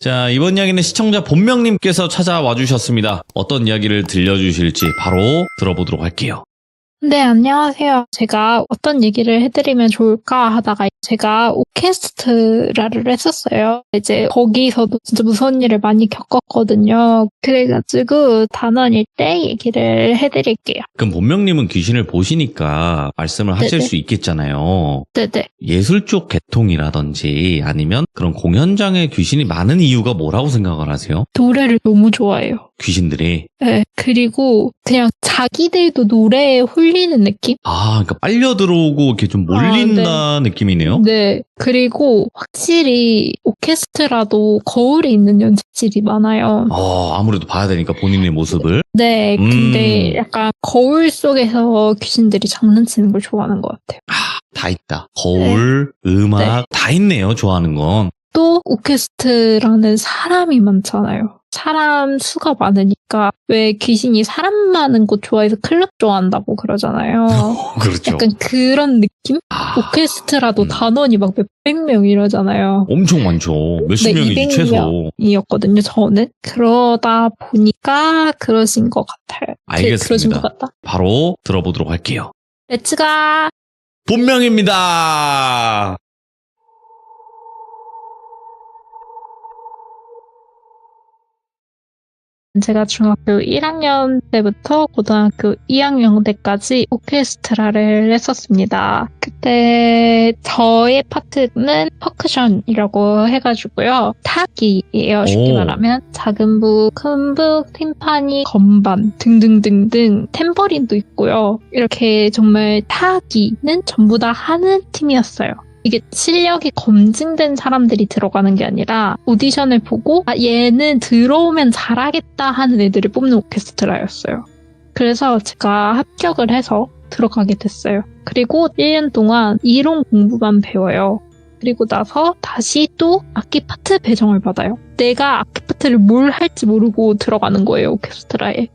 자, 이번 이야기는 시청자 본명님께서 찾아와 주셨습니다. 어떤 이야기를 들려주실지 바로 들어보도록 할게요. 네, 안녕하세요. 제가 어떤 얘기를 해드리면 좋을까 하다가 제가 오케스트라를 했었어요. 이제 거기서도 진짜 무서운 일을 많이 겪었거든요. 그래가지고 단원일 때 얘기를 해드릴게요. 그럼 본명님은 귀신을 보시니까 말씀을 하실 네네. 수 있겠잖아요. 네네. 예술 쪽 계통이라든지 아니면 그런 공연장에 귀신이 많은 이유가 뭐라고 생각을 하세요? 노래를 너무 좋아해요. 귀신들이. 네, 그리고 그냥 자기들도 노래에 홀리는 느낌? 그러니까 빨려 들어오고 이렇게 좀 몰린다 느낌이네요. 네. 그리고 확실히 오케스트라도 거울에 있는 연습실이 많아요. 아무래도 봐야 되니까 본인의 모습을. 네, 근데 약간 거울 속에서 귀신들이 장난치는 걸 좋아하는 것 같아요. 다 있다. 거울, 음악, 다 있네요. 좋아하는 건. 또 오케스트라는 사람이 많잖아요. 사람 수가 많으니까 왜 귀신이 사람 많은 곳 좋아해서 클럽 좋아한다고 그러잖아요. 그렇죠. 약간 그런 느낌? 오케스트라도 단원이 막 몇백 명 이러잖아요. 엄청 많죠. 몇십 명이지 최소. 이었거든요, 저는. 그러다 보니까 그러신 것 같아요. 알겠습니다. 그러신 것 같다. 바로 들어보도록 할게요. 렛츠가! 본명입니다. 제가 중학교 1학년 때부터 고등학교 2학년 때까지 오케스트라를 했었습니다. 그때 저의 파트는 퍼커션이라고 해가지고요. 타악기예요. 쉽게 말하면 작은 북, 큰 북, 팀파니, 건반 등등등등 탬버린도 있고요. 이렇게 정말 타악기는 전부 다 하는 팀이었어요. 이게 실력이 검증된 사람들이 들어가는 게 아니라 오디션을 보고 얘는 들어오면 잘하겠다 하는 애들을 뽑는 오케스트라였어요. 그래서 제가 합격을 해서 들어가게 됐어요. 그리고 1년 동안 이론 공부만 배워요. 그리고 나서 다시 또 악기 파트 배정을 받아요. 내가 악기 파트를 뭘 할지 모르고 들어가는 거예요, 오케스트라에.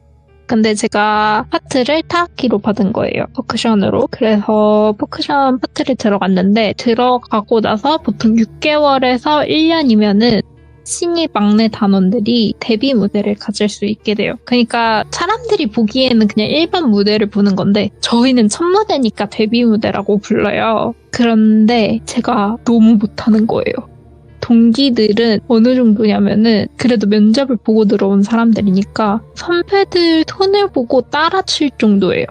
근데 제가 파트를 타악기로 받은 거예요. 퍼커션으로. 그래서 퍼커션 파트를 들어갔는데 들어가고 나서 보통 6개월에서 1년이면은 신입 막내 단원들이 데뷔 무대를 가질 수 있게 돼요. 그러니까 사람들이 보기에는 그냥 일반 무대를 보는 건데 저희는 첫 무대니까 데뷔 무대라고 불러요. 그런데 제가 너무 못하는 거예요. 동기들은 어느 정도냐면은 그래도 면접을 보고 들어온 사람들이니까 선배들 톤을 보고 따라칠 정도예요.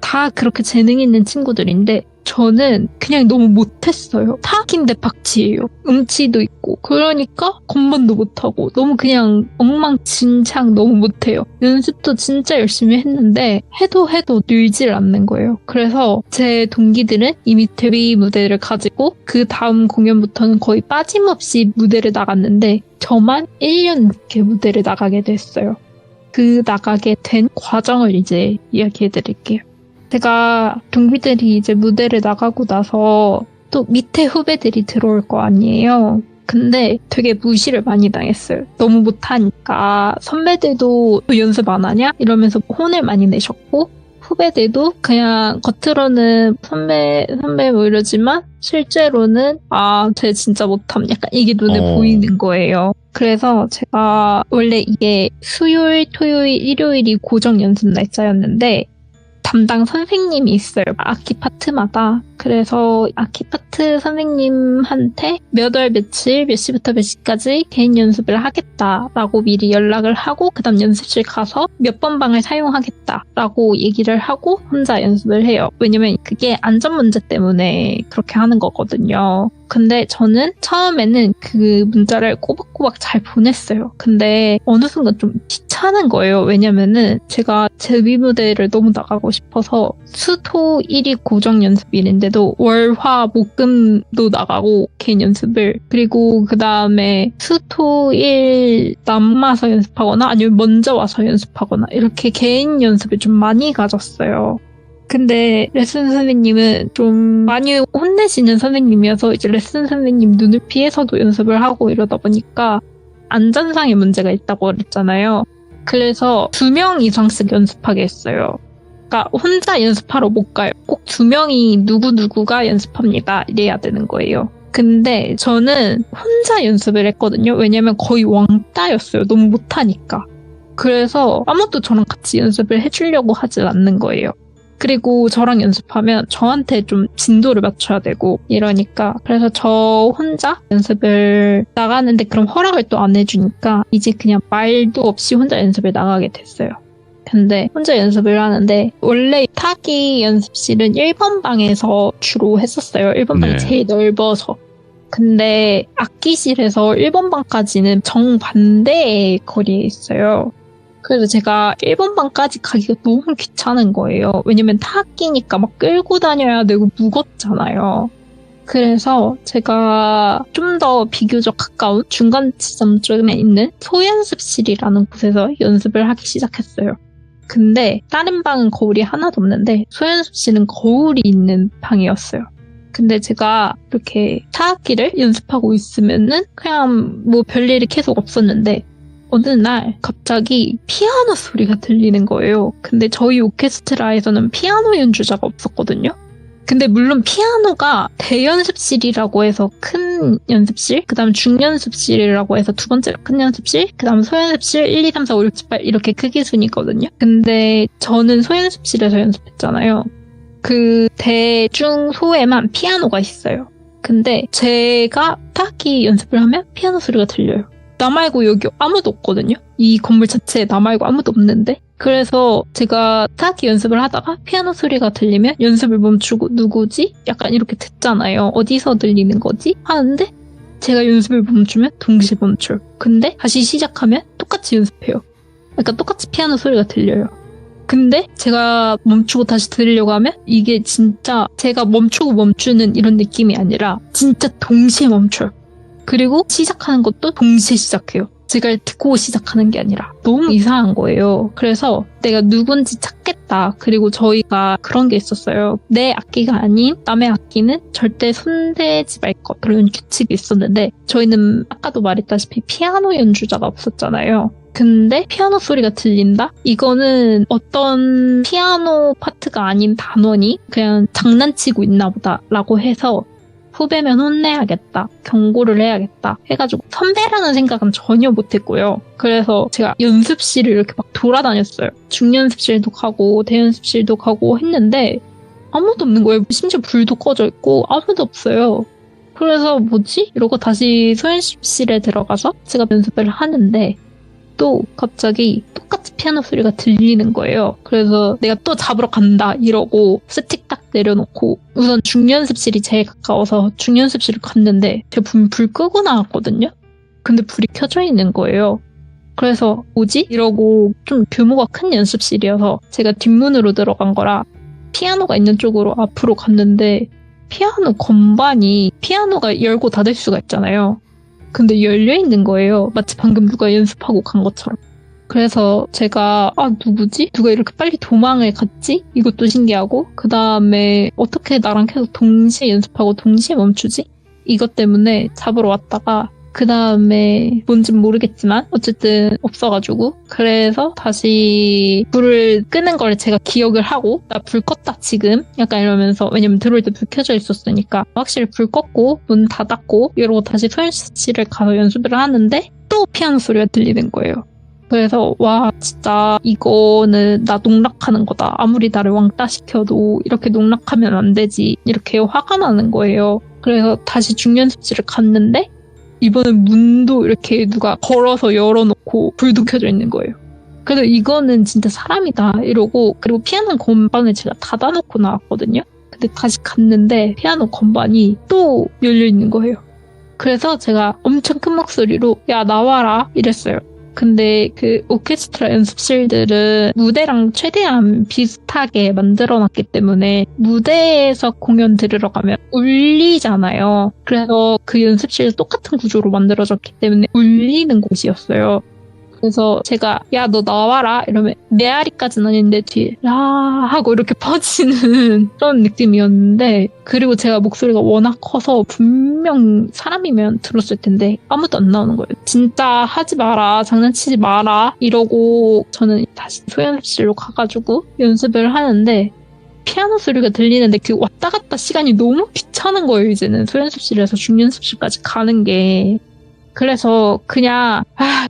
다 그렇게 재능 있는 친구들인데 저는 그냥 너무 못했어요. 타악인데 박치예요. 음치도 있고 그러니까 건반도 못하고 너무 그냥 엉망진창 너무 못해요. 연습도 진짜 열심히 했는데 해도 늘질 않는 거예요. 그래서 제 동기들은 이미 데뷔 무대를 가지고 그 다음 공연부터는 거의 빠짐없이 무대를 나갔는데 저만 1년 늦게 무대를 나가게 됐어요. 그 나가게 된 과정을 이제 이야기해드릴게요. 제가 동기들이 이제 무대를 나가고 나서 또 밑에 후배들이 들어올 거 아니에요. 근데 되게 무시를 많이 당했어요. 너무 못하니까 선배들도 연습 안 하냐? 이러면서 혼을 많이 내셨고 후배들도 그냥 겉으로는 선배 뭐 이러지만 실제로는 쟤 진짜 못함 약간 이게 눈에 보이는 거예요. 그래서 제가 원래 이게 수요일, 토요일, 일요일이 고정 연습 날짜였는데 담당 선생님이 있어요. 악기 파트마다. 그래서 악기 파트 선생님한테 몇 월 며칠 몇 시부터 몇 시까지 개인 연습을 하겠다라고 미리 연락을 하고 그 다음 연습실 가서 몇 번 방을 사용하겠다라고 얘기를 하고 혼자 연습을 해요. 왜냐면 그게 안전 문제 때문에 그렇게 하는 거거든요. 근데 저는 처음에는 그 문자를 꼬박꼬박 잘 보냈어요. 근데 어느 순간 좀 귀찮은 거예요. 왜냐면은 제가 데뷔 무대를 너무 나가고 싶어서 수토 1이 고정 연습일인데도 월, 화, 목, 금도 나가고 개인 연습을 그리고 그 다음에 수토 1 남아서 연습하거나 아니면 먼저 와서 연습하거나 이렇게 개인 연습을 좀 많이 가졌어요. 근데 레슨 선생님은 좀 많이 혼내시는 선생님이어서 이제 레슨 선생님 눈을 피해서도 연습을 하고 이러다 보니까 안전상의 문제가 있다고 그랬잖아요. 그래서 2명 이상씩 연습하게 했어요. 그러니까 혼자 연습하러 못 가요. 꼭 2명이 누구누구가 연습합니다. 이래야 되는 거예요. 근데 저는 혼자 연습을 했거든요. 왜냐면 거의 왕따였어요. 너무 못하니까. 그래서 아무도 저랑 같이 연습을 해주려고 하질 않는 거예요. 그리고 저랑 연습하면 저한테 좀 진도를 맞춰야 되고 이러니까 그래서 저 혼자 연습을 나가는데 그럼 허락을 또 안 해주니까 이제 그냥 말도 없이 혼자 연습을 나가게 됐어요. 근데 혼자 연습을 하는데 원래 타기 연습실은 1번 방에서 주로 했었어요. 1번 방이 네. 제일 넓어서. 근데 악기실에서 1번 방까지는 정반대의 거리에 있어요. 그래서 제가 1번 방까지 가기가 너무 귀찮은 거예요. 왜냐면 타악기니까 막 끌고 다녀야 되고 무겁잖아요. 그래서 제가 좀 더 비교적 가까운 중간 지점쯤에 있는 소연습실이라는 곳에서 연습을 하기 시작했어요. 근데 다른 방은 거울이 하나도 없는데 소연습실은 거울이 있는 방이었어요. 근데 제가 이렇게 타악기를 연습하고 있으면은 그냥 뭐 별일이 계속 없었는데 어느 날 갑자기 피아노 소리가 들리는 거예요. 근데 저희 오케스트라에서는 피아노 연주자가 없었거든요. 근데 물론 피아노가 대연습실이라고 해서 큰 연습실, 그 다음 중연습실이라고 해서 두 번째 큰 연습실, 그 다음 소연습실 1, 2, 3, 4, 5, 6, 7, 8 이렇게 크기 순이거든요. 근데 저는 소연습실에서 연습했잖아요. 그 대중소에만 피아노가 있어요. 근데 제가 타악기 연습을 하면 피아노 소리가 들려요. 나 말고 여기 아무도 없거든요. 이 건물 자체에 나 말고 아무도 없는데. 그래서 제가 타악기 연습을 하다가 피아노 소리가 들리면 연습을 멈추고 누구지? 약간 이렇게 듣잖아요. 어디서 들리는 거지? 하는데 제가 연습을 멈추면 동시에 멈춰요. 근데 다시 시작하면 똑같이 연습해요. 그러니까 똑같이 피아노 소리가 들려요. 근데 제가 멈추고 다시 들으려고 하면 이게 진짜 제가 멈추고 멈추는 이런 느낌이 아니라 진짜 동시에 멈춰요. 그리고 시작하는 것도 동시에 시작해요. 제가 듣고 시작하는 게 아니라 너무 이상한 거예요. 그래서 내가 누군지 찾겠다. 그리고 저희가 그런 게 있었어요. 내 악기가 아닌 남의 악기는 절대 손대지 말 것. 그런 규칙이 있었는데 저희는 아까도 말했다시피 피아노 연주자가 없었잖아요. 근데 피아노 소리가 들린다? 이거는 어떤 피아노 파트가 아닌 단원이 그냥 장난치고 있나 보다 라고 해서 후배면 혼내야겠다, 경고를 해야겠다 해가지고 선배라는 생각은 전혀 못했고요. 그래서 제가 연습실을 이렇게 막 돌아다녔어요. 중연습실도 가고 대연습실도 가고 했는데 아무도 없는 거예요. 심지어 불도 꺼져 있고 아무도 없어요. 그래서 뭐지? 이러고 다시 소연습실에 들어가서 제가 연습을 하는데 또 갑자기 똑같이 피아노 소리가 들리는 거예요. 그래서 내가 또 잡으러 간다 이러고 스틱 딱 내려놓고 우선 중연습실이 제일 가까워서 중연습실을 갔는데 제가 분명 불 끄고 나왔거든요. 근데 불이 켜져 있는 거예요. 그래서 뭐지? 이러고 좀 규모가 큰 연습실이어서 제가 뒷문으로 들어간 거라 피아노가 있는 쪽으로 앞으로 갔는데 피아노 건반이 피아노가 열고 닫을 수가 있잖아요. 근데 열려있는 거예요. 마치 방금 누가 연습하고 간 것처럼. 그래서 제가 누구지? 누가 이렇게 빨리 도망을 갔지? 이것도 신기하고 그 다음에 어떻게 나랑 계속 동시에 연습하고 동시에 멈추지? 이것 때문에 잡으러 왔다가 그 다음에 뭔진 모르겠지만 어쨌든 없어가지고 그래서 다시 불을 끄는 걸 제가 기억을 하고 나 불 껐다 지금 약간 이러면서 왜냐면 들어올 때 불 켜져 있었으니까 확실히 불 껐고 문 닫았고 이러고 다시 소연실을 가서 연습을 하는데 또 피아노 소리가 들리는 거예요. 그래서 와 진짜 이거는 나 농락하는 거다. 아무리 나를 왕따시켜도 이렇게 농락하면 안 되지. 이렇게 화가 나는 거예요. 그래서 다시 중연습실을 갔는데 이번엔 문도 이렇게 누가 걸어서 열어놓고 불도 켜져 있는 거예요. 그래서 이거는 진짜 사람이다 이러고 그리고 피아노 건반을 제가 닫아놓고 나왔거든요. 근데 다시 갔는데 피아노 건반이 또 열려있는 거예요. 그래서 제가 엄청 큰 목소리로 야 나와라 이랬어요. 근데 그 오케스트라 연습실들은 무대랑 최대한 비슷하게 만들어놨기 때문에 무대에서 공연 들으러 가면 울리잖아요. 그래서 그 연습실 똑같은 구조로 만들어졌기 때문에 울리는 곳이었어요. 그래서 제가 야 너 나와라 이러면 메아리까지는 아닌데 뒤에 라 하고 이렇게 퍼지는 그런 느낌이었는데 그리고 제가 목소리가 워낙 커서 분명 사람이면 들었을 텐데 아무도 안 나오는 거예요. 진짜 하지 마라 장난치지 마라 이러고 저는 다시 소연습실로 가가지고 연습을 하는데 피아노 소리가 들리는데 그 왔다 갔다 시간이 너무 귀찮은 거예요. 이제는 소연습실에서 중연습실까지 가는 게. 그래서 그냥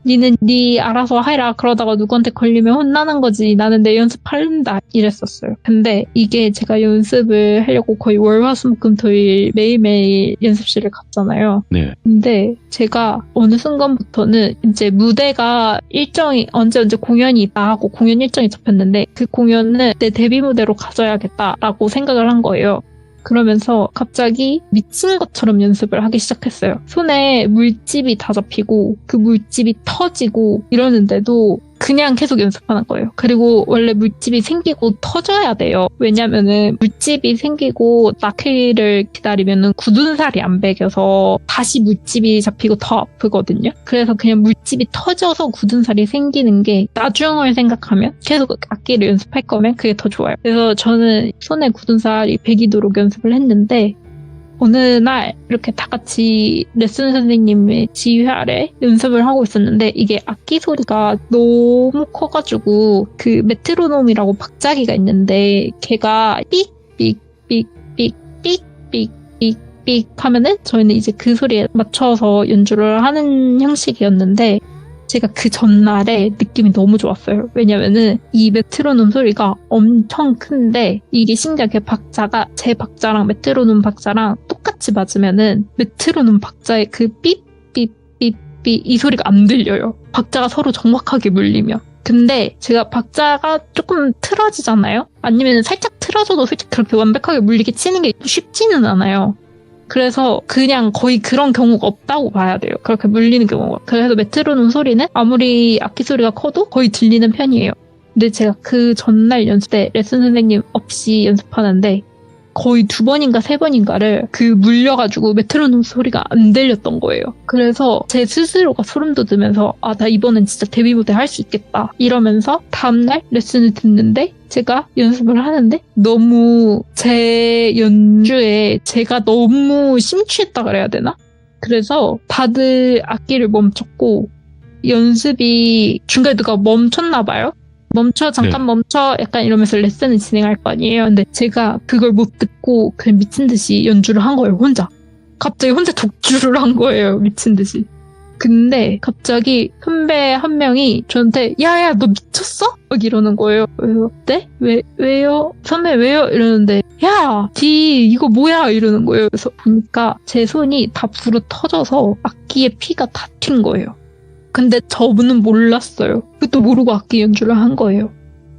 니는 니 알아서 해라. 그러다가 누구한테 걸리면 혼나는 거지. 나는 내 연습할란다 이랬었어요. 근데 이게 제가 연습을 하려고 거의 월화수목금토일 매일매일 연습실을 갔잖아요. 네. 근데 제가 어느 순간부터는 이제 무대가 일정이 언제 공연이 있다 하고 공연 일정이 잡혔는데 그 공연은 내 데뷔 무대로 가져야겠다라고 생각을 한 거예요. 그러면서 갑자기 미친 것처럼 연습을 하기 시작했어요. 손에 물집이 다 잡히고 그 물집이 터지고 이러는데도 그냥 계속 연습하는 거예요. 그리고 원래 물집이 생기고 터져야 돼요. 왜냐면은 물집이 생기고 나크를 기다리면은 굳은 살이 안 배겨서 다시 물집이 잡히고 더 아프거든요. 그래서 그냥 물집이 터져서 굳은 살이 생기는 게 나중을 생각하면 계속 악기를 연습할 거면 그게 더 좋아요. 그래서 저는 손에 굳은 살이 배기도록 연습을 했는데 어느 날 이렇게 다 같이 레슨 선생님의 지휘 아래 연습을 하고 있었는데 이게 악기 소리가 너무 커가지고 그 메트로놈이라고 박자기가 있는데 걔가 삑삑삑삑삑삑삑삑 하면은 저희는 이제 그 소리에 맞춰서 연주를 하는 형식이었는데 제가 그 전날에 느낌이 너무 좋았어요. 왜냐면은 이 메트로놈 소리가 엄청 큰데 이게 신기하게 박자가 제 박자랑 메트로놈 박자랑 똑같이 맞으면은 메트로놈 박자의 그 삐삐삐삐 이 소리가 안 들려요. 박자가 서로 정확하게 물리면. 근데 제가 박자가 조금 틀어지잖아요? 아니면 살짝 틀어져도 솔직히 그렇게 완벽하게 물리게 치는 게 쉽지는 않아요. 그래서 그냥 거의 그런 경우가 없다고 봐야 돼요. 그렇게 물리는 경우가. 그래서 메트로놈 소리는 아무리 악기 소리가 커도 거의 들리는 편이에요. 근데 제가 그 전날 연습 때 레슨 선생님 없이 연습하는데 거의 2번인가 3번인가를 그 물려가지고 메트로놈 소리가 안 들렸던 거예요. 그래서 제 스스로가 소름 돋으면서 나 이번엔 진짜 데뷔 무대 할 수 있겠다 이러면서 다음날 레슨을 듣는데 제가 연습을 하는데 너무 제 연주에 제가 너무 심취했다 그래야 되나? 그래서 다들 악기를 멈췄고 연습이 중간에 누가 멈췄나 봐요. 잠깐 네. 멈춰 약간 이러면서 레슨을 진행할 거 아니에요. 근데 제가 그걸 못 듣고 그냥 미친 듯이 연주를 한 거예요. 혼자. 갑자기 혼자 독주를 한 거예요. 미친 듯이. 근데 갑자기 선배 한 명이 저한테 야야 너 미쳤어? 막 이러는 거예요. 그래서 네? 왜요? 선배 왜요? 이러는데 야 디 이거 뭐야? 이러는 거예요. 그래서 보니까 제 손이 다 불어 터져서 악기에 피가 다 튄 거예요. 근데 저분은 몰랐어요. 그것도 모르고 악기 연주를 한 거예요.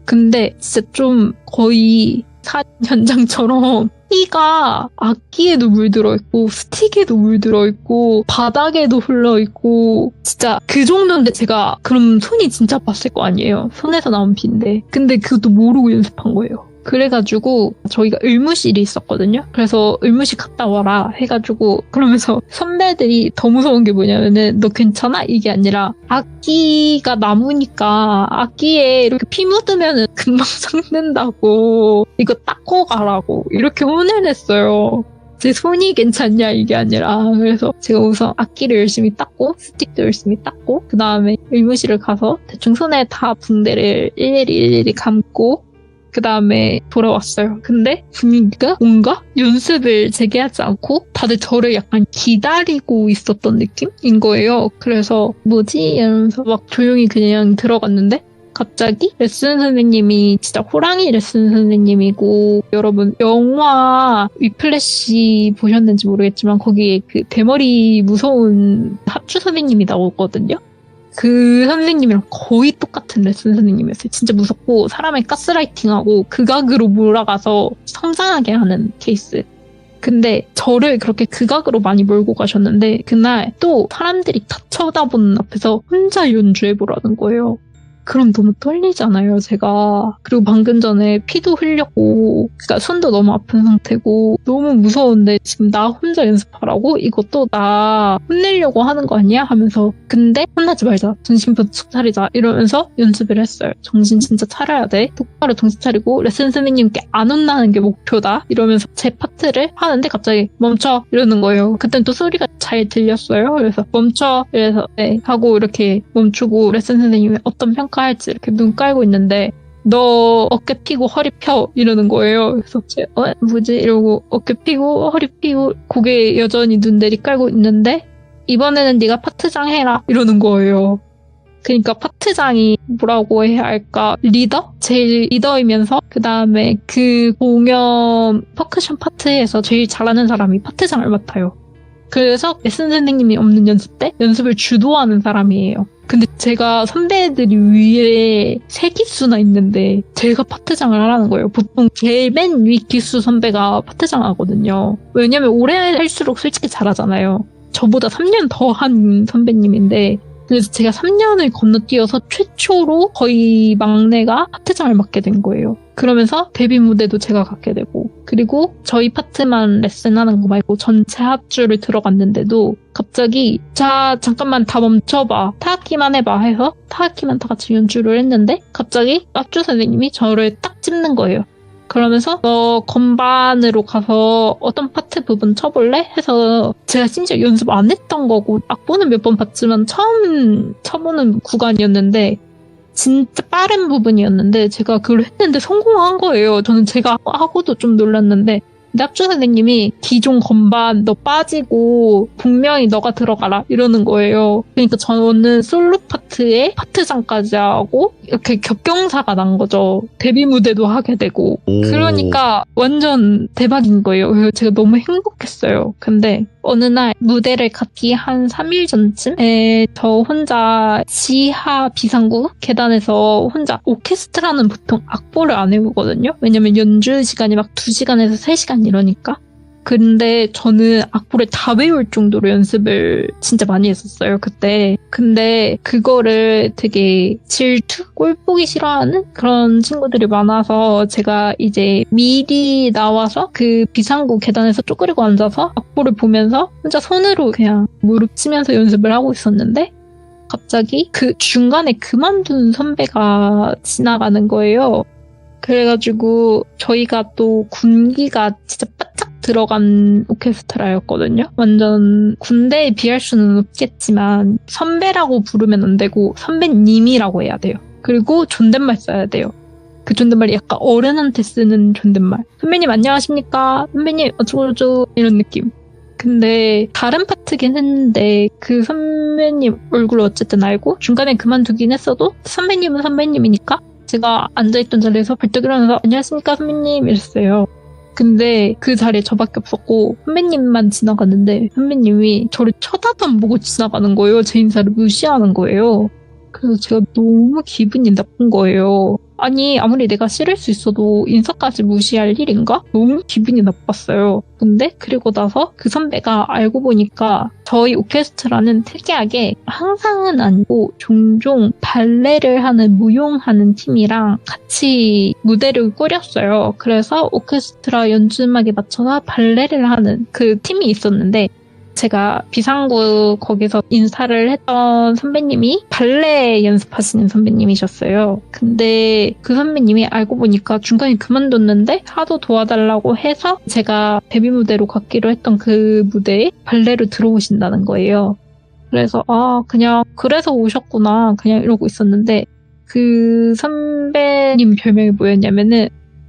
근데 진짜 좀 거의 살인 현장처럼 피가 악기에도 물들어있고 스틱에도 물들어있고 바닥에도 흘러있고 진짜 그 정도인데 제가 그럼 손이 진짜 아팠을 거 아니에요. 손에서 나온 피인데. 근데 그것도 모르고 연습한 거예요. 그래가지고 저희가 의무실이 있었거든요. 그래서 의무실 갔다 와라 해가지고 그러면서 선배들이 더 무서운 게 뭐냐면은 너 괜찮아? 이게 아니라 악기가 나무니까 악기에 이렇게 피 묻으면은 금방 썩는다고 이거 닦고 가라고 이렇게 혼을 냈어요. 제 손이 괜찮냐 이게 아니라. 그래서 제가 우선 악기를 열심히 닦고 스틱도 열심히 닦고 그 다음에 의무실을 가서 대충 손에 다 붕대를 일일이 감고 그 다음에 돌아왔어요. 근데 분위기가 뭔가 연습을 재개하지 않고 다들 저를 약간 기다리고 있었던 느낌인 거예요. 그래서 뭐지? 이러면서 막 조용히 그냥 들어갔는데 갑자기 레슨 선생님이 진짜 호랑이 레슨 선생님이고 여러분 영화 위플래시 보셨는지 모르겠지만 거기에 그 대머리 무서운 합주 선생님이 나오거든요. 그 선생님이랑 거의 똑같은 레슨 선생님이었어요. 진짜 무섭고 사람을 가스라이팅하고 극악으로 몰아가서 성장하게 하는 케이스. 근데 저를 그렇게 극악으로 많이 몰고 가셨는데 그날 또 사람들이 다 쳐다보는 앞에서 혼자 연주해보라는 거예요. 그럼 너무 떨리잖아요, 제가. 그리고 방금 전에 피도 흘렸고, 그러니까 손도 너무 아픈 상태고, 너무 무서운데 지금 나 혼자 연습하라고? 이것도 나 혼내려고 하는 거 아니야? 하면서 근데 혼나지 말자. 정신 바짝 차리자. 이러면서 연습을 했어요. 정신 진짜 차려야 돼. 똑바로 정신 차리고 레슨 선생님께 안 혼나는 게 목표다. 이러면서 제 파트를 하는데 갑자기 멈춰 이러는 거예요. 그땐 또 소리가 잘 들렸어요. 그래서 멈춰 이래서 네 하고 이렇게 멈추고 레슨 선생님이 어떤 평가할지 이렇게 눈 깔고 있는데 너 어깨 피고 허리 펴 이러는 거예요. 그래서 제가 뭐지 이러고 어깨 피고 허리 피고 고개 여전히 눈 내리 깔고 있는데 이번에는 네가 파트장 해라 이러는 거예요. 그러니까 파트장이 뭐라고 해야 할까? 리더? 제일 리더이면서 그 다음에 그 공연 퍼커션 파트에서 제일 잘하는 사람이 파트장을 맡아요. 그래서 레슨 선생님이 없는 연습 때 연습을 주도하는 사람이에요. 근데 제가 선배들이 위에 세 기수나 있는데 제가 파트장을 하라는 거예요. 보통 제일 맨 위 기수 선배가 파트장 하거든요. 왜냐면 오래 할수록 솔직히 잘하잖아요. 저보다 3년 더 한 선배님인데 그래서 제가 3년을 건너뛰어서 최초로 거의 막내가 파트장을 맡게 된 거예요. 그러면서 데뷔 무대도 제가 갖게 되고 그리고 저희 파트만 레슨하는 거 말고 전체 합주를 들어갔는데도 갑자기 자 잠깐만 다 멈춰봐 타악기만 해봐 해서 타악기만 다 같이 연주를 했는데 갑자기 합주 선생님이 저를 딱 찝는 거예요. 그러면서 너 건반으로 가서 어떤 파트 부분 쳐볼래? 해서 제가 심지어 연습 안 했던 거고 악보는 몇 번 봤지만 처음 쳐보는 구간이었는데 진짜 빠른 부분이었는데 제가 그걸 했는데 성공한 거예요. 저는 제가 하고도 좀 놀랐는데 근데 합주 선생님이 기존 건반 너 빠지고 분명히 너가 들어가라 이러는 거예요. 그러니까 저는 솔로 파트에 파트장까지 하고 이렇게 겹경사가 난 거죠. 데뷔 무대도 하게 되고 그러니까 완전 대박인 거예요. 그래서 제가 너무 행복했어요. 근데 어느 날 무대를 갖기 한 3일 전쯤에 저 혼자 지하 비상구 계단에서 혼자 오케스트라는 보통 악보를 안 외우거든요. 왜냐면 연주 시간이 막 2시간에서 3시간 이러니까. 근데 저는 악보를 다 외울 정도로 연습을 진짜 많이 했었어요, 그때. 근데 그거를 되게 질투? 꼴 보기 싫어하는 그런 친구들이 많아서 제가 이제 미리 나와서 그 비상구 계단에서 쪼그리고 앉아서 악보를 보면서 혼자 손으로 그냥 무릎 치면서 연습을 하고 있었는데 갑자기 그 중간에 그만둔 선배가 지나가는 거예요. 그래가지고 저희가 또 군기가 진짜 바짝 들어간 오케스트라였거든요. 완전 군대에 비할 수는 없겠지만 선배라고 부르면 안 되고 선배님이라고 해야 돼요. 그리고 존댓말 써야 돼요. 그 존댓말이 약간 어른한테 쓰는 존댓말. 선배님 안녕하십니까? 선배님 어쩌고저쩌고 이런 느낌. 근데 다른 파트긴 했는데 그 선배님 얼굴을 어쨌든 알고 중간에 그만두긴 했어도 선배님은 선배님이니까 제가 앉아있던 자리에서 벌떡 일어나서 안녕하십니까 선배님 이랬어요. 근데 그 자리에 저밖에 없었고 선배님만 지나갔는데 선배님이 저를 쳐다도 안 보고 지나가는 거예요. 제 인사를 무시하는 거예요. 그래서 제가 너무 기분이 나쁜 거예요. 아니 아무리 내가 싫을 수 있어도 인사까지 무시할 일인가? 너무 기분이 나빴어요. 근데 그리고 나서 그 선배가 알고 보니까 저희 오케스트라는 특이하게 항상은 아니고 종종 발레를 하는 무용하는 팀이랑 같이 무대를 꾸렸어요. 그래서 오케스트라 연주음악에 맞춰서 발레를 하는 그 팀이 있었는데 제가 비상구 거기서 인사를 했던 선배님이 발레 연습하시는 선배님이셨어요. 근데 그 선배님이 알고 보니까 중간에 그만뒀는데 하도 도와달라고 해서 제가 데뷔 무대로 갖기로 했던 그 무대에 발레로 들어오신다는 거예요. 그래서 그냥 그래서 오셨구나 그냥 이러고 있었는데 그 선배님 별명이 뭐였냐면은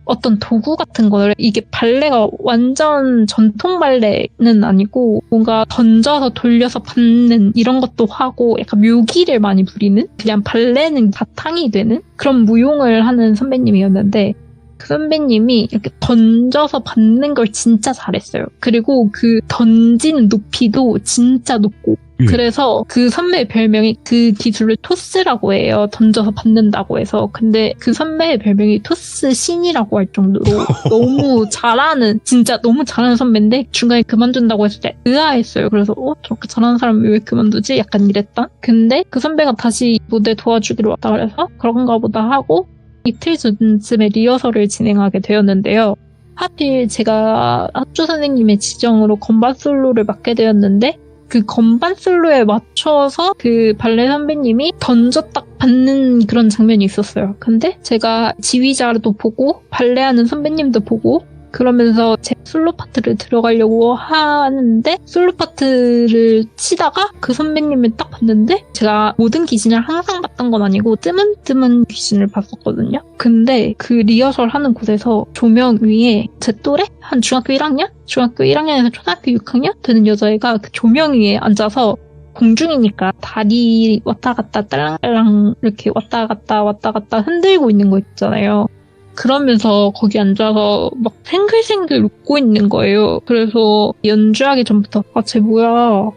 어떤 도구 같은 거를 이게 발레가 완전 전통 발레는 아니고 뭔가 던져서 돌려서 받는 이런 것도 하고 약간 묘기를 많이 부리는 그냥 발레는 바탕이 되는 그런 무용을 하는 선배님이었는데 그 선배님이 이렇게 던져서 받는 걸 진짜 잘했어요. 그리고 그 던지는 높이도 진짜 높고 그래서 그 선배의 별명이 그 기술을 토스라고 해요. 던져서 받는다고 해서. 근데 그 선배의 별명이 토스 신이라고 할 정도로 너무 잘하는 진짜 너무 잘하는 선배인데 중간에 그만둔다고 했을 때 의아했어요. 그래서 저렇게 잘하는 사람이 왜 그만두지? 약간 이랬던. 근데 그 선배가 다시 무대 도와주기로 왔다 그래서 그런가 보다 하고 이틀 전쯤에 리허설을 진행하게 되었는데요. 하필 제가 합주 선생님의 지정으로 건반 솔로를 맡게 되었는데 그 건반 솔로에 맞춰서 그 발레 선배님이 던져 딱 받는 그런 장면이 있었어요. 근데 제가 지휘자도 보고 발레하는 선배님도 보고 그러면서 제 솔로 파트를 들어가려고 하는데 솔로 파트를 치다가 그 선배님을 딱 봤는데 제가 모든 귀신을 항상 봤던 건 아니고 뜨문뜨문 귀신을 봤었거든요. 근데 그 리허설 하는 곳에서 조명 위에 제 또래? 한 중학교 1학년? 중학교 1학년에서 초등학교 6학년 되는 여자애가 그 조명 위에 앉아서 공중이니까 다리 왔다 갔다 딸랑딸랑 이렇게 왔다 갔다 흔들고 있는 거 있잖아요. 그러면서 거기 앉아서 막 생글생글 웃고 있는 거예요. 그래서 연주하기 전부터 쟤 뭐야.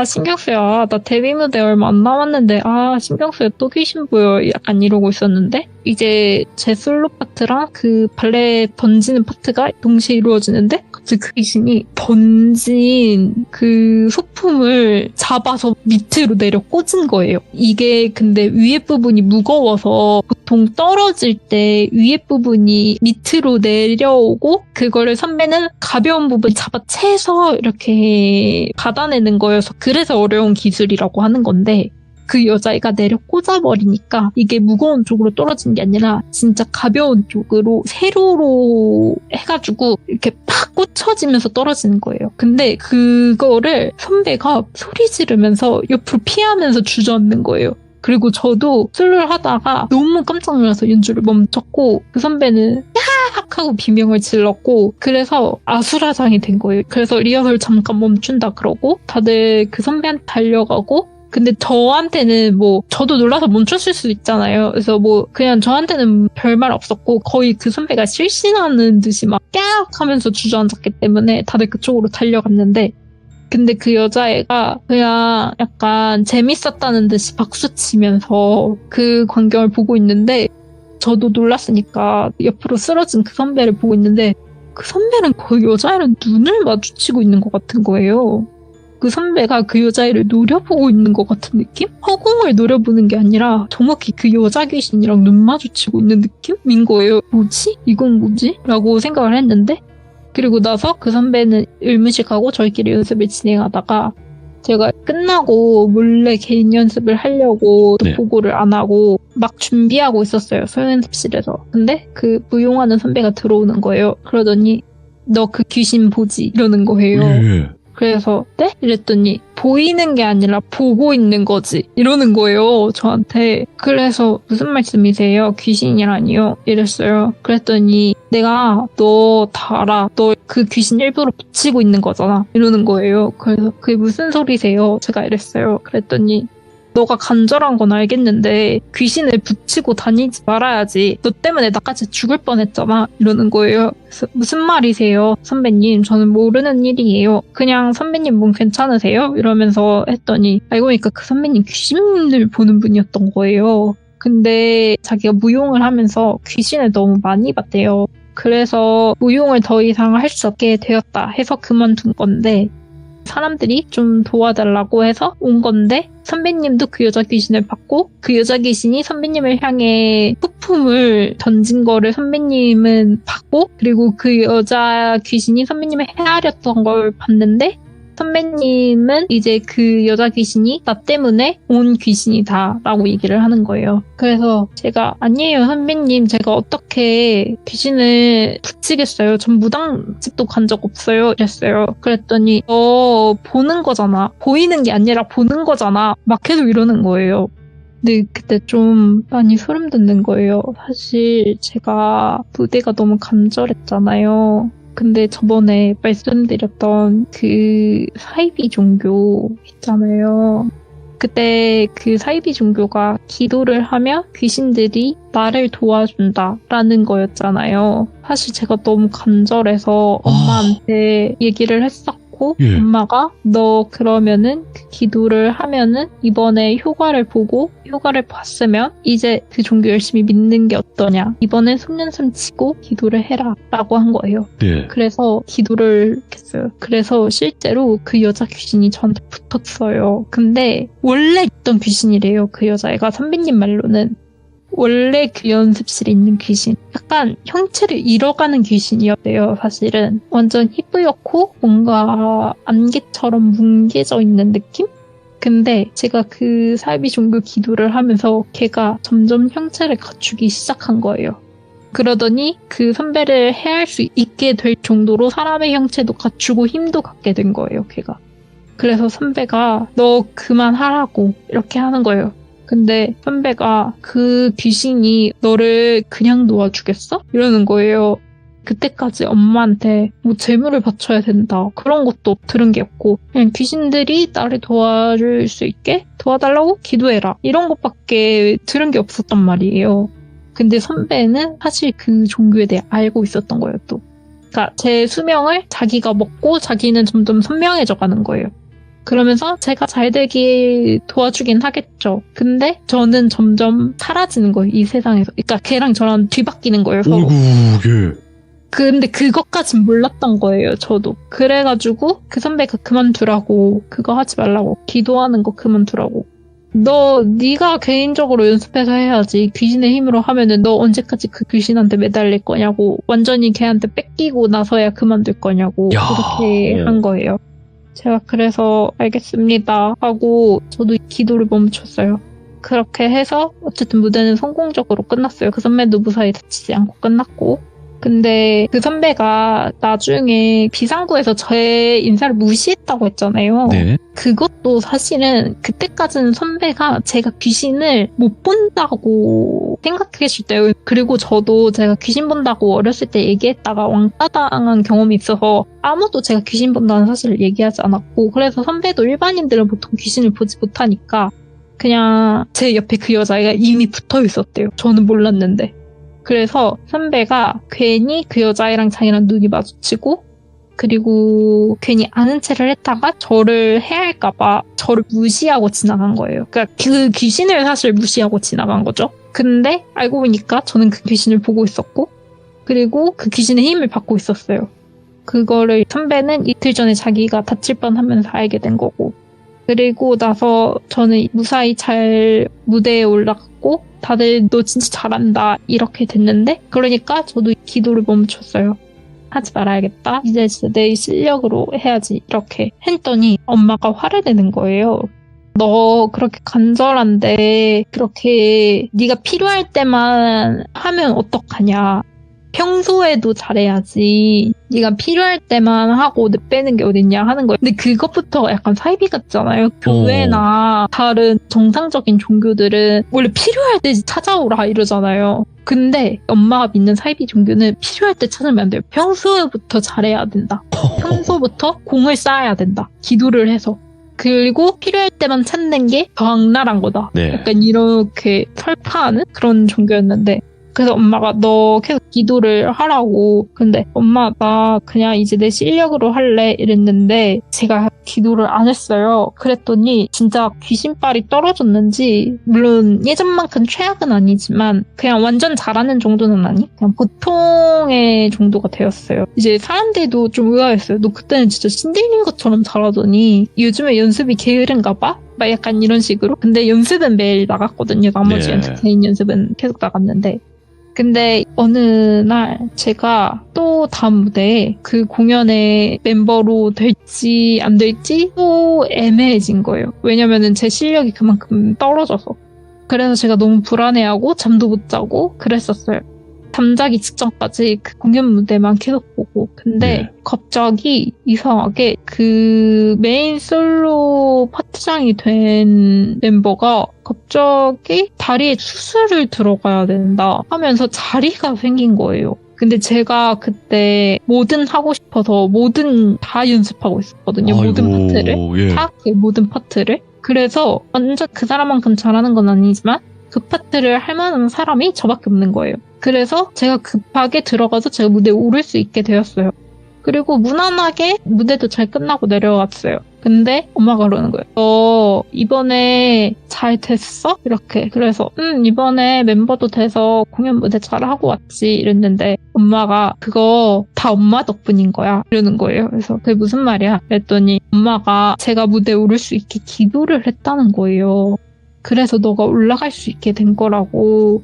신경 쓰여. 나 데뷔 무대 얼마 안 남았는데 신경 쓰여. 또 귀신 보여. 약간 이러고 있었는데 이제 제 솔로 파트랑 그 발레 던지는 파트가 동시에 이루어지는데 갑자기 그 귀신이 던진 그 소품을 잡아서 밑으로 내려 꽂은 거예요. 이게 근데 위에 부분이 무거워서 보통 떨어질 때 위에 부분이 밑으로 내려오고 그거를 선배는 가벼운 부분 잡아채서 이렇게 받아내는 거여서 그래서 어려운 기술이라고 하는 건데 그 여자애가 내려 꽂아버리니까 이게 무거운 쪽으로 떨어진 게 아니라 진짜 가벼운 쪽으로 세로로 해가지고 이렇게 팍 꽂혀지면서 떨어지는 거예요. 근데 그거를 선배가 소리 지르면서 옆으로 피하면서 주저앉는 거예요. 그리고 저도 솔로를 하다가 너무 깜짝 놀라서 연주를 멈췄고 그 선배는 야악 하고 비명을 질렀고 그래서 아수라장이 된 거예요. 그래서 리허설 잠깐 멈춘다 그러고 다들 그 선배한테 달려가고 근데 저한테는 저도 놀라서 멈췄을 수도 있잖아요. 그래서 그냥 저한테는 별말 없었고 거의 그 선배가 실신하는 듯이 막 깍 하면서 주저앉았기 때문에 다들 그쪽으로 달려갔는데 근데 그 여자애가 그냥 약간 재밌었다는 듯이 박수 치면서 그 광경을 보고 있는데 저도 놀랐으니까 옆으로 쓰러진 그 선배를 보고 있는데 그 선배는 거의 여자애랑 눈을 마주치고 있는 것 같은 거예요. 그 선배가 그 여자애를 노려보고 있는 것 같은 느낌? 허공을 노려보는 게 아니라 정확히 그 여자 귀신이랑 눈 마주치고 있는 느낌인 거예요. 뭐지? 이건 뭐지? 라고 생각을 했는데 그리고 나서 그 선배는 의무실가고 저희끼리 연습을 진행하다가 제가 끝나고 몰래 개인 연습을 하려고 또 보고를 안 하고 막 준비하고 있었어요. 소연습실에서. 근데 그 무용하는 선배가 들어오는 거예요. 그러더니 너 그 귀신 보지? 이러는 거예요. 그래서 네? 이랬더니 보이는 게 아니라 보고 있는 거지 이러는 거예요 저한테. 그래서 무슨 말씀이세요? 귀신이라니요? 이랬어요. 그랬더니 내가 너 다 알아. 너 그 귀신 일부러 붙이고 있는 거잖아 이러는 거예요. 그래서 그게 무슨 소리세요? 제가 이랬어요. 그랬더니 너가 간절한 건 알겠는데 귀신을 붙이고 다니지 말아야지. 너 때문에 나까지 죽을 뻔했잖아. 이러는 거예요. 그래서 무슨 말이세요? 선배님 저는 모르는 일이에요. 그냥 선배님 몸 괜찮으세요? 이러면서 했더니 알고 보니까 그 선배님 귀신을 보는 분이었던 거예요. 근데 자기가 무용을 하면서 귀신을 너무 많이 봤대요. 그래서 무용을 더 이상 할 수 없게 되었다 해서 그만둔 건데 사람들이 좀 도와달라고 해서 온 건데 선배님도 그 여자 귀신을 봤고 그 여자 귀신이 선배님을 향해 소품을 던진 거를 선배님은 봤고 그리고 그 여자 귀신이 선배님을 헤아렸던 걸 봤는데 선배님은 이제 그 여자 귀신이 나 때문에 온 귀신이다 라고 얘기를 하는 거예요. 그래서 제가 아니에요 선배님 제가 어떻게 귀신을 붙이겠어요. 전 무당집도 간 적 없어요 이랬어요. 그랬더니 보는 거잖아. 보이는 게 아니라 보는 거잖아. 막 계속 이러는 거예요. 근데 그때 좀 많이 소름 돋는 거예요. 사실 제가 무대가 너무 간절했잖아요. 근데 저번에 말씀드렸던 그 사이비 종교 있잖아요. 그때 그 사이비 종교가 기도를 하면 귀신들이 나를 도와준다라는 거였잖아요. 사실 제가 너무 간절해서 엄마한테 얘기를 했었고 엄마가 너 그러면은 그 기도를 하면은 이번에 효과를 보고 효과를 봤으면 이제 그 종교 열심히 믿는 게 어떠냐. 이번엔 속눈썹 치고 기도를 해라 라고 한 거예요. 그래서 기도를 했어요. 그래서 실제로 그 여자 귀신이 저한테 붙었어요. 근데 원래 있던 귀신이래요. 그 여자애가 선배님 말로는. 원래 그 연습실에 있는 귀신. 약간 형체를 잃어가는 귀신이었대요, 사실은. 완전 희뿌옇고 뭔가 안개처럼 뭉개져 있는 느낌? 근데 제가 그 사이비 종교 기도를 하면서 걔가 점점 형체를 갖추기 시작한 거예요. 그러더니 그 선배를 해할 수 있게 될 정도로 사람의 형체도 갖추고 힘도 갖게 된 거예요, 걔가. 그래서 선배가 너 그만하라고 이렇게 하는 거예요. 근데 선배가 그 귀신이 너를 그냥 놓아주겠어? 이러는 거예요. 그때까지 엄마한테 뭐 재물을 바쳐야 된다 그런 것도 들은 게 없고 그냥 귀신들이 나를 도와줄 수 있게 도와달라고 기도해라 이런 것밖에 들은 게 없었단 말이에요. 근데 선배는 사실 그 종교에 대해 알고 있었던 거예요 또. 그러니까 제 수명을 자기가 먹고 자기는 점점 선명해져 가는 거예요. 그러면서 제가 잘 되길 도와주긴 하겠죠. 근데 저는 점점 사라지는 거예요 이 세상에서. 그러니까 걔랑 저랑 뒤바뀌는 거예요 서로. 어이구, 예. 근데 그것까진 몰랐던 거예요, 저도. 그래가지고 그 선배가 그만두라고, 그거 하지 말라고, 기도하는 거 그만두라고. 네가 개인적으로 연습해서 해야지. 귀신의 힘으로 하면은 너 언제까지 그 귀신한테 매달릴 거냐고, 완전히 걔한테 뺏기고 나서야 그만둘 거냐고, 야. 그렇게 한 거예요. 제가 그래서 알겠습니다 하고 저도 기도를 멈췄어요. 그렇게 해서 어쨌든 무대는 성공적으로 끝났어요. 그 선배도 무사히 다치지 않고 끝났고. 근데 그 선배가 나중에 비상구에서 저의 인사를 무시했다고 했잖아요. 네. 그것도 사실은 그때까지는 선배가 제가 귀신을 못 본다고 생각했을 때요. 그리고 저도 제가 귀신 본다고 어렸을 때 얘기했다가 왕따당한 경험이 있어서 아무도 제가 귀신 본다는 사실을 얘기하지 않았고 그래서 선배도 일반인들은 보통 귀신을 보지 못하니까 그냥 제 옆에 그 여자애가 이미 붙어 있었대요. 저는 몰랐는데. 그래서 선배가 괜히 그 여자애랑 자기랑 눈이 마주치고 그리고 괜히 아는 체를 했다가 저를 해할까봐 저를 무시하고 지나간 거예요. 그러니까 그 귀신을 사실 무시하고 지나간 거죠. 근데 알고 보니까 저는 그 귀신을 보고 있었고 그리고 그 귀신의 힘을 받고 있었어요. 그거를 선배는 이틀 전에 자기가 다칠 뻔하면서 알게 된 거고 그리고 나서 저는 무사히 잘 무대에 올라갔고 다들 너 진짜 잘한다 이렇게 됐는데 그러니까 저도 기도를 멈췄어요. 하지 말아야겠다. 이제 진짜 내 실력으로 해야지 이렇게 했더니 엄마가 화를 내는 거예요. 너 그렇게 간절한데 그렇게 네가 필요할 때만 하면 어떡하냐. 평소에도 잘해야지. 네가 필요할 때만 하고 빼는 게 어딨냐 하는 거예요. 근데 그것부터 약간 사이비 같잖아요. 교회나 다른 정상적인 종교들은 원래 필요할 때 찾아오라 이러잖아요. 근데 엄마가 믿는 사이비 종교는 필요할 때 찾으면 안 돼요. 평소부터 잘해야 된다. 평소부터 공을 쌓아야 된다. 기도를 해서. 그리고 필요할 때만 찾는 게 더 악랄한 거다. 네. 약간 이렇게 설파하는 그런 종교였는데 그래서 엄마가 너 계속 기도를 하라고. 근데 엄마 나 그냥 이제 내 실력으로 할래 이랬는데 제가 기도를 안 했어요. 그랬더니 진짜 귀신빨이 떨어졌는지 물론 예전만큼 최악은 아니지만 그냥 완전 잘하는 정도는 아니? 그냥 보통의 정도가 되었어요. 이제 사람들도 좀 의아했어요. 너 그때는 진짜 신들린 것처럼 잘하더니 요즘에 연습이 게으른가 봐? 막 약간 이런 식으로. 근데 연습은 매일 나갔거든요. 나머지 네. 개인 연습은 계속 나갔는데 근데 어느 날 제가 또 다음 무대에 그 공연의 멤버로 될지 안 될지 또 애매해진 거예요. 왜냐면은 제 실력이 그만큼 떨어져서. 그래서 제가 너무 불안해하고 잠도 못 자고 그랬었어요. 잠자기 직전까지 그 공연 무대만 계속 보고. 근데 네. 갑자기 이상하게 그 메인 솔로 파트장이 된 멤버가 갑자기 다리에 수술을 들어가야 된다 하면서 자리가 생긴 거예요. 근데 제가 그때 뭐든 하고 싶어서 뭐든 다 연습하고 있었거든요. 아이고, 모든 파트를. 예. 다 그 모든 파트를. 그래서 완전 그 사람만큼 잘하는 건 아니지만 그 파트를 할 만한 사람이 저밖에 없는 거예요. 그래서 제가 급하게 들어가서 제가 무대에 오를 수 있게 되었어요. 그리고 무난하게 무대도 잘 끝나고 내려왔어요. 근데 엄마가 그러는 거예요. 너 이번에 잘 됐어? 이렇게. 그래서 이번에 멤버도 돼서 공연 무대 잘하고 왔지 이랬는데 엄마가 그거 다 엄마 덕분인 거야 이러는 거예요. 그래서 그게 무슨 말이야? 그랬더니 엄마가 제가 무대에 오를 수 있게 기도를 했다는 거예요. 그래서 너가 올라갈 수 있게 된 거라고.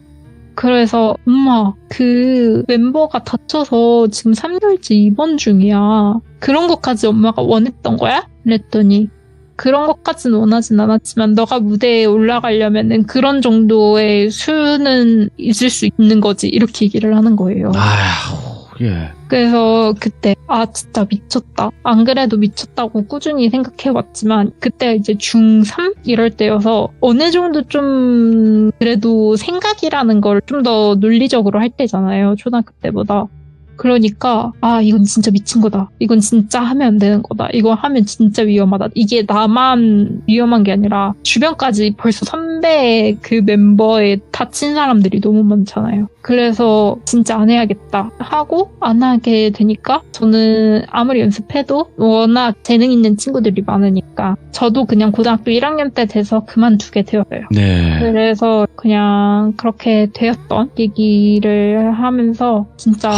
그래서 엄마 그 멤버가 다쳐서 지금 3개월째 입원 중이야. 그런 것까지 엄마가 원했던 거야? 그랬더니 그런 것까지는 원하진 않았지만 너가 무대에 올라가려면은 그런 정도의 수는 있을 수 있는 거지. 이렇게 얘기를 하는 거예요. 아휴, 예. 그래서 그때 진짜 미쳤다. 안 그래도 미쳤다고 꾸준히 생각해왔지만 그때가 이제 중3 이럴 때여서 어느 정도 좀 그래도 생각이라는 걸 좀 더 논리적으로 할 때잖아요. 초등학교 때보다. 그러니까 이건 진짜 미친 거다. 이건 진짜 하면 안 되는 거다. 이거 하면 진짜 위험하다. 이게 나만 위험한 게 아니라 주변까지 벌써 선배 그 멤버에 다친 사람들이 너무 많잖아요. 그래서 진짜 안 해야겠다 하고 안 하게 되니까 저는 아무리 연습해도 워낙 재능 있는 친구들이 많으니까 저도 그냥 고등학교 1학년 때 돼서 그만두게 되었어요. 네. 그래서 그냥 그렇게 되었던 얘기를 하면서 진짜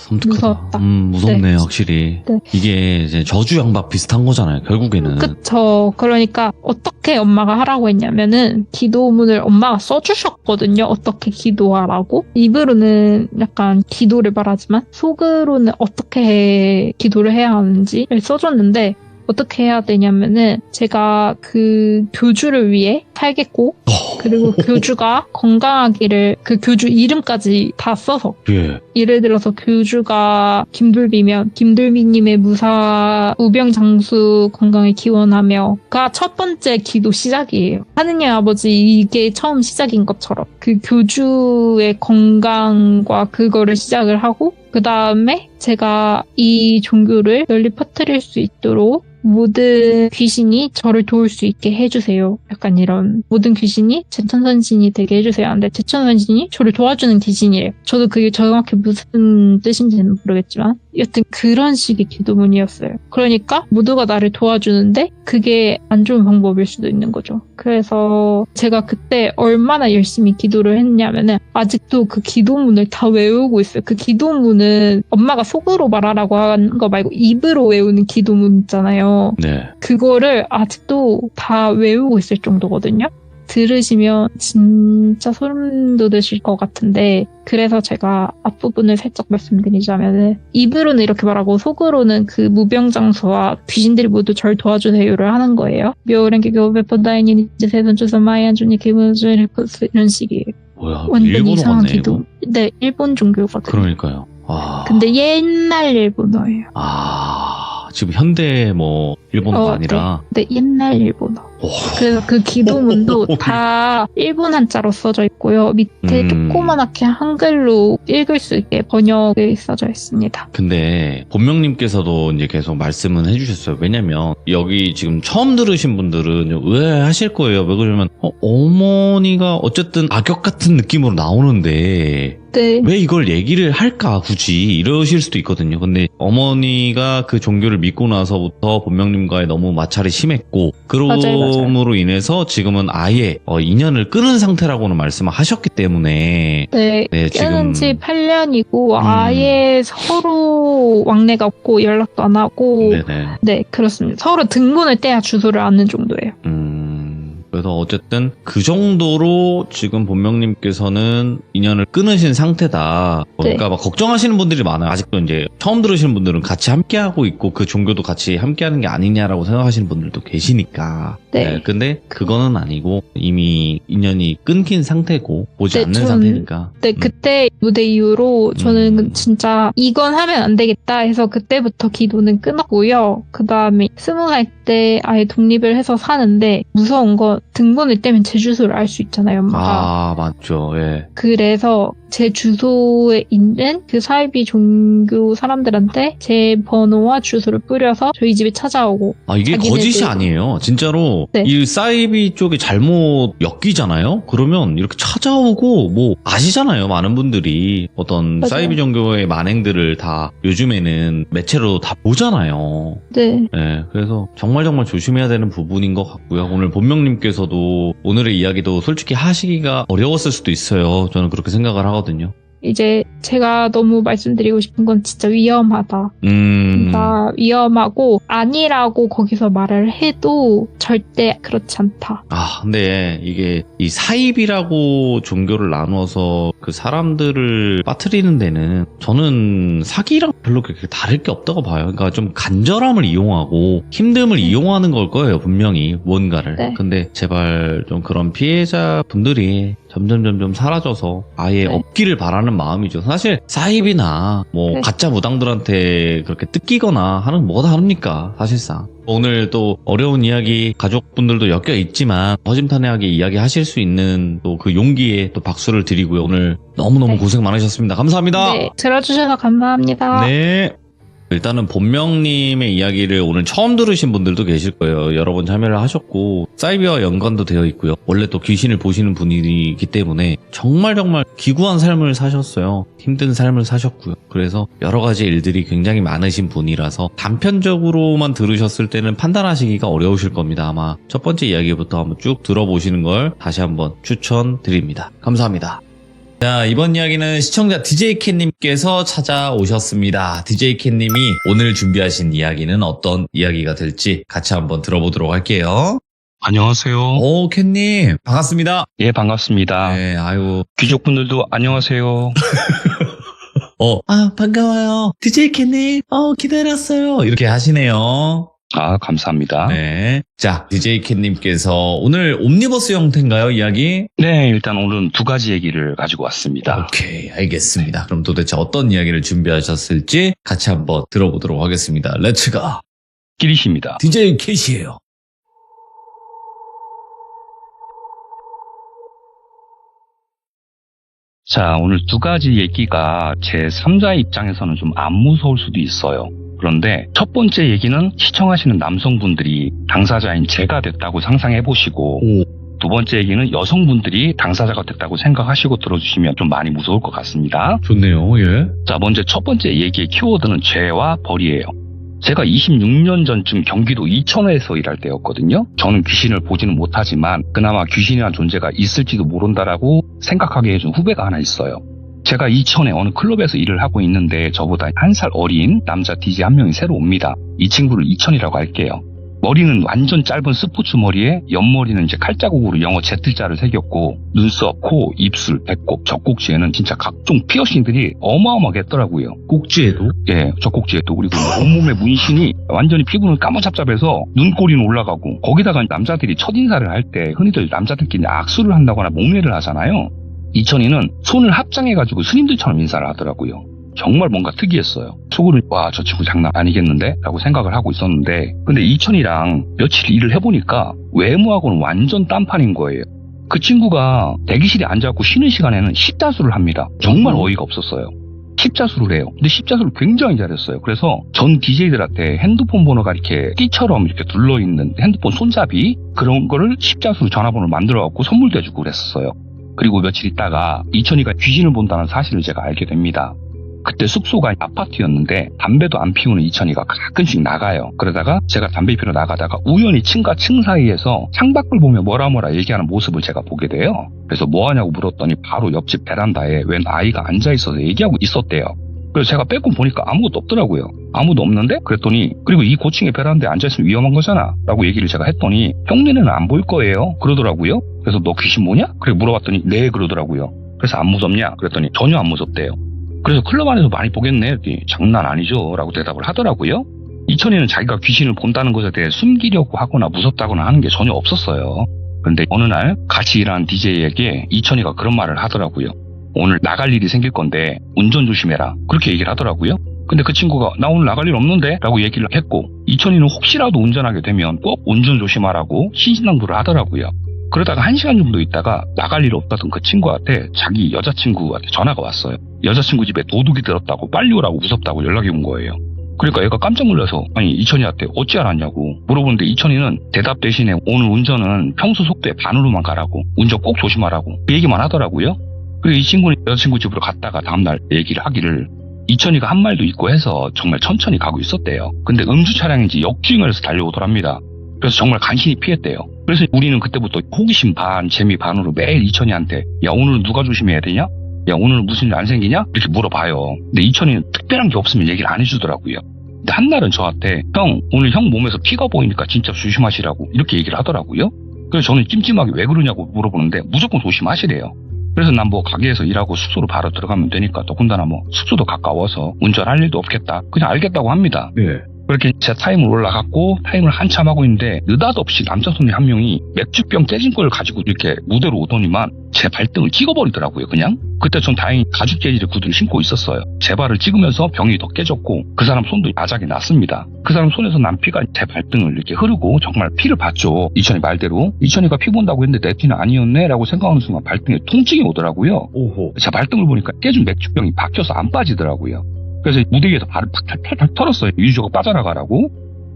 무서웠다. 무섭네요, 네. 확실히. 네. 이게 이제 저주양박 비슷한 거잖아요, 결국에는. 그쵸. 그러니까 어떻게 엄마가 하라고 했냐면은 기도문을 엄마가 써주셨거든요. 어떻게 기도하라고. 입으로는 약간 기도를 말하지만 속으로는 어떻게 기도를 해야 하는지를 써줬는데 어떻게 해야 되냐면은 제가 그 교주를 위해 살겠고 그리고 교주가 건강하기를 그 교주 이름까지 다 써서 예. 예를 들어서 교주가 김돌비면 김돌비님의 무사 우병장수 건강을 기원하며가 첫 번째 기도 시작이에요. 하느님 아버지 이게 처음 시작인 것처럼 그 교주의 건강과 그거를 시작을 하고 그 다음에 제가 이 종교를 널리 퍼뜨릴 수 있도록 모든 귀신이 저를 도울 수 있게 해주세요. 약간 이런 모든 귀신이 제천선신이 되게 해주세요. 근데 제천선신이 저를 도와주는 귀신이에요. 저도 그게 정확히 무슨 뜻인지는 모르겠지만 여튼 그런 식의 기도문이었어요. 그러니까 모두가 나를 도와주는데 그게 안 좋은 방법일 수도 있는 거죠. 그래서 제가 그때 얼마나 열심히 기도를 했냐면은 아직도 그 기도문을 다 외우고 있어요. 그 기도문은 엄마가 속으로 말하라고 하는 거 말고 입으로 외우는 기도문 있잖아요. 네. 그거를 아직도 다 외우고 있을 정도거든요. 들으시면 진짜 소름 돋으실 것 같은데 그래서 제가 앞부분을 살짝 말씀드리자면은 입으로는 이렇게 말하고 속으로는 그 무병장수와 귀신들이 모두 절 도와주세요를 하는 거예요. 묘랭개 교배포다이니 이제 세선주선 마이안주니 기분주니 이런 식이에요. 뭐야, 완전 일본어 이상한 같네, 기도. 이거. 네, 일본 종교거든요. 그러니까요. 근데 옛날 일본어예요. 지금 현대 일본어가 아니라. 네, 옛날 일본어. 그래서 그 기도문도 다 일본 한자로 써져 있고요. 밑에 조그만하게 한글로 읽을 수 있게 번역이 써져 있습니다. 근데 본명님께서도 이제 계속 말씀은 해주셨어요. 왜냐면 여기 지금 처음 들으신 분들은 의아해하실 거예요. 왜 그러냐면 어머니가 어쨌든 악역 같은 느낌으로 나오는데 네. 왜 이걸 얘기를 할까 굳이 이러실 수도 있거든요. 근데 어머니가 그 종교를 믿고 나서부터 본명님과의 너무 마찰이 심했고 그럼으로 인해서 지금은 아예 인연을 끊은 상태라고는 말씀을 하셨기 때문에 네, 끊은 지 8년이고 아예 서로 왕래가 없고 연락도 안 하고 네네. 네, 그렇습니다. 서로 등본을 떼야 주소를 아는 정도예요. 그래서 어쨌든 그 정도로 지금 본명님께서는 인연을 끊으신 상태다. 그러니까 막 걱정하시는 분들이 많아요. 아직도 이제 처음 들으시는 분들은 같이 함께하고 있고 그 종교도 같이 함께하는 게 아니냐라고 생각하시는 분들도 계시니까. 네. 근데 그거는 아니고 이미 인연이 끊긴 상태고 보지 않는 상태니까. 네, 그때 무대 이후로 저는 진짜 이건 하면 안 되겠다 해서 그때부터 기도는 끊었고요. 그 다음에 20살 때 아예 독립을 해서 사는데 무서운 건 등본을 떼면 제 주소를 알 수 있잖아요, 엄마가. 맞죠. 예. 그래서 제 주소에 있는 그 사이비 종교 사람들한테 제 번호와 주소를 뿌려서 저희 집에 찾아오고. 이게 거짓이 아니에요. 진짜로 네. 이 사이비 쪽에 잘못 엮이잖아요. 그러면 이렇게 찾아오고 아시잖아요. 많은 분들이 어떤 맞아요. 사이비 종교의 만행들을 다 요즘에는 매체로 다 보잖아요. 네. 네, 그래서 정말 조심해야 되는 부분인 것 같고요. 오늘 본명님께서도 오늘의 이야기도 솔직히 하시기가 어려웠을 수도 있어요. 저는 그렇게 생각을 하거든요. 이제 제가 너무 말씀드리고 싶은 건 진짜 위험하다. 진짜 위험하고 아니라고 거기서 말을 해도 절대 그렇지 않다. 근데 이게 이 사입이라고 종교를 나눠서 그 사람들을 빠뜨리는 데는 저는 사기랑 별로 그렇게 다를 게 없다고 봐요. 그러니까 좀 간절함을 이용하고 힘듦을 이용하는 걸 거예요, 분명히 뭔가를. 네. 근데 제발 좀 그런 피해자분들이 점점 사라져서 아예 네. 없기를 바라는 마음이죠. 사실 사입이나 뭐 네. 가짜 무당들한테 그렇게 뜯기거나 하는 거 뭐가 다릅니까, 사실상. 오늘 또 어려운 이야기 가족분들도 엮여 있지만 허심탄회하게 이야기하실 수 있는 또 그 용기에 또 박수를 드리고요. 오늘 너무너무 네. 고생 많으셨습니다. 감사합니다. 네, 들어주셔서 감사합니다. 네. 일단은 본명님의 이야기를 오늘 처음 들으신 분들도 계실 거예요. 여러 번 참여를 하셨고 사이비와 연관도 되어 있고요. 원래 또 귀신을 보시는 분이기 때문에 정말 기구한 삶을 사셨어요. 힘든 삶을 사셨고요. 그래서 여러 가지 일들이 굉장히 많으신 분이라서 단편적으로만 들으셨을 때는 판단하시기가 어려우실 겁니다. 아마 첫 번째 이야기부터 한번 쭉 들어보시는 걸 다시 한번 추천드립니다. 감사합니다. 자, 이번 이야기는 시청자 DJ캣님께서 찾아오셨습니다. DJ캣님이 오늘 준비하신 이야기는 어떤 이야기가 될지 같이 한번 들어보도록 할게요. 안녕하세요. 오, 캣님. 반갑습니다. 예, 반갑습니다. 네, 아유. 귀족분들도 안녕하세요. 반가워요. DJ캣님, 기다렸어요. 이렇게 하시네요. 아, 감사합니다. 네. 자, DJ캣님께서 오늘 옴니버스 형태인가요, 이야기? 네, 일단 오늘은 두 가지 얘기를 가지고 왔습니다. 오케이, 알겠습니다. 그럼 도대체 어떤 이야기를 준비하셨을지 같이 한번 들어보도록 하겠습니다. 렛츠가. 끼리십니다. DJ 캣이에요. 자, 오늘 두 가지 얘기가 제 3자의 입장에서는 좀 안 무서울 수도 있어요. 그런데 첫 번째 얘기는 시청하시는 남성분들이 당사자인 제가 됐다고 상상해보시고, 두 번째 얘기는 여성분들이 당사자가 됐다고 생각하시고 들어주시면 좀 많이 무서울 것 같습니다. 좋네요, 예. 자, 먼저 첫 번째 얘기의 키워드는 죄와 벌이에요. 제가 26년 전쯤 경기도 이천에서 일할 때였거든요. 저는 귀신을 보지는 못하지만 그나마 귀신이라는 존재가 있을지도 모른다라고 생각하게 해준 후배가 하나 있어요. 제가 이천에 어느 클럽에서 일을 하고 있는데 저보다 1살 어린 남자 DJ 한 명이 새로 옵니다. 이 친구를 이천이라고 할게요. 머리는 완전 짧은 스포츠 머리에 옆머리는 이제 칼자국으로 영어 Z자를 새겼고 눈썹, 코, 입술, 배꼽, 젖꼭지에는 진짜 각종 피어싱들이 어마어마하게 했더라고요. 꼭지에도? 예, 젖꼭지에도. 그리고 온몸의 문신이 완전히 피부는 까무잡잡해서 눈꼬리는 올라가고 거기다가 남자들이 첫인사를 할 때 흔히들 남자들끼리 악수를 한다거나 목례를 하잖아요. 이천이는 손을 합장해가지고 스님들처럼 인사를 하더라고요. 정말 뭔가 특이했어요. 속으로 와, 저 친구 장난 아니겠는데? 라고 생각을 하고 있었는데 근데 이천이랑 며칠 일을 해보니까 외모하고는 완전 딴판인 거예요. 그 친구가 대기실에 앉아갖고 쉬는 시간에는 십자수를 합니다. 정말 어이가 없었어요. 십자수를 해요. 근데 십자수를 굉장히 잘했어요. 그래서 전 DJ들한테 핸드폰 번호가 이렇게 띠처럼 이렇게 둘러있는 핸드폰 손잡이 그런 거를 십자수로 전화번호를 만들어갖고 선물도 해주고 그랬었어요. 그리고 며칠 있다가 이천이가 귀신을 본다는 사실을 제가 알게 됩니다. 그때 숙소가 아파트였는데 담배도 안 피우는 이천이가 가끔씩 나가요. 그러다가 제가 담배 피러 나가다가 우연히 층과 층 사이에서 창밖을 보며 뭐라 얘기하는 모습을 제가 보게 돼요. 그래서 뭐 하냐고 물었더니 바로 옆집 베란다에 웬 아이가 앉아있어서 얘기하고 있었대요. 그래서 제가 빼꼼 보니까 아무것도 없더라고요. 아무도 없는데? 그랬더니 그리고 이 고층의 베란다에 앉아있으면 위험한 거잖아 라고 얘기를 제가 했더니 형 눈에는 안 보일 거예요 그러더라고요. 그래서 너 귀신 보냐? 그래 물어봤더니 네 그러더라고요. 그래서 안 무섭냐? 그랬더니 전혀 안 무섭대요. 그래서 클럽 안에서 많이 보겠네. 장난 아니죠 라고 대답을 하더라고요. 이천이는 자기가 귀신을 본다는 것에 대해 숨기려고 하거나 무섭다거나 하는 게 전혀 없었어요. 그런데 어느 날 같이 일하는 DJ에게 이천이가 그런 말을 하더라고요. 오늘 나갈 일이 생길 건데 운전 조심해라 그렇게 얘기를 하더라고요. 근데 그 친구가 나 오늘 나갈 일 없는데 라고 얘기를 했고 이천이는 혹시라도 운전하게 되면 꼭 운전 조심하라고 신신당부를 하더라고요. 그러다가 1시간 정도 있다가 나갈 일 없다던 그 친구한테 자기 여자친구한테 전화가 왔어요. 여자친구 집에 도둑이 들었다고 빨리 오라고 무섭다고 연락이 온 거예요. 그러니까 얘가 깜짝 놀라서 아니 이천이한테 어찌 알았냐고 물어보는데 이천이는 대답 대신에 오늘 운전은 평소 속도의 반으로만 가라고 운전 꼭 조심하라고 그 얘기만 하더라고요. 그리고 이 친구는 여자친구 집으로 갔다가 다음날 얘기를 하기를 이천이가 한 말도 있고 해서 정말 천천히 가고 있었대요. 근데 음주 차량인지 역주행을 해서 달려오더랍니다. 그래서 정말 간신히 피했대요. 그래서 우리는 그때부터 호기심 반 재미 반으로 매일 이천이한테 야 오늘은 누가 조심해야 되냐? 야 오늘은 무슨 일 안 생기냐? 이렇게 물어봐요. 근데 이천이는 특별한 게 없으면 얘기를 안 해주더라고요. 근데 한날은 저한테 형 오늘 형 몸에서 피가 보이니까 진짜 조심하시라고 이렇게 얘기를 하더라고요. 그래서 저는 찜찜하게 왜 그러냐고 물어보는데 무조건 조심하시래요. 그래서 난 뭐 가게에서 일하고 숙소로 바로 들어가면 되니까 더군다나 뭐 숙소도 가까워서 운전할 일도 없겠다. 그냥 알겠다고 합니다. 예. 그렇게 제 타임을 올라갔고 타임을 한참 하고 있는데 느닷없이 남자 손님 한 명이 맥주병 깨진 걸 가지고 이렇게 무대로 오더니만 제 발등을 찍어버리더라고요. 그냥 그때 전 다행히 가죽 재질의 구두를 신고 있었어요. 제 발을 찍으면서 병이 더 깨졌고 그 사람 손도 야작이 났습니다. 그 사람 손에서 난 피가 제 발등을 이렇게 흐르고 정말 피를 봤죠. 이천이 말대로 이천이가 피 본다고 했는데 내 피는 아니었네 라고 생각하는 순간 발등에 통증이 오더라고요. 오호. 제 발등을 보니까 깨진 맥주병이 박혀서 안 빠지더라고요. 그래서 무대 위에서 발을 팍 털었어요. 유주가 빠져나가라고.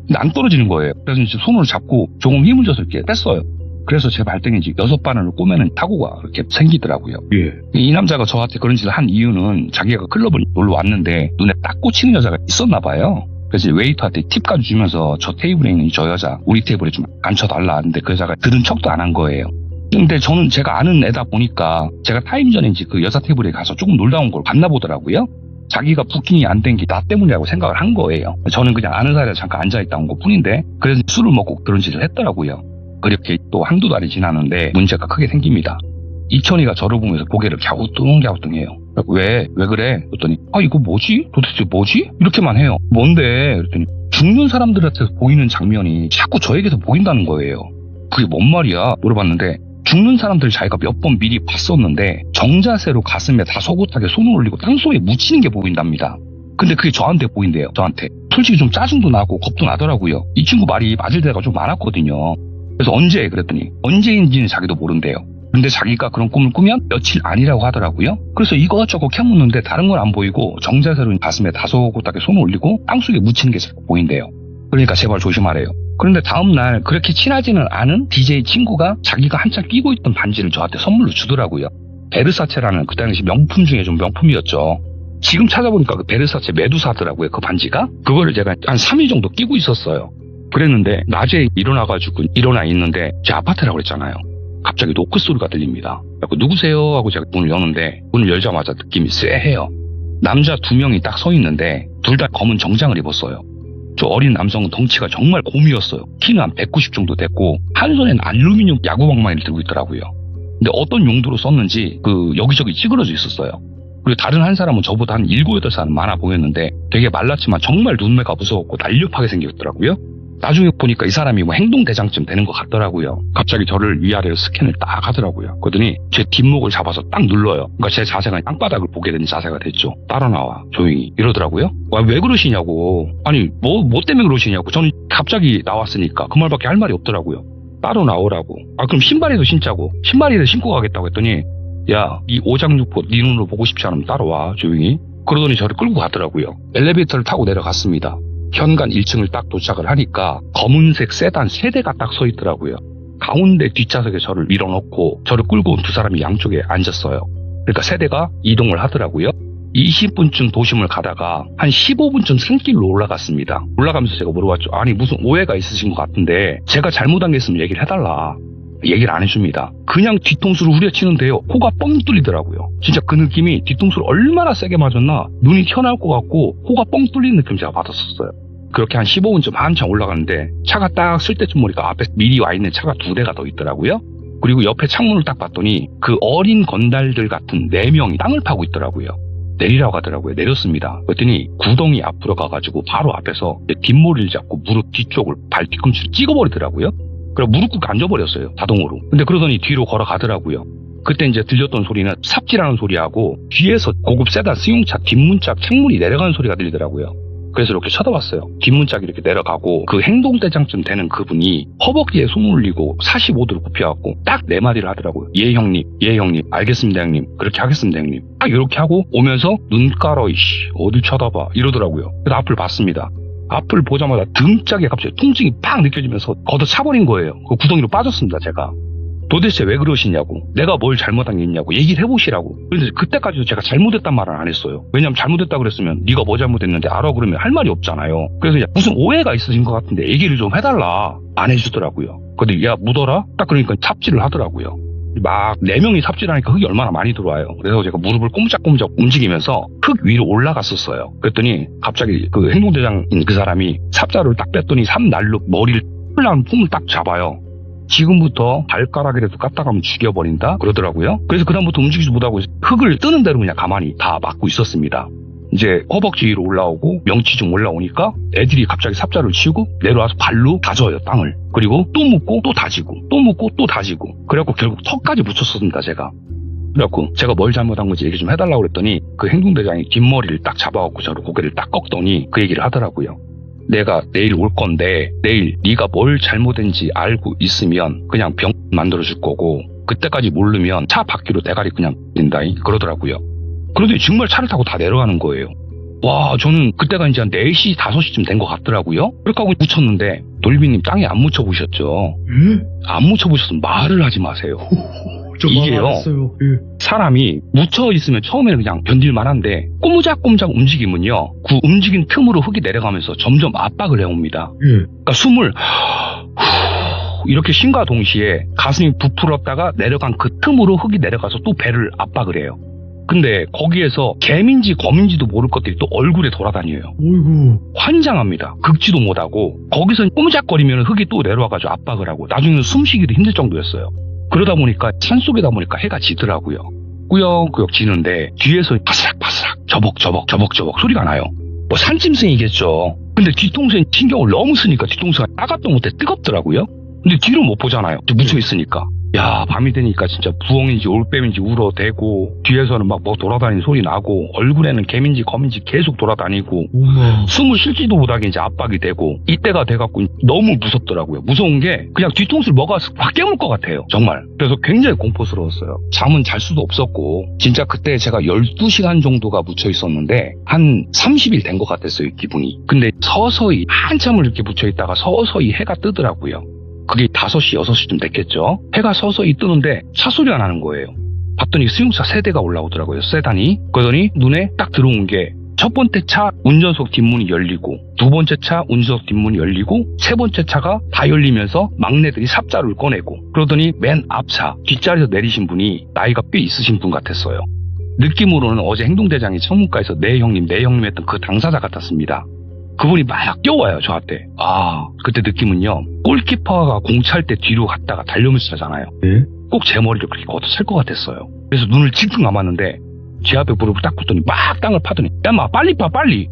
근데 안 떨어지는 거예요. 그래서 이제 손으로 잡고 조금 힘을 줘서 이렇게 뺐어요. 그래서 제 발등에 이제 6바늘을 꼬매는 타구가 이렇게 생기더라고요. 예. 이 남자가 저한테 그런 짓을 한 이유는 자기가 클럽을 놀러 왔는데 눈에 딱 꽂히는 여자가 있었나 봐요. 그래서 웨이터한테 팁까지 주면서 저 테이블에 있는 저 여자 우리 테이블에 좀 앉혀달라 하는데 그 여자가 들은 척도 안 한 거예요. 근데 저는 제가 아는 애다 보니까 제가 타임 전에 이제 그 여자 테이블에 가서 조금 놀다 온 걸 봤나 보더라고요. 자기가 부킹이 안 된 게 나 때문이라고 생각을 한 거예요. 저는 그냥 아는 사이에 잠깐 앉아있다 온 것 뿐인데 그래서 술을 먹고 그런 짓을 했더라고요. 그렇게 또 한두 달이 지나는데 문제가 크게 생깁니다. 이천이가 저를 보면서 고개를 갸우뚱해요. 왜 그래? 그랬더니 이거 뭐지? 도대체 뭐지? 이렇게만 해요. 뭔데? 그랬더니 죽는 사람들한테서 보이는 장면이 자꾸 저에게서 보인다는 거예요. 그게 뭔 말이야? 물어봤는데 죽는 사람들 자기가 몇 번 미리 봤었는데 정자세로 가슴에 다소곳하게 손을 올리고 땅속에 묻히는 게 보인답니다. 근데 그게 저한테 보인대요. 저한테. 솔직히 좀 짜증도 나고 겁도 나더라고요. 이 친구 말이 맞을 때가 좀 많았거든요. 그래서 언제? 그랬더니 언제인지는 자기도 모른대요. 근데 자기가 그런 꿈을 꾸면 며칠 아니라고 하더라고요. 그래서 이것저것 캐묻는데 다른 건 안 보이고 정자세로 가슴에 다소곳하게 손을 올리고 땅속에 묻히는 게 자꾸 보인대요. 그러니까 제발 조심하래요. 그런데 다음날 그렇게 친하지는 않은 DJ 친구가 자기가 한참 끼고 있던 반지를 저한테 선물로 주더라고요. 베르사체라는 그 당시 명품 중에 좀 명품이었죠. 지금 찾아보니까 그 베르사체 메두사더라고요. 그 반지가. 그거를 제가 한 3일 정도 끼고 있었어요. 그랬는데 낮에 일어나가지고 일어나 있는데 제 아파트라고 그랬잖아요. 갑자기 노크 소리가 들립니다. 누구세요? 하고 제가 문을 여는데 문을 열자마자 느낌이 쎄해요. 남자 2명이 딱 서 있는데 둘 다 검은 정장을 입었어요. 저 어린 남성은 덩치가 정말 곰이었어요. 키는 한 190 정도 됐고 한 손에는 알루미늄 야구방망이를 들고 있더라고요. 근데 어떤 용도로 썼는지 여기저기 찌그러져 있었어요. 그리고 다른 한 사람은 저보다 한 7, 8살 많아 보였는데 되게 말랐지만 정말 눈매가 무서웠고 날렵하게 생겼더라고요. 나중에 보니까 이 사람이 뭐 행동대장쯤 되는 것 같더라고요. 갑자기 저를 위아래로 스캔을 딱 하더라고요. 그러더니 제 뒷목을 잡아서 딱 눌러요. 그러니까 제 자세가 땅바닥을 보게 되는 자세가 됐죠. 따라 나와 조용히 이러더라고요. 왜 그러시냐고. 아니 뭐 때문에 그러시냐고. 저는 갑자기 나왔으니까 그 말밖에 할 말이 없더라고요. 따로 나오라고. 그럼 신발이라도 신자고. 신발이라도 신고 가겠다고 했더니 야, 이 오장육부 네 눈으로 보고 싶지 않으면 따라와 조용히. 그러더니 저를 끌고 가더라고요. 엘리베이터를 타고 내려갔습니다. 현관 1층을 딱 도착을 하니까 검은색 세단 3대가 딱 서 있더라고요. 가운데 뒷좌석에 저를 밀어넣고 저를 끌고 온 2사람이 양쪽에 앉았어요. 그러니까 3대가 이동을 하더라고요. 20분쯤 도심을 가다가 한 15분쯤 산길로 올라갔습니다. 올라가면서 제가 물어봤죠. 아니 무슨 오해가 있으신 것 같은데 제가 잘못한 게 있으면 얘기를 해달라. 얘기를 안 해줍니다. 그냥 뒤통수를 후려치는데요. 코가 뻥 뚫리더라고요. 진짜 그 느낌이 뒤통수를 얼마나 세게 맞았나 눈이 튀어나올 것 같고 코가 뻥 뚫리는 느낌 제가 받았었어요. 그렇게 한 15분쯤 한참 올라가는데 차가 딱 쓸 때쯤 보니까 앞에 미리 와 있는 차가 2대가 더 있더라고요. 그리고 옆에 창문을 딱 봤더니 그 어린 건달들 같은 4명이 땅을 파고 있더라고요. 내리라고 하더라고요. 내렸습니다. 그랬더니 구덩이 앞으로 가가지고 바로 앞에서 뒷머리를 잡고 무릎 뒤쪽을 발 뒤꿈치를 찍어버리더라고요. 그래서 무릎 꿇고 앉아버렸어요. 자동으로. 근데 그러더니 뒤로 걸어가더라고요. 그때 이제 들렸던 소리는 삽질하는 소리하고 뒤에서 고급 세단 승용차 뒷문짝 창문이 내려가는 소리가 들리더라고요. 그래서 이렇게 쳐다봤어요. 뒷문짝이 이렇게 내려가고 그 행동대장쯤 되는 그분이 허벅지에 손을 올리고 45도로 굽혀갖고 딱 4마디를 하더라고요. 예 형님, 알겠습니다 형님, 그렇게 하겠습니다 형님. 딱 이렇게 하고 오면서 눈 깔어 이씨 어딜 쳐다봐 이러더라고요. 그래서 앞을 봤습니다. 앞을 보자마자 등짝에 갑자기 통증이 팍 느껴지면서 걷어차버린 거예요. 그 구덩이로 빠졌습니다 제가. 도대체 왜 그러시냐고, 내가 뭘 잘못한 게 있냐고 얘기를 해보시라고. 그런데 그때까지도 제가 잘못했단 말은 안 했어요. 왜냐면 잘못했다 그랬으면 네가 뭐 잘못했는데 알아 그러면 할 말이 없잖아요. 그래서 무슨 오해가 있으신 것 같은데 얘기를 좀 해달라. 안 해주더라고요. 근데 야 묻어라? 딱 그러니까 삽질을 하더라고요. 막 4명이 삽질하니까 흙이 얼마나 많이 들어와요. 그래서 제가 무릎을 꼼짝꼼짝 움직이면서 흙 위로 올라갔었어요. 그랬더니 갑자기 그 행동대장인 그 사람이 삽자루를 딱 뺐더니 삼날로 머리를 풀나는 폼을 딱 잡아요. 지금부터 발가락이라도 까딱하면 죽여버린다 그러더라고요. 그래서 그다음부터 움직이지 못하고 흙을 뜨는 대로 그냥 가만히 다 막고 있었습니다. 이제 허벅지 위로 올라오고 명치 좀 올라오니까 애들이 갑자기 삽자를 치고 내려와서 발로 다져요, 땅을. 그리고 또 묻고 또 다지고 또 묻고 또 다지고. 그래갖고 결국 턱까지 붙였습니다, 제가. 그래갖고 제가 뭘 잘못한 건지 얘기 좀 해달라고 그랬더니 그 행동대장이 뒷머리를 딱 잡아갖고 저를 고개를 딱 꺾더니 그 얘기를 하더라고요. 내가 내일 올 건데 내일 네가 뭘 잘못했는지 알고 있으면 그냥 병 만들어줄 거고 그때까지 모르면 차 바퀴로 대가리 그냥 낸다잉 그러더라고요. 그런데 정말 차를 타고 다 내려가는 거예요. 와, 저는 그때가 이제 한 4시, 5시쯤 된 것 같더라고요. 그렇게 하고 묻혔는데 돌비님 땅에 안 묻혀보셨죠? 안 묻혀보셨으면 말을 하지 마세요. 이게요. 사람이 묻혀 있으면 처음에는 그냥 견딜만 한데 꼬무작꼬무작 움직이면요. 그 움직인 틈으로 흙이 내려가면서 점점 압박을 해옵니다. 그러니까 숨을 이렇게 쉰과 동시에 가슴이 부풀었다가 내려간 그 틈으로 흙이 내려가서 또 배를 압박을 해요. 근데 거기에서 개민지 거민지도 모를 것들이 또 얼굴에 돌아다녀요. 어이구. 환장합니다. 긁지도 못하고 거기서 꼬무작거리면 흙이 또 내려와가지고 압박을 하고 나중에는 숨쉬기도 힘들 정도였어요. 그러다 보니까 산속이다 보니까 해가 지더라고요. 꾸역꾸역 지는데 뒤에서 바스락바스락 저벅저벅 소리가 나요. 뭐 산짐승이겠죠. 근데 뒤통수에 신경을 너무 쓰니까 뒤통수가 따갑도 못해 뜨겁더라고요. 근데 뒤로 못 보잖아요. 묻혀 있으니까. 야, 밤이 되니까 진짜 부엉인지 올빼미인지 울어대고 뒤에서는 막 뭐 돌아다니는 소리 나고 얼굴에는 개민지 거민지 계속 돌아다니고 우와. 숨을 쉴지도 못하게 이제 압박이 되고 이때가 돼갖고 너무 무섭더라고요. 무서운 게 그냥 뒤통수를 뭐가 확 깨물 것 같아요. 정말. 그래서 굉장히 공포스러웠어요. 잠은 잘 수도 없었고 진짜 그때 제가 12시간 정도가 묻혀 있었는데 한 30일 된 것 같았어요. 기분이. 근데 서서히 한참을 이렇게 묻혀 있다가 서서히 해가 뜨더라고요. 그게 5시, 6시쯤 됐겠죠. 해가 서서히 뜨는데 차 소리가 나는 거예요. 봤더니 승용차 3대가 올라오더라고요. 세단이. 그러더니 눈에 딱 들어온 게 첫 번째 차 운전석 뒷문이 열리고 두 번째 차 운전석 뒷문이 열리고 세 번째 차가 다 열리면서 막내들이 삽자루를 꺼내고 그러더니 맨 앞차 뒷자리에서 내리신 분이 나이가 꽤 있으신 분 같았어요. 느낌으로는 어제 행동대장이 청문가에서 네 형님 했던 그 당사자 같았습니다. 그분이 막 뛰어와요, 저한테. 아, 그때 느낌은요. 골키퍼가 공 찰 때 뒤로 갔다가 달려오면서 차잖아요. 네? 꼭 제 머리를 그렇게 걷어찰 것 같았어요. 그래서 눈을 칭칭 감았는데 제 앞에 무릎을 딱 꿇더니 막 땅을 파더니 야, 마 빨리 파, 빨리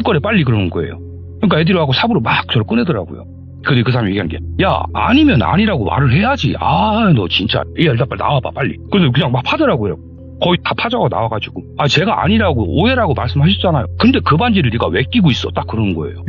꺼내, 빨리 그러는 거예요. 그러니까 애들이 하고 삽으로 막 저를 꺼내더라고요. 근데 그 사람이 얘기한 게 야, 아니면 아니라고 말을 해야지. 아, 너 진짜. 야, 일단 빨리 나와봐, 빨리. 그래서 그냥 막 파더라고요. 거의 다 파자고 나와가지고 아, 제가 아니라고 오해라고 말씀하셨잖아요. 근데 그 반지를 네가 왜 끼고 있어? 딱 그러는 거예요.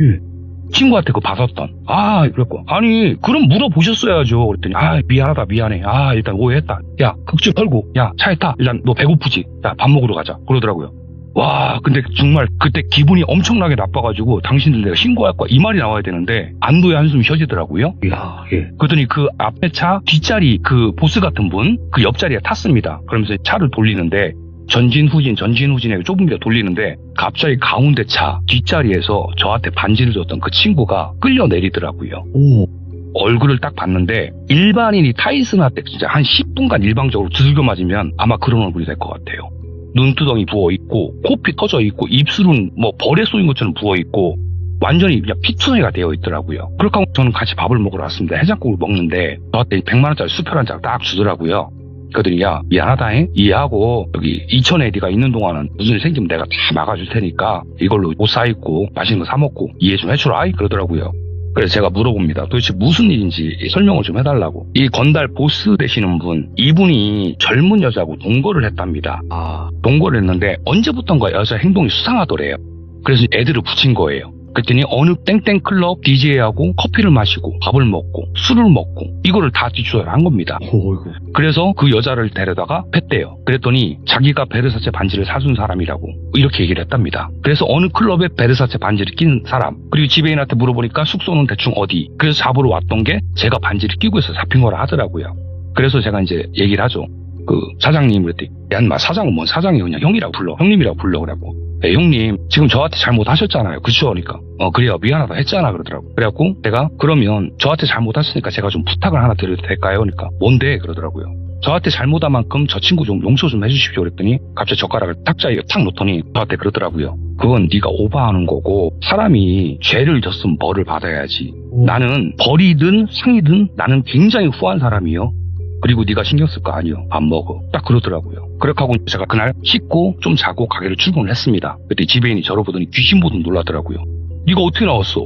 친구한테 그거 받았던. 아, 그랬고 아니 그럼 물어보셨어야죠. 그랬더니 아, 미안해. 아, 일단 오해했다. 야, 극주 털고 야, 차에 타. 일단 너 배고프지? 야, 밥 먹으러 가자. 그러더라고요. 와, 근데 정말 그때 기분이 엄청나게 나빠가지고 당신들 내가 신고할 거야 이 말이 나와야 되는데 안도의 한숨이 쉬어지더라고요. 이야, 예. 그러더니 그 앞에 차 뒷자리 그 보스 같은 분 그 옆자리에 탔습니다. 그러면서 차를 돌리는데 전진 후진 좁은 길 돌리는데 갑자기 가운데 차 뒷자리에서 저한테 반지를 줬던 그 친구가 끌려 내리더라고요. 오. 얼굴을 딱 봤는데 일반인이 타이슨한테 진짜 한 10분간 일방적으로 두들겨 맞으면 아마 그런 얼굴이 될 것 같아요. 눈두덩이 부어있고 코피 터져있고 입술은 뭐 벌에 쏘인 것처럼 부어있고 완전히 그냥 피투성이가 되어 있더라고요. 그렇게 하고 저는 같이 밥을 먹으러 왔습니다. 해장국을 먹는데 저한테 100만원짜리 수표 한 장 딱 주더라고요. 그러더니 야, 미안하다 이해하고 여기 이천에 네가 있는 동안은 무슨 일 생기면 내가 다 막아줄 테니까 이걸로 옷 사입고 맛있는 거 사 먹고 이해 좀 해주라 그러더라고요. 그래서 제가 물어봅니다. 도대체 무슨 일인지 설명을 좀 해달라고. 이 건달 보스 되시는 분, 이분이 젊은 여자하고 동거를 했답니다. 아. 동거를 했는데 언제부턴가 여자 행동이 수상하더래요. 그래서 애들을 붙인 거예요. 그랬더니 어느 땡땡 클럽 DJ하고 커피를 마시고 밥을 먹고 술을 먹고 이거를 다 뒷조사를 한 겁니다. 어이구. 그래서 그 여자를 데려다가 팼대요. 그랬더니 자기가 베르사체 반지를 사준 사람이라고 이렇게 얘기를 했답니다. 그래서 어느 클럽에 베르사체 반지를 낀 사람, 그리고 지배인한테 물어보니까 숙소는 대충 어디, 그래서 잡으러 왔던 게 제가 반지를 끼고 있어서 잡힌 거라 하더라고요. 그래서 제가 이제 얘기를 하죠. 그 사장님 그랬더니 야, 인마 사장은 뭔 사장이 그냥 형이라고 불러, 형님이라고 불러 그래갖고 네, 형님 지금 저한테 잘못하셨잖아요. 그쵸? 그러니까 그래요, 미안하다 했잖아 그러더라고. 그래갖고 내가 그러면 저한테 잘못하셨으니까 제가 좀 부탁을 하나 드려도 될까요? 그러니까 뭔데? 그러더라고요. 저한테 잘못한 만큼 저 친구 좀 용서 좀 해주십시오 그랬더니 갑자기 젓가락을 탁자에 탁 놓더니 저한테 그러더라고요. 그건 네가 오버하는 거고 사람이 죄를 졌으면 벌을 받아야지. 나는 벌이든 상이든 나는 굉장히 후한 사람이요. 그리고 네가 신경 쓸 거 아니요. 밥 먹어. 딱 그러더라고요. 그렇게 하고 제가 그날 씻고 좀 자고 가게를 출근을 했습니다. 그때 지배인이 저를 보더니 귀신 보듯 놀라더라고요. 네가 어떻게 나왔어?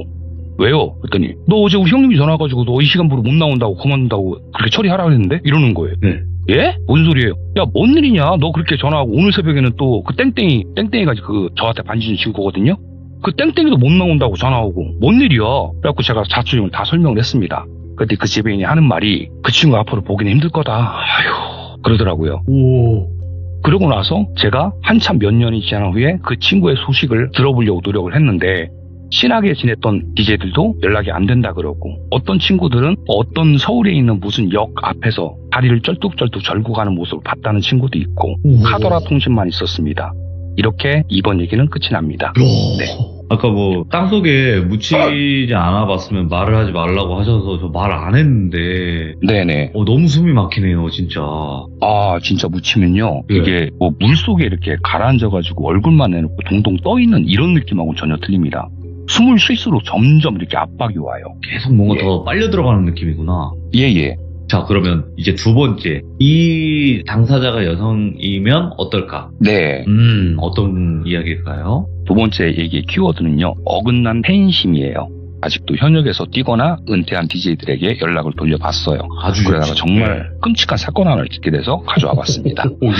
왜요? 그랬더니 너 어제 우리 형님이 전화 와가지고 너 이 시간부로 못 나온다고 그만둔다고 그렇게 처리하라고 했는데? 이러는 거예요. 네. 예? 뭔 소리예요? 야, 뭔 일이냐? 너 그렇게 전화하고 오늘 새벽에는 또 그 땡땡이가 그 저한테 반지 준 친구거든요? 그 땡땡이도 못 나온다고 전화오고 뭔 일이야? 그래갖고 제가 자초지종을 다 설명을 했습니다. 그때 그 지배인이 하는 말이 그 친구 앞으로 보기는 힘들 거다. 아휴 그러더라고요. 오. 그러고 나서 제가 한참 몇 년이 지난 후에 그 친구의 소식을 들어보려고 노력을 했는데 친하게 지냈던 DJ들도 연락이 안 된다 그러고 어떤 친구들은 어떤 서울에 있는 무슨 역 앞에서 다리를 쩔뚝쩔뚝 절고 가는 모습을 봤다는 친구도 있고 카더라 통신만 있었습니다. 이렇게 이번 얘기는 끝이 납니다. 네. 아까 뭐 땅속에 묻히지 않아 봤으면 말을 하지 말라고 하셔서 저 말 안 했는데 네네. 너무 숨이 막히네요 진짜. 아 진짜 묻히면요 네. 이게 뭐 물속에 이렇게 가라앉아가지고 얼굴만 내놓고 동동 떠있는 이런 느낌하고는 전혀 틀립니다. 숨을 쉴수록 점점 이렇게 압박이 와요. 계속 뭔가 예. 더 빨려 들어가는 느낌이구나. 예예. 자 그러면 이제 두 번째 이 당사자가 여성이면 어떨까? 네. 어떤 이야기일까요? 두 번째 얘기의 키워드는요. 어긋난 팬심이에요. 아직도 현역에서 뛰거나 은퇴한 DJ들에게 연락을 돌려봤어요. 아주 그러다가 좋죠. 정말 끔찍한 사건 하나를 듣게 돼서 가져와 봤습니다. 오, 예.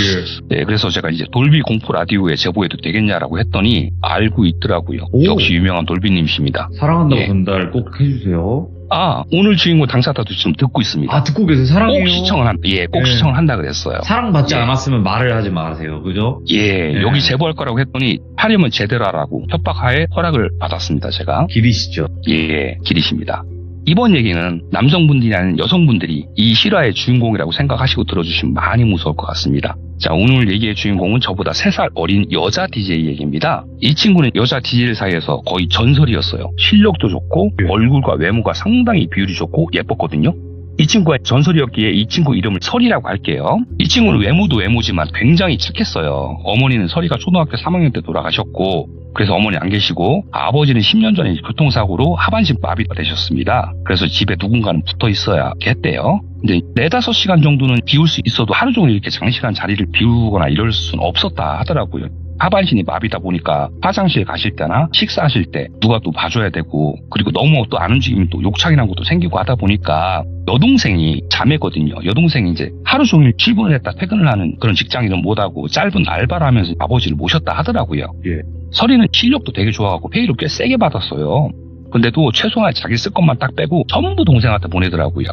네, 그래서 제가 이제 돌비 공포 라디오에 제보해도 되겠냐라고 했더니 알고 있더라고요. 오. 역시 유명한 돌비님이십니다. 사랑한다고 예. 전달 꼭 해주세요. 아, 오늘 주인공 당사자도 지금 듣고 있습니다. 아 듣고 계세요. 사랑해요. 꼭 시청을 꼭 네. 시청을 한다 그랬어요. 사랑받지 예. 않았으면 말을 하지 마세요. 그죠? 예, 네. 여기 제보할 거라고 했더니 하려면 제대로 하라고 협박하에 허락을 받았습니다, 제가. 길이시죠. 예, 길이십니다. 이번 얘기는 남성분들이 아닌 여성분들이 이 실화의 주인공이라고 생각하시고 들어주시면 많이 무서울 것 같습니다. 자, 오늘 얘기의 주인공은 저보다 3살 어린 여자 DJ 얘기입니다. 이 친구는 여자 DJ 사이에서 거의 전설이었어요. 실력도 좋고 예. 얼굴과 외모가 상당히 비율이 좋고 예뻤거든요. 이 친구가 전설이었기에 이 친구 이름을 설이라고 할게요. 이 친구는 외모도 외모지만 굉장히 착했어요. 어머니는 설이가 초등학교 3학년 때 돌아가셨고 그래서 어머니 안 계시고 아버지는 10년 전에 교통사고로 하반신 마비가 되셨습니다. 그래서 집에 누군가는 붙어 있어야 했대요. 근데 4-5시간 정도는 비울 수 있어도 하루 종일 이렇게 장시간 자리를 비우거나 이럴 수는 없었다 하더라고요. 하반신이 마비다 보니까 화장실 가실 때나 식사하실 때 누가 또 봐줘야 되고 그리고 너무 또 안 움직이면 또 욕창이란 것도 생기고 하다 보니까 여동생이 자매거든요. 여동생이 이제 하루 종일 출근을 했다 퇴근을 하는 그런 직장인은 못하고 짧은 알바를 하면서 아버지를 모셨다 하더라고요. 예. 설이는 실력도 되게 좋아하고 페이를 꽤 세게 받았어요. 근데도 최소한 자기 쓸 것만 딱 빼고 전부 동생한테 보내더라고요.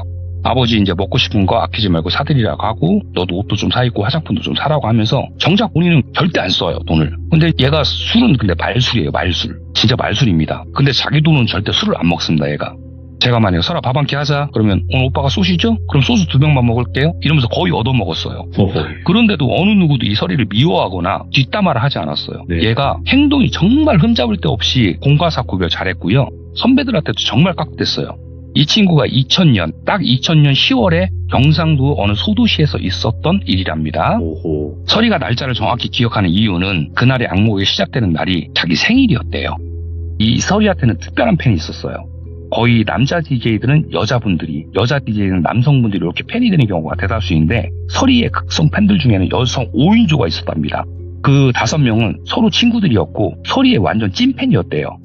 아버지 이제 먹고 싶은 거 아끼지 말고 사드리라고 하고 너도 옷도 좀 사입고 화장품도 좀 사라고 하면서 정작 본인은 절대 안 써요 돈을. 근데 얘가 술은 근데 말술이에요. 말술. 진짜 말술입니다. 근데 자기 돈은 절대 술을 안 먹습니다. 얘가. 제가 만약에 설아 밥 한 끼 하자 그러면 오늘 오빠가 쏘시죠? 그럼 소주 2병만 먹을게요. 이러면서 거의 얻어먹었어요. 그런데도 어느 누구도 이 설이를 미워하거나 뒷담화를 하지 않았어요. 네. 얘가 행동이 정말 흠잡을 데 없이 공과사 구별 잘했고요. 선배들한테도 정말 깍듯했어요. 이 친구가 2000년 10월에 경상도 어느 소도시에서 있었던 일이랍니다. 오호. 설이가 날짜를 정확히 기억하는 이유는 그날의 악몽이 시작되는 날이 자기 생일이었대요. 이 설이한테는 특별한 팬이 있었어요. 거의 남자 DJ들은 여자분들이, 여자 DJ는 남성분들이 이렇게 팬이 되는 경우가 대다수인데 설이의 극성 팬들 중에는 여성 5인조가 있었답니다. 그 5명은 서로 친구들이었고 설이의 완전 찐팬이었대요.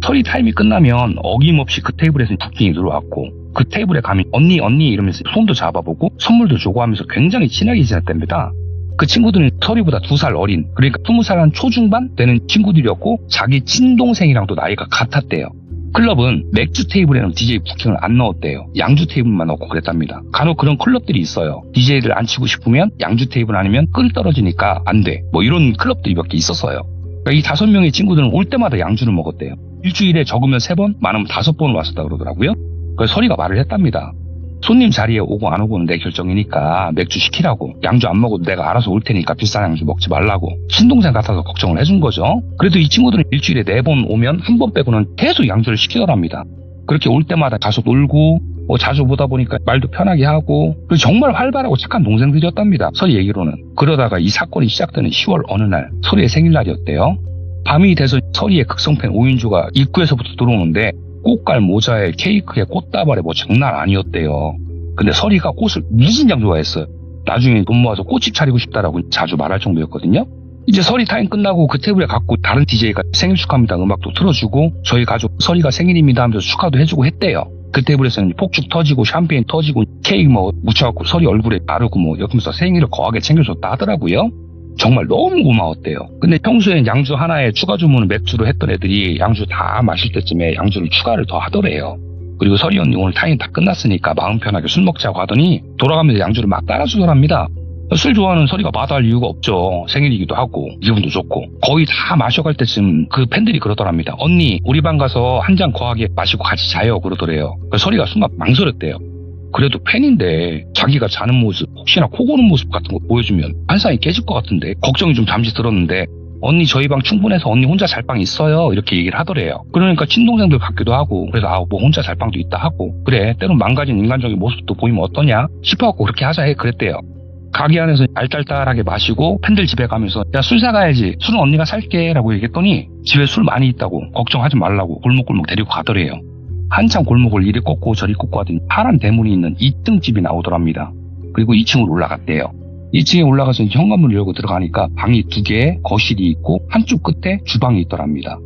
설이 타임이 끝나면 어김없이 그 테이블에서 부킹이 들어왔고 그 테이블에 가면 언니 이러면서 손도 잡아보고 선물도 주고 하면서 굉장히 친하게 지냈답니다. 그 친구들은 설이보다 2살 어린 그러니까 20살 한 초중반 되는 친구들이었고 자기 친동생이랑도 나이가 같았대요. 클럽은 맥주 테이블에는 DJ 부킹을 안 넣었대요. 양주 테이블만 넣고 그랬답니다. 간혹 그런 클럽들이 있어요. DJ를 안 치고 싶으면 양주 테이블 아니면 끌 떨어지니까 안 돼. 뭐 이런 클럽들이 몇 개 있었어요. 그러니까 이 5명의 친구들은 올 때마다 양주를 먹었대요. 일주일에 적으면 3번, 많으면 5번을 왔었다 그러더라고요. 그래서 설이가 말을 했답니다. 손님 자리에 오고 안 오고는 내 결정이니까 맥주 시키라고. 양주 안 먹어도 내가 알아서 올 테니까 비싼 양주 먹지 말라고. 친동생 같아서 걱정을 해준 거죠. 그래도 이 친구들은 일주일에 4번 오면 한 번 빼고는 계속 양주를 시키더랍니다. 그렇게 올 때마다 가서 놀고 자주 보다 보니까 말도 편하게 하고 그리고 정말 활발하고 착한 동생들이었답니다. 설이 얘기로는. 그러다가 이 사건이 시작되는 10월 어느 날 설이의 생일날이었대요. 밤이 돼서 설이의 극성팬 오윤주가 입구에서부터 들어오는데 꽃갈 모자에 케이크에 꽃다발에 뭐 장난 아니었대요. 근데 설이가 꽃을 무진장 좋아했어요. 나중에 돈 모아서 꽃집 차리고 싶다라고 자주 말할 정도였거든요. 이제 설이 타임 끝나고 그 테이블에 갖고 다른 DJ가 생일 축하합니다 음악도 틀어주고 저희 가족 설이가 생일입니다 하면서 축하도 해주고 했대요. 그 테이블에서는 폭죽 터지고 샴페인 터지고 케이크 뭐 묻혀갖고 설이 얼굴에 바르고 뭐 이러면서 생일을 거하게 챙겨줬다 하더라고요. 정말 너무 고마웠대요. 근데 평소엔 양주 하나에 추가 주문을 맥주로 했던 애들이 양주 다 마실 때쯤에 양주를 추가를 더 하더래요. 그리고 설이 언니 오늘 타임 다 끝났으니까 마음 편하게 술 먹자고 하더니 돌아가면서 양주를 막 따라주더랍니다. 술 좋아하는 설이가 마다할 이유가 없죠. 생일이기도 하고 기분도 좋고. 거의 다 마셔갈 때쯤 그 팬들이 그러더랍니다. 언니 우리 방 가서 한 잔 거하게 마시고 같이 자요 그러더래요. 그래서 설이가 순간 망설였대요. 그래도 팬인데 자기가 자는 모습 혹시나 코 고는 모습 같은 거 보여주면 환상이 깨질 것 같은데 걱정이 좀 잠시 들었는데 언니 저희 방 충분해서 언니 혼자 잘 방 있어요 이렇게 얘기를 하더래요. 그러니까 친동생들 같기도 하고 그래서 뭐 혼자 잘 방도 있다 하고 그래 때론 망가진 인간적인 모습도 보이면 어떠냐 싶어갖고 그렇게 하자 해 그랬대요. 가게 안에서 알딸딸하게 마시고 팬들 집에 가면서 야 술 사가야지 술은 언니가 살게 라고 얘기했더니 집에 술 많이 있다고 걱정하지 말라고 골목골목 데리고 가더래요. 한참 골목을 이리 꺾고 저리 꺾고 하더니 파란 대문이 있는 2등 집이 나오더랍니다. 그리고 2층으로 올라갔대요. 2층에 올라가서 현관문을 열고 들어가니까 방이 2개 거실이 있고 한쪽 끝에 주방이 있더랍니다.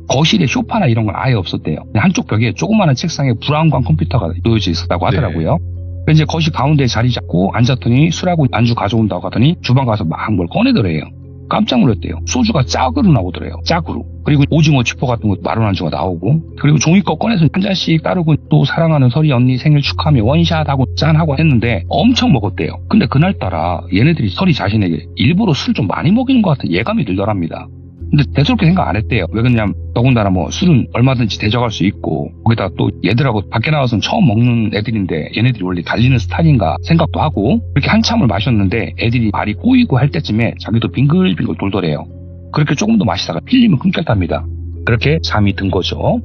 거실에 소파나 이런 건 아예 없었대요. 한쪽 벽에 조그마한 책상에 브라운관 컴퓨터가 놓여져 있었다고 하더라고요. 네. 이제 거실 가운데에 자리 잡고 앉았더니 술하고 안주 가져온다고 하더니 주방 가서 막 뭘 꺼내더래요. 깜짝 놀랐대요. 소주가 짝으로 나오더래요. 짝으로. 그리고 오징어 쥐포 같은 거 마른 안주가 나오고 그리고 종이컵 꺼내서 한 잔씩 따르고 또 사랑하는 설이 언니 생일 축하하며 원샷하고 짠하고 했는데 엄청 먹었대요. 근데 그날따라 얘네들이 설이 자신에게 일부러 술 좀 많이 먹이는 것 같은 예감이 들더랍니다. 근데 대수롭게 생각 안 했대요. 왜 그러냐면 더군다나 뭐 술은 얼마든지 대적할 수 있고 거기다 또 얘들하고 밖에 나와서는 처음 먹는 애들인데 얘네들이 원래 달리는 스타일인가 생각도 하고 그렇게 한참을 마셨는데 애들이 발이 꼬이고 할 때쯤에 자기도 빙글빙글 돌더래요. 그렇게 조금 더 마시다가 필름을 끊겼답니다. 그렇게 잠이 든 거죠.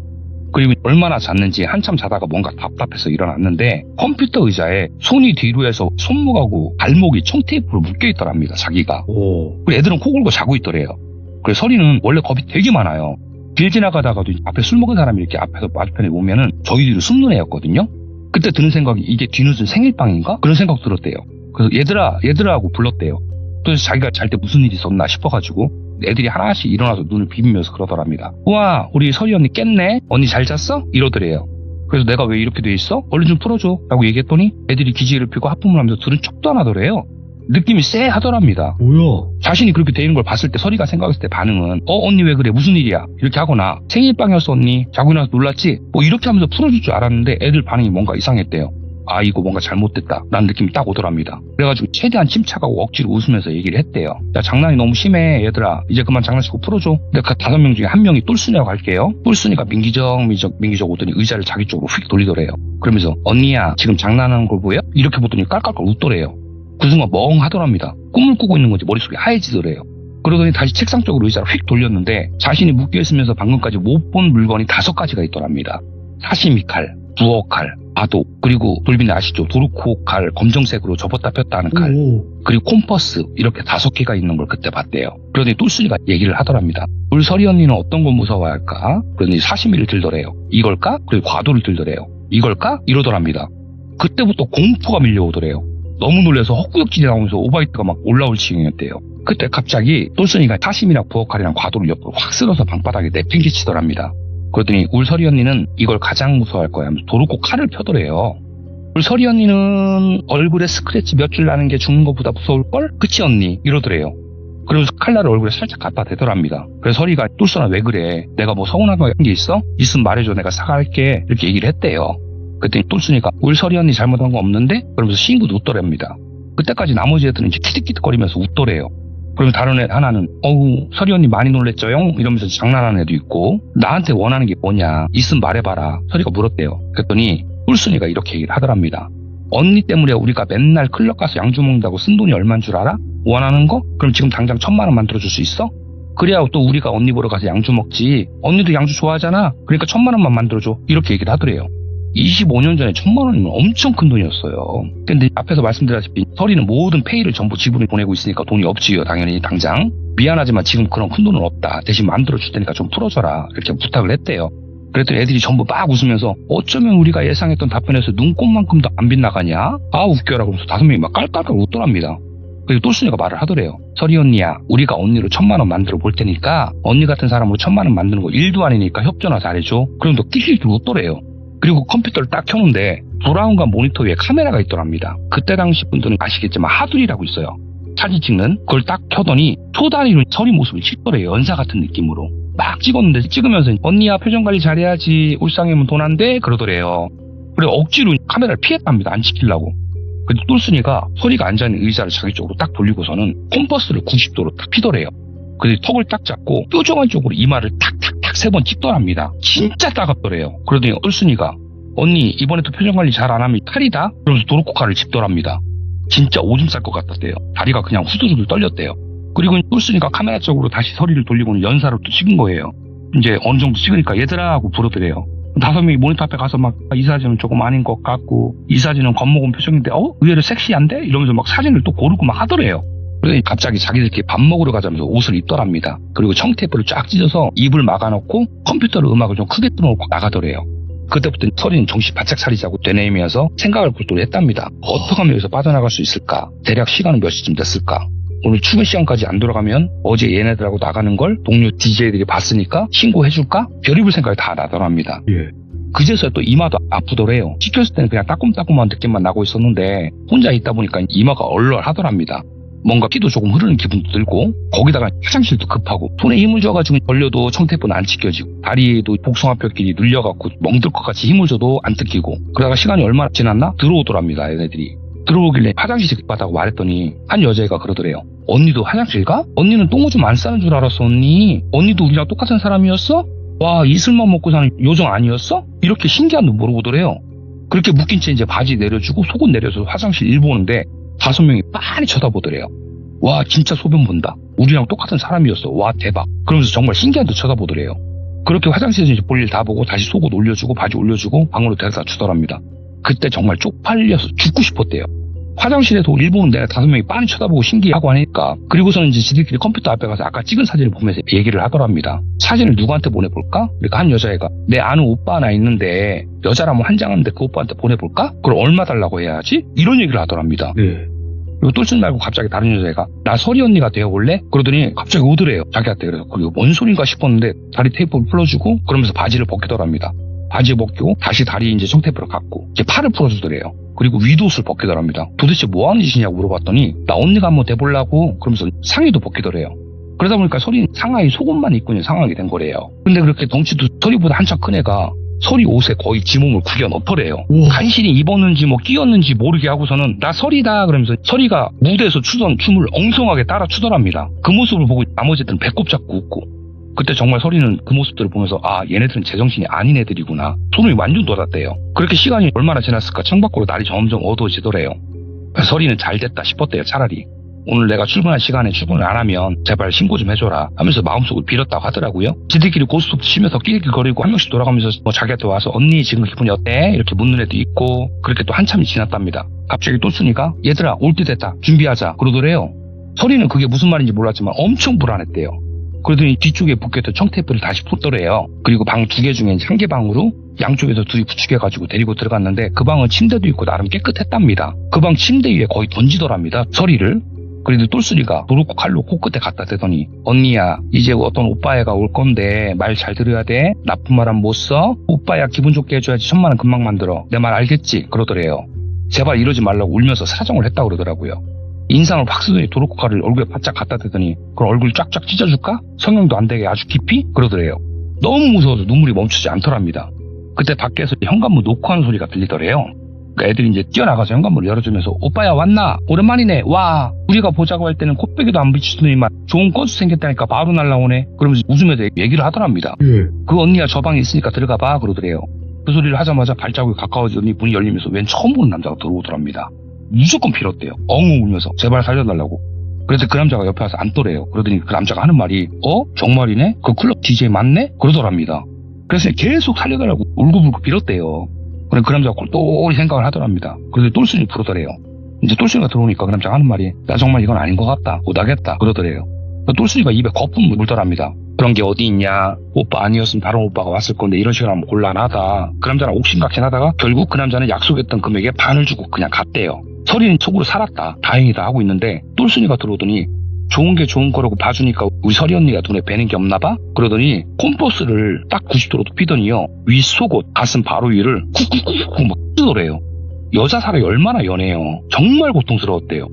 그리고 얼마나 잤는지 한참 자다가 뭔가 답답해서 일어났는데 컴퓨터 의자에 손이 뒤로 해서 손목하고 발목이 청테이프로 묶여있더랍니다. 자기가. 그리고 애들은 코 골고 자고 있더래요. 그래서 설이는 원래 겁이 되게 많아요. 길 지나가다가도 앞에 술 먹은 사람이 이렇게 앞에서 맞은편에 오면은 저희 뒤로 숨는 애였거든요. 그때 드는 생각이 이게 뒤늦은 생일빵인가? 그런 생각 들었대요. 그래서 얘들아 하고 불렀대요. 그래서 자기가 잘 때 무슨 일이 있었나 싶어가지고 애들이 하나씩 일어나서 눈을 비비면서 그러더랍니다. 우와 우리 설이 언니 깼네? 언니 잘 잤어? 이러더래요. 그래서 내가 왜 이렇게 돼 있어? 얼른 좀 풀어줘 라고 얘기했더니 애들이 기지개를 펴고 하품을 하면서 들은 척도 안 하더래요. 느낌이 쎄하더랍니다. 뭐야? 자신이 그렇게 되는 걸 봤을 때 설이가 생각했을 때 반응은 언니 왜 그래 무슨 일이야 이렇게 하거나 생일빵이었어 언니 자고 일어나서 놀랐지 뭐 이렇게 하면서 풀어줄 줄 알았는데 애들 반응이 뭔가 이상했대요. 아 이거 뭔가 잘못됐다 라는 느낌이 딱 오더랍니다. 그래가지고 최대한 침착하고 억지로 웃으면서 얘기를 했대요. 야 장난이 너무 심해 얘들아 이제 그만 장난치고 풀어줘. 내가 그 5명 중에 한 명이 똘순이라고 할게요. 똘순이가 민기적 오더니 의자를 자기 쪽으로 휙 돌리더래요. 그러면서 언니야 지금 장난하는 걸 보여? 이렇게 보더니 깔깔깔 웃더래요. 그 순간 멍하더랍니다. 꿈을 꾸고 있는 건지 머릿속이 하얘지더래요. 그러더니 다시 책상 쪽으로 의자를 휙 돌렸는데 자신이 묶여있으면서 방금까지 못 본 물건이 5가지가 있더랍니다. 사시미 칼, 부엌 칼, 바도, 그리고 돌빈이 아시죠? 도르코 칼, 검정색으로 접었다 폈다 하는 칼, 그리고 콤퍼스 이렇게 5개가 있는 걸 그때 봤대요. 그러더니 똘순이가 얘기를 하더랍니다. 우리 설이 언니는 어떤 걸 무서워할까? 그러더니 사시미를 들더래요. 이걸까? 그리고 과도를 들더래요. 이걸까? 이러더랍니다. 그때부터 공포가 밀려오더래요. 너무 놀라서 헛구역질이 나오면서 오바이트가 막 올라올 지경이었대요. 그때 갑자기 똘순이가 사심이랑 부엌칼이랑 과도를 옆으로 확 쓸어서 방바닥에 내팽개치더랍니다. 그러더니 울 설이 언니는 이걸 가장 무서워할 거야 하면서 도르코 칼을 펴더래요. 울 설이 언니는 얼굴에 스크래치 몇 줄 나는 게 죽는 것보다 무서울걸? 그치 언니? 이러더래요. 그러면서 칼날을 얼굴에 살짝 갖다 대더랍니다. 그래서 설이가 똘순아 왜 그래? 내가 뭐 서운한 거 한 게 있어? 있으면 말해줘 내가 사과할게 이렇게 얘기를 했대요. 그랬더니 똘순이가 울 설이 언니 잘못한 거 없는데? 그러면서 친구도 웃더랍니다. 그때까지 나머지 애들은 이제 키득키득거리면서 웃더래요. 그러면 다른 애 하나는 어우 설이 언니 많이 놀랬죠용? 이러면서 장난하는 애도 있고 나한테 원하는 게 뭐냐 있으면 말해봐라 설이가 물었대요. 그랬더니 똘순이가 이렇게 얘기를 하더랍니다. 언니 때문에 우리가 맨날 클럽 가서 양주 먹는다고 쓴 돈이 얼마인 줄 알아? 원하는 거? 그럼 지금 당장 1000만 원 만들어줄 수 있어? 그래야 또 우리가 언니 보러 가서 양주 먹지. 언니도 양주 좋아하잖아. 그러니까 1000만 원만 만들어줘. 이렇게 얘기를 하더래요. 25년 전에 1,000만 원이면 엄청 큰 돈이었어요. 근데 앞에서 말씀드렸다시피 설이는 모든 페이를 전부 지분을 보내고 있으니까 돈이 없지요. 당연히 당장. 미안하지만 지금 그런 큰 돈은 없다. 대신 만들어줄 테니까 좀 풀어줘라. 이렇게 부탁을 했대요. 그랬더니 애들이 전부 막 웃으면서 어쩌면 우리가 예상했던 답변에서 눈꽃만큼도 안 빗나가냐? 아 웃겨라. 그러면서 5명이 막 깔깔깔 웃더랍니다. 그리고 똘순이가 말을 하더래요. 설이 언니야, 우리가 언니로 1,000만 원 만들어 볼 테니까 언니 같은 사람으로 1,000만 원 만드는 거 일도 아니니까 협조나 잘해줘. 그럼 너 낄낄낄 웃더래요. 그리고 컴퓨터를 딱 켜는데 브라운관 모니터 위에 카메라가 있더랍니다. 그때 당시 분들은 아시겠지만 하두리라고 있어요. 사진 찍는 그걸 딱 켜더니 초단위로 설이 모습을 찍더래요. 연사 같은 느낌으로 막 찍었는데 찍으면서 언니야 표정 관리 잘해야지 울상이면 돈 안 돼 그러더래요. 그래 억지로 카메라를 피했답니다. 안 찍히려고. 근데 똘순이가 설이가 앉아있는 의자를 자기 쪽으로 딱 돌리고서는 컴퍼스를 90도로 딱 피더래요. 근데 턱을 딱 잡고 뾰족한 쪽으로 이마를 탁탁탁 3번 찍더랍니다. 진짜 따갑더래요. 그러더니 똘순이가 언니 이번에도 표정 관리 잘 안 하면 탈이다? 그러면서 도로코카를 짚더랍니다. 진짜 오줌 쌀 것 같았대요. 다리가 그냥 후두두두 떨렸대요. 그리고 똘순이가 카메라 쪽으로 다시 서리를 돌리고는 연사를 또 찍은 거예요. 이제 어느 정도 찍으니까 얘들아 하고 부르더래요. 5명이 모니터 앞에 가서 막 이 사진은 조금 아닌 것 같고 이 사진은 겁먹은 표정인데 의외로 섹시한데? 이러면서 막 사진을 또 고르고 막 하더래요. 그러더니 갑자기 자기들끼리 밥 먹으러 가자면서 옷을 입더랍니다. 그리고 청테이프를 쫙 찢어서 입을 막아놓고 컴퓨터로 음악을 좀 크게 틀어놓고 나가더래요. 그때부터 설이는 정신 바짝 차리자고 되뇌이면서 생각을 골똘히 했답니다. 어떻게 하면 여기서 빠져나갈 수 있을까? 대략 시간은 몇 시쯤 됐을까? 오늘 출근 시간까지 안 돌아가면 어제 얘네들하고 나가는 걸 동료 DJ들이 봤으니까 신고해줄까? 별의별 생각이 다 나더랍니다. 예. 그제서야 또 이마도 아프더래요. 찍혔을 때는 그냥 따끔따끔한 느낌만 나고 있었는데 혼자 있다 보니까 이마가 얼얼하더랍니다. 뭔가 피도 조금 흐르는 기분도 들고 거기다가 화장실도 급하고 손에 힘을 줘가지고 벌려도 청테이프는 안 찢겨지고 다리에도 복숭아뼈끼리 눌려갖고 멍들 것 같이 힘을 줘도 안 뜯기고 그러다가 시간이 얼마나 지났나? 들어오더랍니다. 얘네들이. 들어오길래 화장실 급하다고 말했더니 한 여자애가 그러더래요. 언니도 화장실 가? 언니는 똥오줌 안 싸는 줄 알았어 언니. 언니도 우리랑 똑같은 사람이었어? 와 이슬만 먹고 사는 요정 아니었어? 이렇게 신기한 눈 물어보더래요. 그렇게 묶인 채 이제 바지 내려주고 속옷 내려서 화장실 일 보는데 5명이 빤히 쳐다보더래요. 와 진짜 소변 본다. 우리랑 똑같은 사람이었어. 와 대박. 그러면서 정말 신기한 듯 쳐다보더래요. 그렇게 화장실에서 이제 볼일 다 보고 다시 속옷 올려주고 바지 올려주고 방으로 데려다 주더랍니다. 그때 정말 쪽팔려서 죽고 싶었대요. 화장실에도 일 보는데 5명이 빤히 쳐다보고 신기하고 하니까 그리고서는 이제 지들끼리 컴퓨터 앞에 가서 아까 찍은 사진을 보면서 얘기를 하더랍니다. 사진을 누구한테 보내볼까? 그러니까 한 여자애가 내 아는 오빠 하나 있는데 여자라면 환장하는데 그 오빠한테 보내볼까? 그걸 얼마 달라고 해야지? 이런 얘기를 하더랍니다. 네. 그리고 똘순 말고 갑자기 다른 여자애가 나 설이 언니가 되어볼래? 그러더니 갑자기 오더래요. 자기한테. 그래서 그게 뭔 소린가 싶었는데 다리 테이프를 풀어주고 그러면서 바지를 벗기더랍니다. 바지 벗기고 다시 다리 이제 청테이프를 갖고 이제 팔을 풀어주더래요. 그리고 윗옷을 벗기더랍니다. 도대체 뭐 하는 짓이냐고 물어봤더니 나 언니가 한번 돼보려고 그러면서 상의도 벗기더래요. 그러다 보니까 설이 상하이 속옷만 입고 있는 상황이 된 거래요. 근데 그렇게 덩치도 설이보다 한참 큰 애가 설이 옷에 거의 지 몸을 구겨 넣더래요. 간신히 입었는지 뭐 끼었는지 모르게 하고서는 나 설이다 그러면서 설이가 무대에서 추던 춤을 엉성하게 따라 추더랍니다. 그 모습을 보고 나머지들은 배꼽 잡고 웃고 그때 정말 설이는 그 모습들을 보면서 아 얘네들은 제정신이 아닌 애들이구나. 손을 완전 돋았대요. 그렇게 시간이 얼마나 지났을까 창밖으로 날이 점점 어두워지더래요. 설이는 잘 됐다 싶었대요. 차라리 오늘 내가 출근할 시간에 출근을 안 하면 제발 신고 좀 해줘라 하면서 마음속을 빌었다고 하더라고요. 지들끼리 고스톱 치면서 낄낄거리고 한 명씩 돌아가면서 뭐 자기한테 와서 언니 지금 기분이 어때? 이렇게 묻는 애도 있고 그렇게 또 한참이 지났답니다. 갑자기 똘순이가 얘들아 올 때 됐다 준비하자 그러더래요. 설이는 그게 무슨 말인지 몰랐지만 엄청 불안했대요. 그러더니 뒤쪽에 묶였던 청테이프를 다시 풀더래요. 그리고 방 2개 중에 1개 방으로 양쪽에서 둘이 부축해가지고 데리고 들어갔는데 그 방은 침대도 있고 나름 깨끗했답니다. 그 방 침대 위에 거의 던지더랍니다. 설이를. 그래도 똘순이가 도루코 칼로 코끝에 갖다 대더니 언니야 이제 어떤 오빠애가 올 건데 말 잘 들어야 돼. 나쁜 말 하면 못 써. 오빠야 기분 좋게 해줘야지 1,000만 원 금방 만들어. 내 말 알겠지? 그러더래요. 제발 이러지 말라고 울면서 사정을 했다고 그러더라고요. 인상을 확 쓰더니 도루코카를 얼굴에 바짝 갖다 대더니 그럼 얼굴 쫙쫙 찢어줄까? 성형도 안 되게 아주 깊이? 그러더래요. 너무 무서워서 눈물이 멈추지 않더랍니다. 그때 밖에서 현관문 노크하는 소리가 들리더래요. 그러니까 애들이 이제 뛰어나가서 현관문을 열어주면서 오빠야 왔나? 오랜만이네. 와 우리가 보자고 할 때는 콧배기도 안 비치더니만 좋은 건수 생겼다니까 바로 날라오네. 그러면서 웃으면서 얘기를 하더랍니다. 예. 그 언니가 저 방에 있으니까 들어가봐 그러더래요. 그 소리를 하자마자 발자국이 가까워지더니 문이 열리면서 웬 처음 보는 남자가 들어오더랍니다. 무조건 빌었대요. 엉엉 울면서 제발 살려달라고. 그래서 그 남자가 옆에 와서 앉더래요. 그러더니 그 남자가 하는 말이 정말이네? 그 클럽 DJ 맞네? 그러더랍니다. 그래서 계속 살려달라고 울고불고 빌었대요. 그 남자가 똘똘히 생각을 하더랍니다. 그래서 똘순이 부르더래요. 이제 똘순이가 들어오니까 그 남자가 하는 말이 나 정말 이건 아닌 것 같다. 못하겠다. 그러더래요. 똘순이가 입에 거품 물더랍니다. 그런 게 어디 있냐. 오빠 아니었으면 다른 오빠가 왔을 건데 이런 식으로 하면 곤란하다. 그 남자는 옥신각신하다가 결국 그 남자는 약속했던 금액의 반을 주고 그냥 갔대요. 설이는 속으로 살았다. 다행이다 하고 있는데 똘순이가 들어오더니 좋은 게 좋은 거라고 봐주니까 우리 설이 언니가 눈에 뵈는 게 없나 봐? 그러더니 콤퍼스를 딱 90도로 눕히더니요. 위 속옷 가슴 바로 위를 쿡쿡쿡쿡 막 뜯어래요. 여자 사람이 얼마나 연해요. 정말 고통스러웠대요.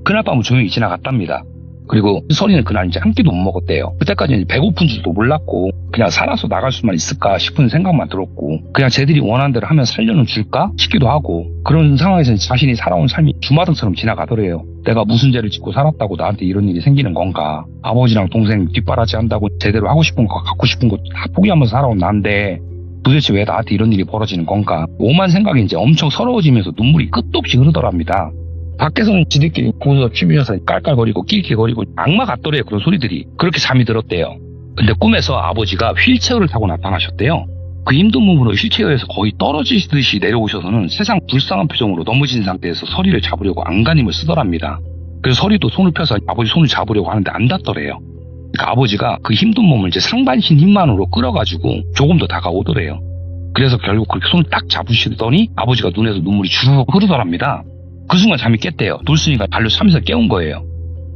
그날 밤은 조용히 지나갔답니다. 그리고 설이는 그날 이제 한 끼도 못 먹었대요. 그때까지는 배고픈 줄도 몰랐고 그냥 살아서 나갈 수만 있을까 싶은 생각만 들었고 그냥 쟤들이 원하는 대로 하면 살려는 줄까 싶기도 하고 그런 상황에서 자신이 살아온 삶이 주마등처럼 지나가더래요. 내가 무슨 죄를 짓고 살았다고 나한테 이런 일이 생기는 건가. 아버지랑 동생 뒷바라지 한다고 제대로 하고 싶은 거 갖고 싶은 거 다 포기하면서 살아온 나인데 도대체 왜 나한테 이런 일이 벌어지는 건가. 오만 생각이 이제 엄청 서러워지면서 눈물이 끝도 없이 흐르더랍니다. 밖에서는 지들끼리 고서 취미여서 깔깔거리고 낄낄거리고 악마 같더래요. 그런 소리들이. 그렇게 잠이 들었대요. 근데 꿈에서 아버지가 휠체어를 타고 나타나셨대요. 그 힘든 몸으로 휠체어에서 거의 떨어지듯이 내려오셔서는 세상 불쌍한 표정으로 넘어진 상태에서 서리를 잡으려고 안간힘을 쓰더랍니다. 그래서 서리도 손을 펴서 아버지 손을 잡으려고 하는데 안 닿더래요. 그러니까 아버지가 그 힘든 몸을 이제 상반신 힘만으로 끌어가지고 조금 더 다가오더래요. 그래서 결국 그렇게 손을 딱 잡으시더니 아버지가 눈에서 눈물이 주르륵 흐르더랍니다. 그 순간 잠이 깼대요. 돌순이가 발로 차면서 깨운 거예요.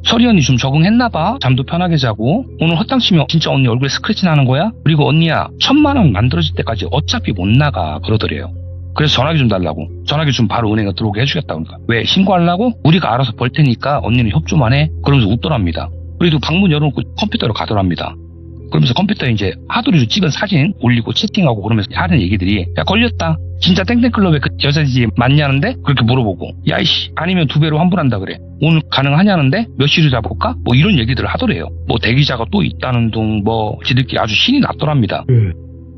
설이 언니 좀 적응했나봐. 잠도 편하게 자고. 오늘 헛땅 치면 진짜 언니 얼굴에 스크래치 나는 거야? 그리고 언니야 1000만원 만들어질 때까지 어차피 못 나가. 그러더래요. 그래서 전화기 좀 달라고. 전화기 좀 바로 은행에 들어오게 해주겠다고. 그러니까. 왜? 신고하려고? 우리가 알아서 벌 테니까 언니는 협조만 해. 그러면서 웃더랍니다. 그리고 방문 열어놓고 컴퓨터로 가더랍니다. 그러면서 컴퓨터에 이제 하도리로 찍은 사진 올리고 채팅하고 그러면서 하는 얘기들이 야 걸렸다. 진짜 땡땡클럽에 그 여자지 맞냐는데? 그렇게 물어보고 야이씨 아니면 2배로 환불한다 그래. 오늘 가능하냐는데? 몇 시로 잡을까? 뭐 이런 얘기들을 하더래요. 뭐 대기자가 또 있다는 둥 뭐 지들끼리 아주 신이 났더랍니다.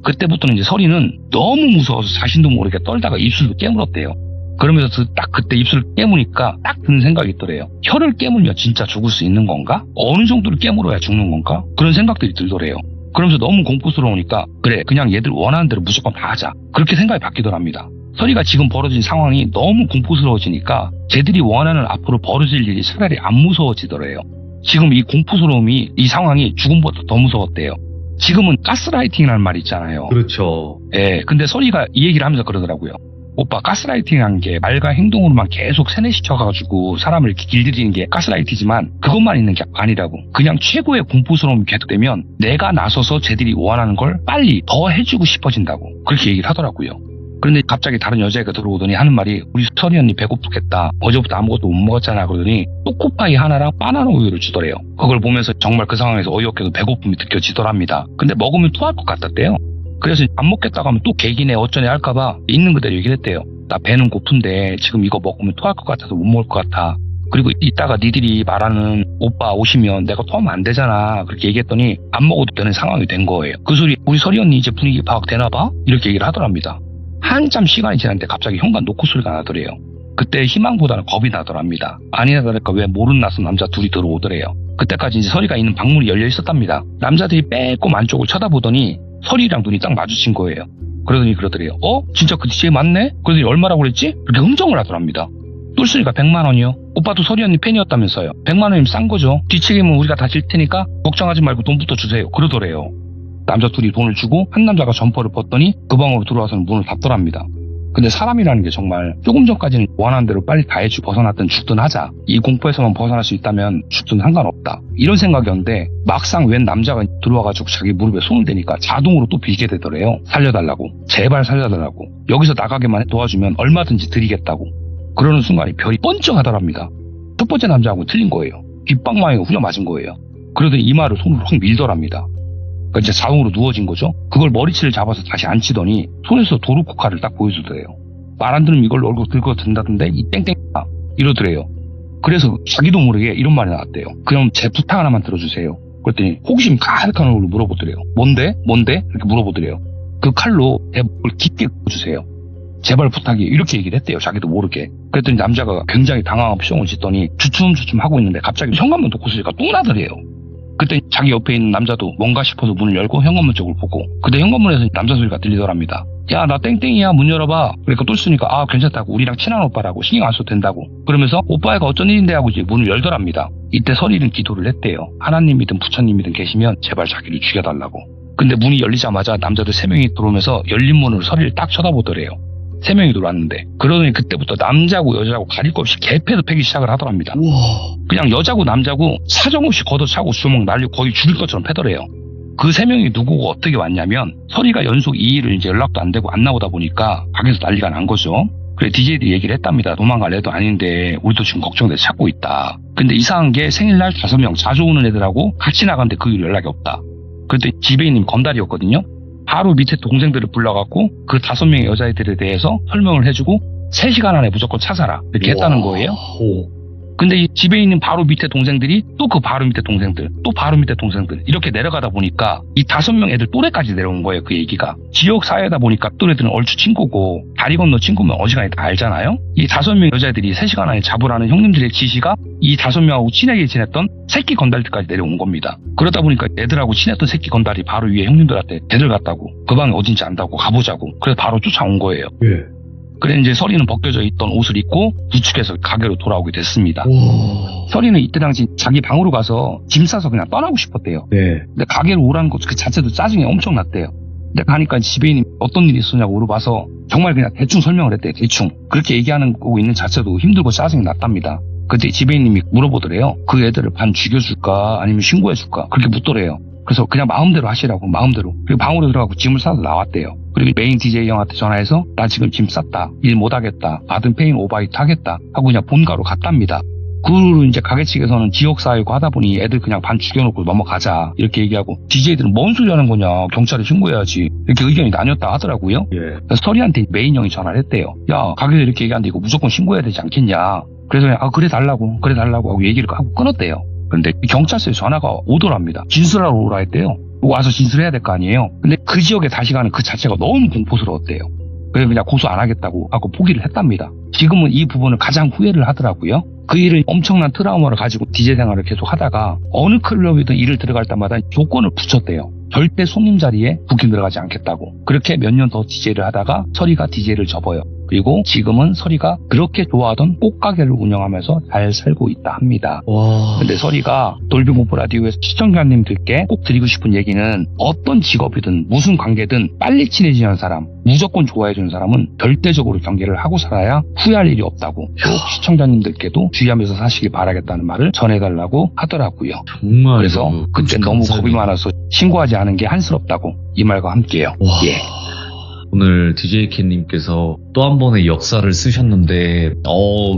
그때부터는 이제 설이는 너무 무서워서 자신도 모르게 떨다가 입술도 깨물었대요. 그러면서 딱 그때 입술을 깨무니까 딱 드는 생각이 있더래요. 혀를 깨물면 진짜 죽을 수 있는 건가? 어느 정도를 깨물어야 죽는 건가? 그런 생각들이 들더래요. 그러면서 너무 공포스러우니까 그래 그냥 얘들 원하는 대로 무조건 다 하자. 그렇게 생각이 바뀌더랍니다. 설이가 지금 벌어진 상황이 너무 공포스러워지니까 쟤들이 원하는 앞으로 벌어질 일이 차라리 안 무서워지더래요. 지금 이 공포스러움이 이 상황이 죽음보다 더 무서웠대요. 지금은 가스라이팅이라는 말이 있잖아요. 그렇죠. 예, 근데 설이가 이 얘기를 하면서 그러더라고요. 오빠 가스라이팅이라는 게 말과 행동으로만 계속 세뇌시켜가지고 사람을 이렇게 길들이는 게 가스라이팅이지만 그것만 있는 게 아니라고. 그냥 최고의 공포스러움이 계속되면 내가 나서서 쟤들이 원하는 걸 빨리 더 해주고 싶어진다고. 그렇게 얘기를 하더라고요. 그런데 갑자기 다른 여자애가 들어오더니 하는 말이 우리 설이 언니 배고프겠다. 어제부터 아무것도 못 먹었잖아. 그러더니 초코파이 하나랑 바나나 우유를 주더래요. 그걸 보면서 정말 그 상황에서 어이없게도 배고픔이 느껴지더랍니다. 근데 먹으면 토할 것 같았대요. 그래서 안 먹겠다고 하면 또 개기네 어쩌네 할까봐 있는 그대로 얘기를 했대요. 나 배는 고픈데 지금 이거 먹으면 토할 것 같아서 못 먹을 것 같아. 그리고 이따가 니들이 말하는 오빠 오시면 내가 토하면 안 되잖아. 그렇게 얘기했더니 안 먹어도 되는 상황이 된 거예요. 그 소리 우리 설이 언니 이제 분위기 파악되나 봐? 이렇게 얘기를 하더랍니다. 한참 시간이 지났는데 갑자기 현관 노크 소리가 나더래요. 그때 희망보다는 겁이 나더랍니다. 아니나 다를까 왜 모르는 낯선 남자 둘이 들어오더래요. 그때까지 이제 설이가 있는 방문이 열려 있었답니다. 남자들이 빼꼼 안쪽을 쳐다보더니 설이랑 눈이 딱 마주친 거예요. 그러더니 그러더래요. 진짜 그 DJ 맞네? 그러더니 얼마라고 그랬지? 이렇게 흥정을 하더랍니다. 똘순이가 100만 원이요. 오빠도 설이 언니 팬이었다면서요. 100만 원이면 싼 거죠. 뒤책임은 우리가 다 질 테니까 걱정하지 말고 돈부터 주세요. 그러더래요. 남자 둘이 돈을 주고 한 남자가 점퍼를 벗더니 그 방으로 들어와서는 문을 닫더랍니다. 근데 사람이라는 게 정말 조금 전까지는 원하는 대로 빨리 다 해주고 벗어났든 죽든 하자. 이 공포에서만 벗어날 수 있다면 죽든 상관없다. 이런 생각이었는데 막상 웬 남자가 들어와가지고 자기 무릎에 손을 대니까 자동으로 또 빌게 되더래요. 살려달라고. 제발 살려달라고. 여기서 나가게만 도와주면 얼마든지 드리겠다고. 그러는 순간에 별이 번쩍하더랍니다. 첫 번째 남자하고 틀린 거예요. 빗방망이가 후려 맞은 거예요. 그러더니 이마를 손으로 확 밀더랍니다. 그러니까 이제 자동으로 누워진 거죠. 그걸 머리채를 잡아서 다시 앉히더니 손에서 도루코카를 딱 보여주더래요. 말 안 들으면 이걸 얼굴 들고 든다던데 이 땡땡 이러더래요. 그래서 자기도 모르게 이런 말이 나왔대요. 그럼 제 부탁 하나만 들어주세요. 그랬더니 호기심 가득한 얼굴로 물어보더래요. 뭔데? 이렇게 물어보더래요. 그 칼로 내 목을 깊게 꽂주세요. 제발 부탁이에요. 이렇게 얘기를 했대요. 자기도 모르게. 그랬더니 남자가 굉장히 당황한 표정을 짓더니 주춤주춤 하고 있는데 갑자기 현관문 도코 소리가 뚝 나더래요. 그때 자기 옆에 있는 남자도 뭔가 싶어서 문을 열고 현관문 쪽을 보고 그때 현관문에서 남자 소리가 들리더랍니다. 야, 나 땡땡이야, 문 열어봐. 그러니까 똘쓰니까, 아, 괜찮다고. 우리랑 친한 오빠라고. 신경 안 써도 된다고. 그러면서 오빠애가 어쩐 일인데 하고 이제 문을 열더랍니다. 이때 설이는 기도를 했대요. 하나님이든 부처님이든 계시면 제발 자기를 죽여달라고. 근데 문이 열리자마자 남자들 3명이 들어오면서 열린 문으로 설이를 딱 쳐다보더래요. 3명이 들어왔는데. 그러더니 그때부터 남자고 여자고 가릴 거 없이 개패도 패기 시작을 하더랍니다. 우와. 그냥 여자고 남자고 사정없이 걷어차고 주먹 날리고 거의 죽일 것처럼 패더래요. 그 3명이 누구고 어떻게 왔냐면 설이가 연속 2일을 이제 연락도 안 되고 안 나오다 보니까 가게에서 난리가 난 거죠. 그래 DJ들이 얘기를 했답니다. 도망갈 애도 아닌데 우리도 지금 걱정돼서 찾고 있다. 근데 이상한 게 생일날 5명 자주 오는 애들하고 같이 나갔는데 그 이후 연락이 없다. 그때 지배인님 건달이었거든요. 바로 밑에 동생들을 불러갖고 그 5명의 여자애들에 대해서 설명을 해주고 3시간 안에 무조건 찾아라 이렇게 했다는 거예요. 근데 이 집에 있는 바로 밑에 동생들이 또 그 바로 밑에 동생들 또 바로 밑에 동생들 이렇게 내려가다 보니까 이 5명 애들 또래까지 내려온 거예요. 그 얘기가 지역 사회다 보니까 또래들은 얼추 친구고 다리 건너 친구면 어지간히 다 알잖아요. 이 5명 여자애들이 3시간 안에 잡으라는 형님들의 지시가 이 5명하고 친하게 지냈던 새끼 건달들까지 내려온 겁니다. 그러다 보니까 애들하고 친했던 새끼 건달이 바로 위에 형님들한테 애들 갔다고 그 방이 어딘지 안다고 가보자고 그래서 바로 쫓아온 거예요. 예. 그래 이제 설이는 벗겨져 있던 옷을 입고 부축해서 가게로 돌아오게 됐습니다. 오. 설이는 이때 당시 자기 방으로 가서 짐 싸서 그냥 떠나고 싶었대요. 네. 근데 가게로 오라는 것 그 자체도 짜증이 엄청 났대요. 근데 가니까 지배인이 어떤 일이 있었냐고 물어봐서 정말 그냥 대충 설명을 했대요. 대충. 그렇게 얘기하는 거 있는 자체도 힘들고 짜증이 났답니다. 그때 지배인님이 물어보더래요. 그 애들을 반 죽여줄까 아니면 신고해줄까 그렇게 묻더래요. 그래서 그냥 마음대로 하시라고 마음대로. 그리고 방으로 들어가고 짐을 싸서 나왔대요. 그리고 메인 DJ 형한테 전화해서 나 지금 짐 쌌다. 일 못하겠다. 받은 페인 오바이트 하겠다. 하고 그냥 본가로 갔답니다. 그 후로 이제 가게 측에서는 지역사회고 하다 보니 애들 그냥 반 죽여놓고 넘어가자 이렇게 얘기하고 DJ들은 뭔 소리 하는 거냐 경찰에 신고해야지 이렇게 의견이 나뉘었다 하더라고요. 예. 그래서 설이한테 메인 형이 전화를 했대요. 야 가게에서 이렇게 얘기하는데 이거 무조건 신고해야 되지 않겠냐. 그래서 그냥 그래 달라고 하고 얘기를 하고 끊었대요. 그런데 경찰서에 전화가 오더랍니다. 진술하러 오라 했대요. 와서 진술해야 될 거 아니에요. 근데 그 지역에 다시 가는 그 자체가 너무 공포스러웠대요. 그래서 그냥 고소 안 하겠다고 하고 포기를 했답니다. 지금은 이 부분을 가장 후회를 하더라고요. 그 일은 엄청난 트라우마를 가지고 DJ 생활을 계속 하다가 어느 클럽이든 일을 들어갈 때마다 조건을 붙였대요. 절대 손님 자리에 부킹 들어가지 않겠다고. 그렇게 몇 년 더 DJ를 하다가 설이가 DJ를 접어요. 그리고 지금은 설이가 그렇게 좋아하던 꽃가게를 운영하면서 잘 살고 있다 합니다. 와. 근데 설이가 돌비공포 라디오에서 시청자님들께 꼭 드리고 싶은 얘기는 어떤 직업이든 무슨 관계든 빨리 친해지는 사람, 무조건 좋아해주는 사람은 절대적으로 경계를 하고 살아야 후회할 일이 없다고 꼭 시청자님들께도 주의하면서 사시길 바라겠다는 말을 전해달라고 하더라고요. 정말. 그래서 그때 너무 겁이 많아서 신고하지 않은 게 한스럽다고 이 말과 함께요. 와. 예. 오늘 DJ 캔님께서 또 한 번의 역사를 쓰셨는데,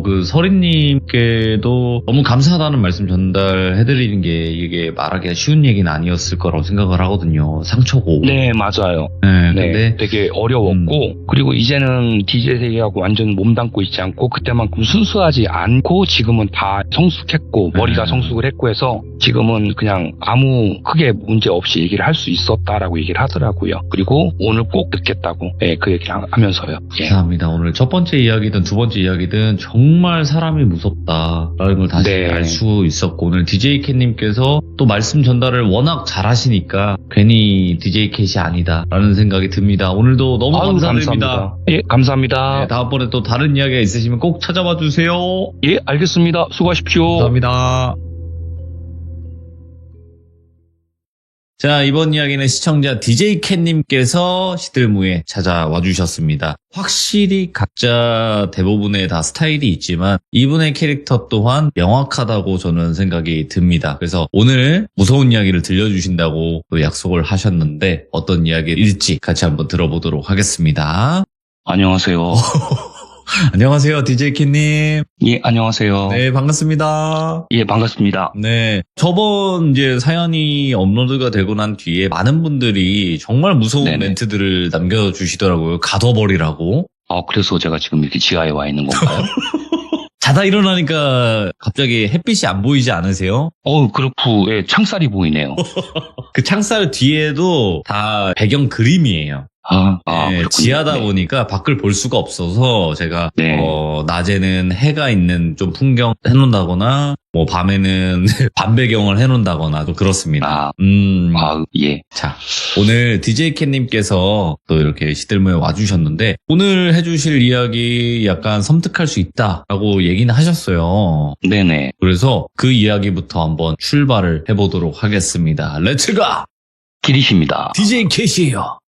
그 서린님께도 너무 감사하다는 말씀 전달해드리는 게 이게 말하기가 쉬운 얘기는 아니었을 거라고 생각을 하거든요. 상처고. 네, 맞아요. 네, 네, 근데 되게 어려웠고, 그리고 이제는 DJ 세계하고 완전 몸담고 있지 않고, 그때만큼 순수하지 않고, 지금은 다 성숙했고, 머리가 네. 성숙을 했고 해서, 지금은 그냥 아무 크게 문제 없이 얘기를 할 수 있었다라고 얘기를 하더라고요. 그리고 오늘 꼭 듣겠다고, 네, 그 얘기를 하면서요. 예. 감사합니다. 오늘 첫 번째 이야기든 두 번째 이야기든 정말 사람이 무섭다라는 걸 다시 네. 알 수 있었고, 오늘 DJ 캔님께서 또 말씀 전달을 워낙 잘하시니까 괜히 DJ 캔이 아니다라는 생각이 듭니다. 오늘도 너무 아유, 감사드립니다. 감사합니다. 예, 감사합니다. 네, 다음번에 또 다른 이야기가 있으시면 꼭 찾아봐 주세요. 예, 알겠습니다. 수고하십시오. 감사합니다. 자, 이번 이야기는 시청자 DJ 캔님께서 시들무에 찾아와 주셨습니다. 확실히 각자 대부분의 다 스타일이 있지만 이분의 캐릭터 또한 명확하다고 저는 생각이 듭니다. 그래서 오늘 무서운 이야기를 들려주신다고 또 약속을 하셨는데 어떤 이야기일지 같이 한번 들어보도록 하겠습니다. 안녕하세요. 안녕하세요, DJ 캔님. 예, 안녕하세요. 네, 반갑습니다. 예, 반갑습니다. 네. 저번 이제 사연이 업로드가 되고 난 뒤에 많은 분들이 정말 무서운 네네. 멘트들을 남겨주시더라고요. 가둬버리라고. 아, 그래서 제가 지금 이렇게 지하에 와 있는 건가요? 자다 일어나니까 갑자기 햇빛이 안 보이지 않으세요? 그렇고, 예, 창살이 보이네요. 그 창살 뒤에도 다 배경 그림이에요. 네, 그렇군요. 지하다 네. 보니까 밖을 볼 수가 없어서 제가 네. 낮에는 해가 있는 좀 풍경 해놓는다거나 뭐 밤에는 밤 배경을 해놓는다거나 좀 그렇습니다. 예. 자, 오늘 DJ 캣님께서 또 이렇게 시들모에 와주셨는데 오늘 해주실 이야기 약간 섬뜩할 수 있다라고 얘기는 하셨어요. 네네. 그래서 그 이야기부터 한번 출발을 해보도록 하겠습니다. 렛츠가! 기리십니다. DJ 캣이에요.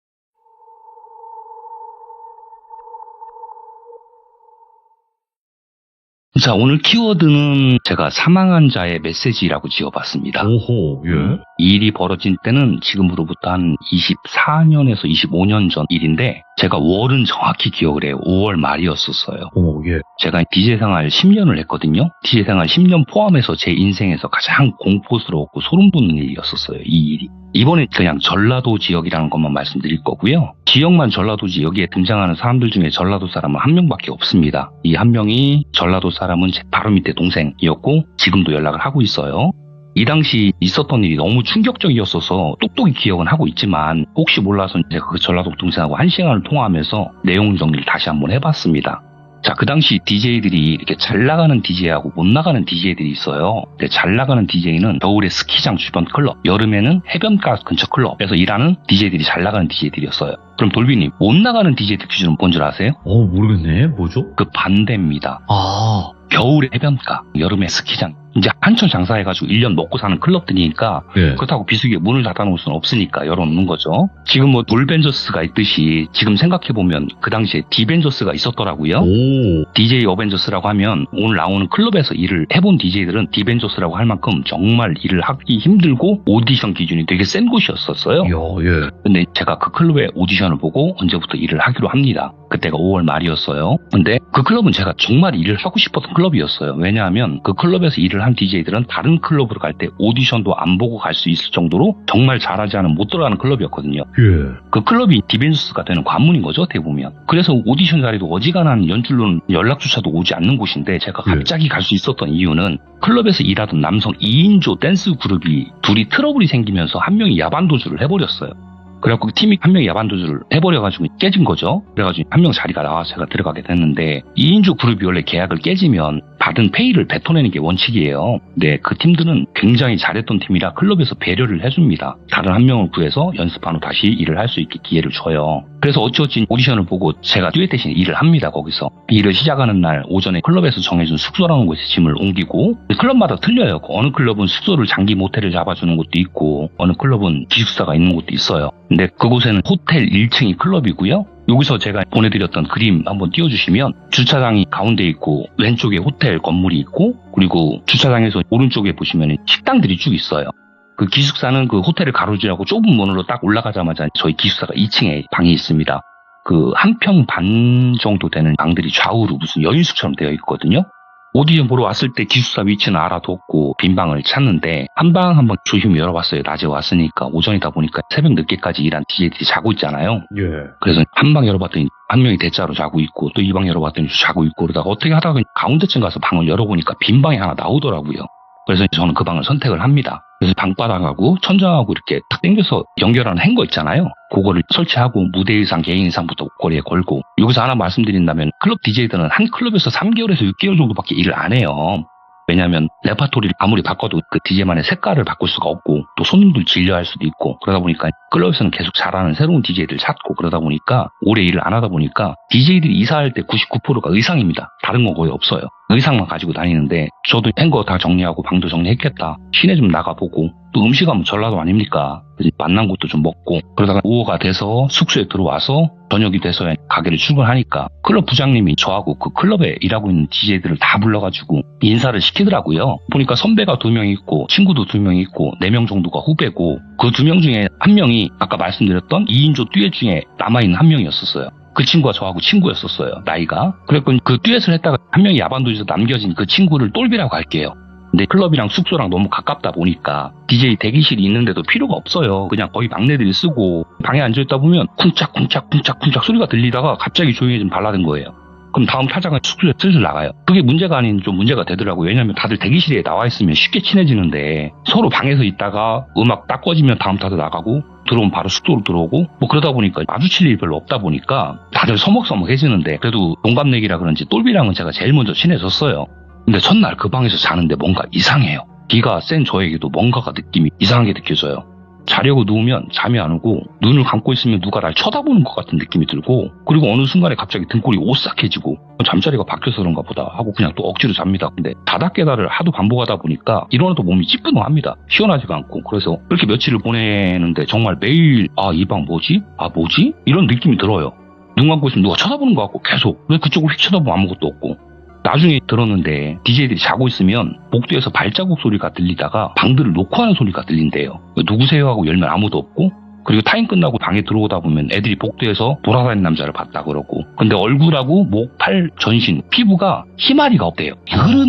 자, 오늘 키워드는 제가 사망한 자의 메시지라고 지어봤습니다. 오호, 예. 이 일이 벌어진 때는 지금으로부터 한 24년에서 25년 전 일인데 제가 월은 정확히 기억을 해요. 5월 말이었었어요. 오, 예. 제가 DJ 생활 10년을 했거든요. DJ 생활 10년 포함해서 제 인생에서 가장 공포스러웠고 소름 돋는 일이었었어요. 이 일이. 이번에 그냥 전라도 지역이라는 것만 말씀드릴 거고요. 지역만 전라도지 여기에 등장하는 사람들 중에 전라도 사람은 한 명밖에 없습니다. 이 한 명이 전라도 사람은 제 바로 밑에 동생이었고 지금도 연락을 하고 있어요. 이 당시 있었던 일이 너무 충격적이었어서 똑똑히 기억은 하고 있지만 혹시 몰라서 제가 그 전라도 동생하고 1시간을 통화하면서 내용 정리를 다시 한번 해봤습니다. 자, 그 당시 DJ들이 이렇게 잘 나가는 DJ하고 못 나가는 DJ들이 있어요. 근데 잘 나가는 DJ는 겨울에 스키장 주변 클럽, 여름에는 해변가 근처 클럽에서 일하는 DJ들이 잘 나가는 DJ들이었어요. 그럼 돌비님, 못 나가는 DJ들 기준은 뭔 줄 아세요? 모르겠네. 뭐죠? 그 반대입니다. 아, 겨울에 해변가, 여름에 스키장. 이제 한천 장사해가지고 1년 먹고 사는 클럽들이니까 예. 그렇다고 비수기에 문을 닫아놓을 수는 없으니까 열어놓는 거죠. 지금 뭐 돌벤져스가 있듯이 지금 생각해보면 그 당시에 디벤져스가 있었더라고요. 오, DJ 어벤져스라고 하면 오늘 나오는 클럽에서 일을 해본 DJ들은 디벤져스라고 할 만큼 정말 일을 하기 힘들고 오디션 기준이 되게 센 곳이었었어요. 예. 근데 제가 그 클럽의 오디션을 보고 언제부터 일을 하기로 합니다. 그때가 5월 말이었어요. 근데 그 클럽은 제가 정말 일을 하고 싶었던 클럽이었어요. 왜냐하면 그 클럽에서 일을 한 DJ들은 다른 클럽으로 갈 때 오디션도 안 보고 갈 수 있을 정도로 정말 잘하지 않으면 못 들어가는 클럽이었거든요. 예. 그 클럽이 디벤져스가 되는 관문인 거죠, 어떻게 보면. 그래서 오디션 자리도 어지간한 연출로는 연락조차도 오지 않는 곳인데 제가 갑자기 갈 수 있었던 이유는 클럽에서 일하던 남성 2인조 댄스 그룹이 둘이 트러블이 생기면서 한 명이 야반도주를 해버렸어요. 그래갖고 팀이 한 명이 야반도주를 해버려가지고 깨진 거죠. 그래가지고 한 명 자리가 나와서 제가 들어가게 됐는데 2인조 그룹이 원래 계약을 깨지면 받은 페이를 뱉어내는 게 원칙이에요. 근데 그 팀들은 굉장히 잘했던 팀이라 클럽에서 배려를 해줍니다. 다른 한 명을 구해서 연습한 후 다시 일을 할 수 있게 기회를 줘요. 그래서 어찌어찌 오디션을 보고 제가 듀엣 대신 일을 합니다. 거기서 일을 시작하는 날 오전에 클럽에서 정해준 숙소라는 곳에 짐을 옮기고 클럽마다 틀려요. 어느 클럽은 숙소를 장기 모텔을 잡아주는 곳도 있고 어느 클럽은 기숙사가 있는 곳도 있어요. 근데 그곳에는 호텔 1층이 클럽이고요. 여기서 제가 보내드렸던 그림 한번 띄워주시면 주차장이 가운데 있고 왼쪽에 호텔 건물이 있고 그리고 주차장에서 오른쪽에 보시면 식당들이 쭉 있어요. 그 기숙사는 그 호텔을 가로지르고 좁은 문으로 딱 올라가자마자 저희 기숙사가 2층에 방이 있습니다. 그 한 평 반 정도 되는 방들이 좌우로 무슨 여인숙처럼 되어 있거든요. 오디션 보러 왔을 때 기숙사 위치는 알아뒀고 빈 방을 찾는데 한 방 한 번 조심히 열어봤어요. 낮에 왔으니까 오전이다 보니까 새벽 늦게까지 일한 DJ들이 자고 있잖아요. 예. 그래서 한 방 열어봤더니 한 명이 대자로 자고 있고 또 이 방 열어봤더니 자고 있고 그러다가 어떻게 하다가 가운데쯤 가서 방을 열어보니까 빈 방이 하나 나오더라고요. 그래서 저는 그 방을 선택을 합니다. 그래서 방바닥하고 천장하고 이렇게 탁 당겨서 연결하는 행거 있잖아요. 그거를 설치하고 무대 의상, 개인 의상부터 옷걸이에 걸고 여기서 하나 말씀드린다면 클럽 DJ들은 한 클럽에서 3개월에서 6개월 정도밖에 일을 안 해요. 왜냐하면 레파토리를 아무리 바꿔도 그 DJ만의 색깔을 바꿀 수가 없고 또 손님들 질려할 수도 있고 그러다 보니까 클럽에서는 계속 잘하는 새로운 DJ들 찾고 그러다 보니까 오래 일을 안 하다 보니까 DJ들이 이사할 때 99%가 의상입니다. 다른 거 거의 없어요. 의상만 가지고 다니는데 저도 행거 다 정리하고 방도 정리했겠다. 시내 좀 나가보고 또 음식하면 전라도 아닙니까? 그래서 만난 곳도 좀 먹고 그러다가 오후가 돼서 숙소에 들어와서 저녁이 돼서야 가게를 출근하니까 클럽 부장님이 저하고 그 클럽에 일하고 있는 DJ들을 다 불러가지고 인사를 시키더라고요. 보니까 선배가 2명 있고 친구도 2명 있고 4명 정도가 후배고 그 2명 중에 한 명이 아까 말씀드렸던 2인조 듀엣 중에 남아있는 한 명이었었어요. 그 친구가 저하고 친구였었어요. 나이가. 그랬고 그 듀엣을 했다가 한 명이 야반도에서 남겨진 그 친구를 똘비라고 할게요. 근데 클럽이랑 숙소랑 너무 가깝다 보니까 DJ 대기실이 있는데도 필요가 없어요. 그냥 거의 막내들이 쓰고 방에 앉아있다 보면 쿵짝쿵짝쿵짝쿵짝 소리가 들리다가 갑자기 조용해진 발라든 거예요. 그럼 다음 타자가 숙소에 슬슬 나가요. 그게 문제가 아닌 좀 문제가 되더라고요. 왜냐하면 다들 대기실에 나와 있으면 쉽게 친해지는데 서로 방에서 있다가 음악 딱 꺼지면 다음 타자 나가고 들어오면 바로 숙소로 들어오고 뭐 그러다 보니까 마주칠 일이 별로 없다 보니까 다들 서먹서먹해지는데 그래도 동갑내기라 그런지 똘비랑은 제가 제일 먼저 친해졌어요. 근데 첫날 그 방에서 자는데 뭔가 이상해요. 기가 센 저에게도 뭔가가 느낌이 이상하게 느껴져요. 자려고 누우면 잠이 안 오고 눈을 감고 있으면 누가 날 쳐다보는 것 같은 느낌이 들고 그리고 어느 순간에 갑자기 등골이 오싹해지고 잠자리가 바뀌어서 그런가 보다 하고 그냥 또 억지로 잡니다. 근데 자다 깨다를 하도 반복하다 보니까 일어나도 몸이 찌뿌둥합니다. 시원하지가 않고 그래서 그렇게 며칠을 보내는데 정말 매일 이 방 뭐지? 뭐지? 이런 느낌이 들어요. 눈 감고 있으면 누가 쳐다보는 것 같고 계속 왜 그쪽을 휙 쳐다보면 아무것도 없고 나중에 들었는데 DJ들이 자고 있으면 복도에서 발자국 소리가 들리다가 방들을 놓고 하는 소리가 들린대요. 누구세요 하고 열면 아무도 없고 그리고 타임 끝나고 방에 들어오다 보면 애들이 복도에서 돌아다니는 남자를 봤다 그러고 근데 얼굴하고 목, 팔, 전신, 피부가 희마리가 없대요.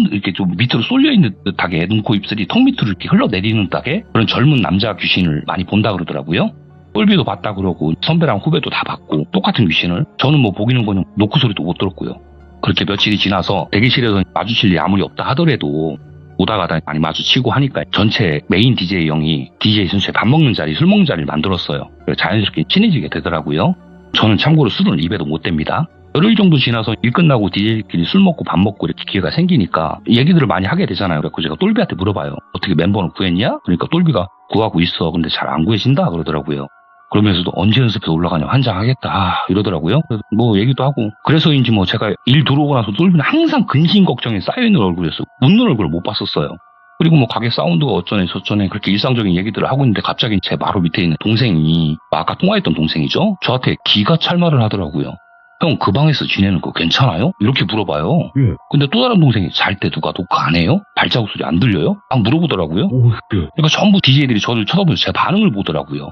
이렇게 좀 밑으로 쏠려있는 듯하게 눈, 코, 입술이 턱 밑으로 이렇게 흘러내리는 듯하게 그런 젊은 남자 귀신을 많이 본다 그러더라고요. 똘비도 봤다 그러고 선배랑 후배도 다 봤고 똑같은 귀신을 저는 뭐 보기는 거는 노크 소리도 못 들었고요. 그렇게 며칠이 지나서 대기실에서 마주칠 일이 아무리 없다 하더라도 오다 가다 많이 마주치고 하니까 전체 메인 DJ 형이 DJ 전체 밥 먹는 자리, 술 먹는 자리를 만들었어요. 그래서 자연스럽게 친해지게 되더라고요. 저는 참고로 술은 입에도 못 댑니다. 열흘 정도 지나서 일 끝나고 DJ끼리 술 먹고 밥 먹고 이렇게 기회가 생기니까 얘기들을 많이 하게 되잖아요. 그래서 제가 똘비한테 물어봐요. 어떻게 멤버는 구했냐? 그러니까 똘비가 구하고 있어. 근데 잘 안 구해진다 그러더라고요. 그러면서도 언제 연습해서 올라가냐 환장하겠다 이러더라고요. 그래서 뭐 얘기도 하고 그래서인지 뭐 제가 일 들어오고 나서 똘비는 항상 근심 걱정에 쌓여있는 얼굴이었어요. 웃는 얼굴을 못 봤었어요. 그리고 뭐 가게 사운드가 어쩌네 저쩌네 그렇게 일상적인 얘기들을 하고 있는데 갑자기 제 바로 밑에 있는 동생이 아까 통화했던 동생이죠. 저한테 기가 찰말을 하더라고요. 형 그 방에서 지내는 거 괜찮아요? 이렇게 물어봐요. 근데 또 다른 동생이 잘 때 누가 녹화 안 해요? 발자국 소리 안 들려요? 막 물어보더라고요. 그러니까 전부 DJ들이 저를 쳐다보면서 제 반응을 보더라고요.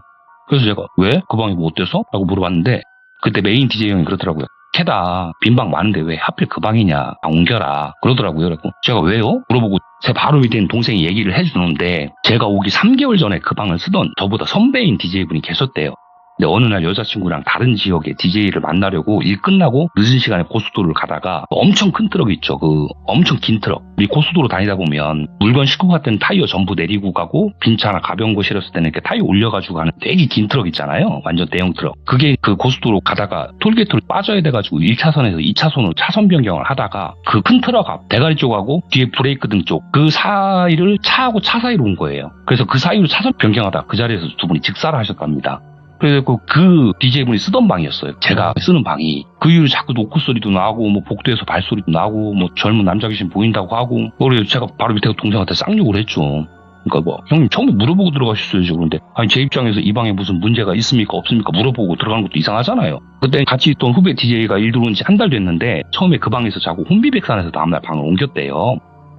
그래서 제가 왜? 그 방이 뭐 어때서? 라고 물어봤는데 그때 메인 DJ 형이 그러더라고요. 캐다 빈방 많은데 왜 하필 그 방이냐 옮겨라 그러더라고요. 그래서 제가 왜요? 물어보고 제 바로 밑에 있는 동생이 얘기를 해주는데 제가 오기 3개월 전에 그 방을 쓰던 저보다 선배인 DJ분이 계셨대요. 근데 어느 날 여자친구랑 다른 지역의 DJ를 만나려고 일 끝나고 늦은 시간에 고속도로를 가다가 엄청 큰 트럭 있죠. 그 엄청 긴 트럭. 우리 고속도로 다니다 보면 물건 싣고 갔던 타이어 전부 내리고 가고 빈 차나 가벼운 거 실었을 때는 이렇게 타이어 올려가지고 가는 되게 긴 트럭 있잖아요. 완전 대형 트럭. 그게 그 고속도로 가다가 톨게이트로 빠져야 돼가지고 1차선에서 2차선으로 차선 변경을 하다가 그 큰 트럭 앞 대가리 쪽하고 뒤에 브레이크 등 쪽 그 사이를 차하고 차 사이로 온 거예요. 그래서 그 사이로 차선 변경하다 그 자리에서 두 분이 직사를 하셨답니다. 그래서 그 DJ분이 쓰던 방이었어요. 제가 쓰는 방이. 그 이후로 자꾸 노크 소리도 나고, 뭐 복도에서 발소리도 나고, 뭐 젊은 남자 귀신 보인다고 하고, 그래서 제가 바로 밑에 동생한테 쌍욕을 했죠. 그러니까 뭐, 형님 처음에 물어보고 들어가셨어야죠. 그런데, 아니, 제 입장에서 이 방에 무슨 문제가 있습니까? 없습니까? 물어보고 들어가는 것도 이상하잖아요. 그때 같이 있던 후배 DJ가 일 들어온 지 한 달 됐는데, 처음에 그 방에서 자고 혼비백산에서 다음날 방을 옮겼대요.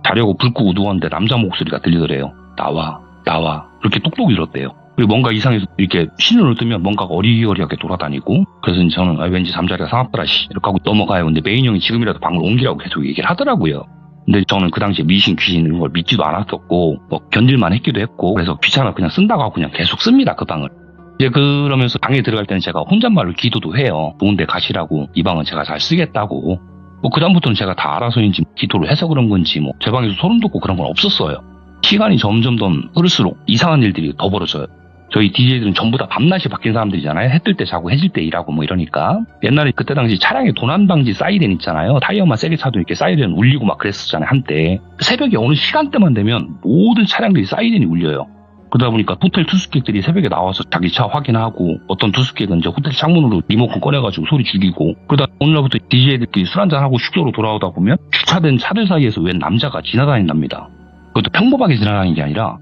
자려고 불 끄고 누웠는데 남자 목소리가 들리더래요. 나와. 그렇게 똑똑 이랬대요. 그리고 뭔가 이상해서 이렇게 신호를 뜨면 뭔가가 어리어리하게 돌아다니고 그래서 저는 왠지 잠자리가 상하더라 이렇게 하고 넘어가요. 근데 메인 형이 지금이라도 방을 옮기라고 계속 얘기를 하더라고요. 근데 저는 그 당시에 미신 귀신 이런 걸 믿지도 않았었고 뭐 견딜만 했기도 했고 그래서 귀찮아 그냥 쓴다고 하고 그냥 계속 씁니다. 그 방을. 이제 그러면서 방에 들어갈 때는 제가 혼잣말로 기도도 해요. 좋은데 가시라고 이 방은 제가 잘 쓰겠다고. 뭐 그다음부터는 제가 다 알아서인지 기도를 해서 그런 건지 뭐 제 방에서 소름 돋고 그런 건 없었어요. 시간이 점점 더 흐를수록 이상한 일들이 더 벌어져요. 저희 DJ들은 전부 다 밤낮이 바뀐 사람들이잖아요. 해 뜰 때 자고 해질 때 일하고 뭐 이러니까. 옛날에 그때 당시 차량에 도난 방지 사이렌 있잖아요. 타이어만 세게 차도 이렇게 사이렌 울리고 막 그랬었잖아요. 한때. 새벽에 어느 시간대만 되면 모든 차량들이 사이렌이 울려요. 그러다 보니까 호텔 투숙객들이 새벽에 나와서 자기 차 확인하고 어떤 투숙객은 이제 호텔 창문으로 리모컨 꺼내가지고 소리 죽이고 그러다 오늘날부터 DJ들끼리 술 한잔하고 숙소로 돌아오다 보면 주차된 차들 사이에서 웬 남자가 지나다닌답니다. 그것도 평범하게 지나가는 게 아니라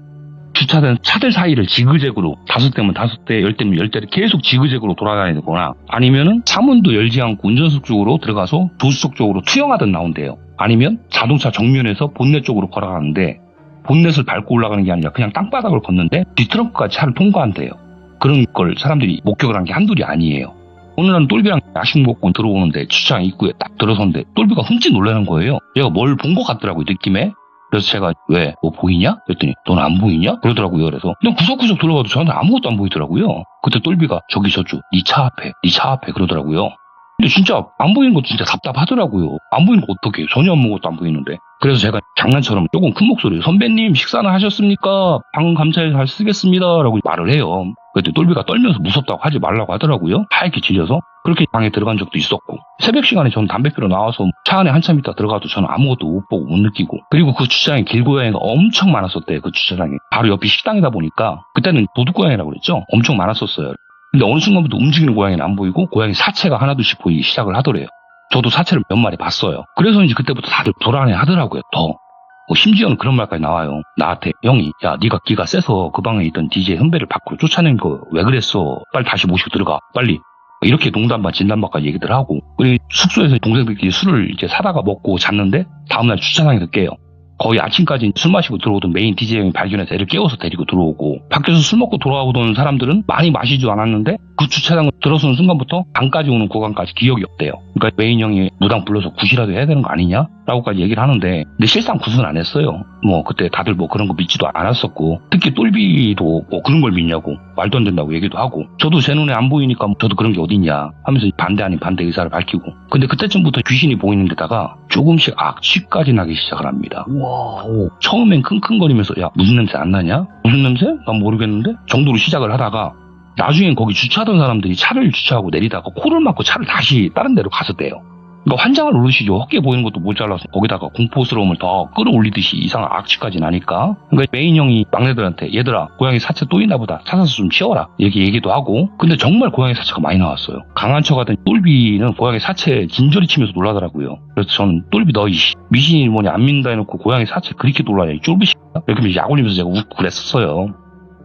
주차된 차들 사이를 지그재그로 5대면 5대, 10대면 10대를 계속 지그재그로 돌아다니거나 아니면은 차문도 열지 않고 운전석 쪽으로 들어가서 조수석 쪽으로 투영하듯 나온대요. 아니면 자동차 정면에서 본넷 쪽으로 걸어가는데 본넷을 밟고 올라가는 게 아니라 그냥 땅바닥을 걷는데 뒤트렁크까지 차를 통과한대요. 그런 걸 사람들이 목격을 한 게 한둘이 아니에요. 오늘은 똘비랑 야식 먹고 들어오는데 주차장 입구에 딱 들어섰는데 똘비가 흠칫 놀라는 거예요. 얘가 뭘 본 것 같더라고요, 느낌에. 그래서 제가 왜? 뭐 보이냐? 그랬더니 넌 안 보이냐? 그러더라고요. 그래서 그냥 구석구석 들어가도 저한테 아무것도 안 보이더라고요. 그때 똘비가 저기 저쪽 네 차 앞에 그러더라고요. 근데 진짜 안 보이는 것도 진짜 답답하더라고요. 안 보이는 거 어떡해. 전혀 아무것도 안 보이는데. 그래서 제가 장난처럼 조금 큰 목소리로 선배님 식사는 하셨습니까? 방 감찰 잘 쓰겠습니다. 라고 말을 해요. 그랬더니 똘비가 떨면서 무섭다고 하지 말라고 하더라고요. 하얗게 질려서. 그렇게 방에 들어간 적도 있었고. 새벽 시간에 저는 담배 피러 나와서 차 안에 한참 있다 들어가도 저는 아무것도 못 보고 못 느끼고. 그리고 그 주차장에 길고양이가 엄청 많았었대요. 그 주차장에. 바로 옆이 식당이다 보니까 그때는 도둑고양이라고 그랬죠. 엄청 많았었어요. 근데 어느 순간부터 움직이는 고양이는 안 보이고 고양이 사체가 하나둘씩 보이기 시작을 하더래요. 저도 사체를 몇 마리 봤어요. 그래서 이제 그때부터 다들 불안해 하더라고요. 더. 심지어는 그런 말까지 나와요. 나한테 형이 야 네가 기가 세서 그 방에 있던 DJ 현배를 밖으로 쫓아낸 거 왜 그랬어? 빨리 다시 모시고 들어가. 빨리. 이렇게 농담반 진담반까지 얘기들 하고. 그리고 숙소에서 동생들끼리 술을 이제 사다가 먹고 잤는데 다음날 주차장에서 깨요. 거의 아침까지 술 마시고 들어오던 메인 DJ 형이 발견해서 애를 깨워서 데리고 들어오고, 밖에서 술 먹고 돌아오던 사람들은 많이 마시지 않았는데 그 주차장을 들어서는 순간부터 방까지 오는 구간까지 기억이 없대요. 그러니까 메인 형이 무당 불러서 굿이라도 해야 되는 거 아니냐? 라고까지 얘기를 하는데, 근데 실상 굿은 안 했어요. 뭐 그때 다들 뭐 그런 거 믿지도 않았었고, 특히 똘비도 뭐 그런 걸 믿냐고 말도 안 된다고 얘기도 하고, 저도 제 눈에 안 보이니까 저도 그런 게 어딨냐 하면서 반대 아닌 반대 의사를 밝히고, 근데 그때쯤부터 귀신이 보이는 데다가 조금씩 악취까지 나기 시작을 합니다. 와우. 처음엔 킁킁거리면서 야 무슨 냄새 안 나냐? 무슨 냄새? 난 모르겠는데? 정도로 시작을 하다가 나중엔 거기 주차하던 사람들이 차를 주차하고 내리다가 코를 막고 차를 다시 다른 데로 갔었대요. 그러니까 환장을 오르시죠. 헛게 보이는 것도 모자라서 거기다가 공포스러움을 더 끌어올리듯이 이상한 악취까지 나니까, 그러니까 메인 형이 막내들한테 얘들아 고양이 사체 또 있나 보다 찾아서 좀 치워라 얘기도 하고. 근데 정말 고양이 사체가 많이 나왔어요. 강한 척하던 똘비는 고양이 사체 진저리 치면서 놀라더라고요. 그래서 저는 똘비 너 이 미신이 뭐냐 안 믿는다 해놓고 고양이 사체 그렇게 놀라냐 이 쫄비씨 이렇게 약 올리면서 제가 웃고 그랬었어요.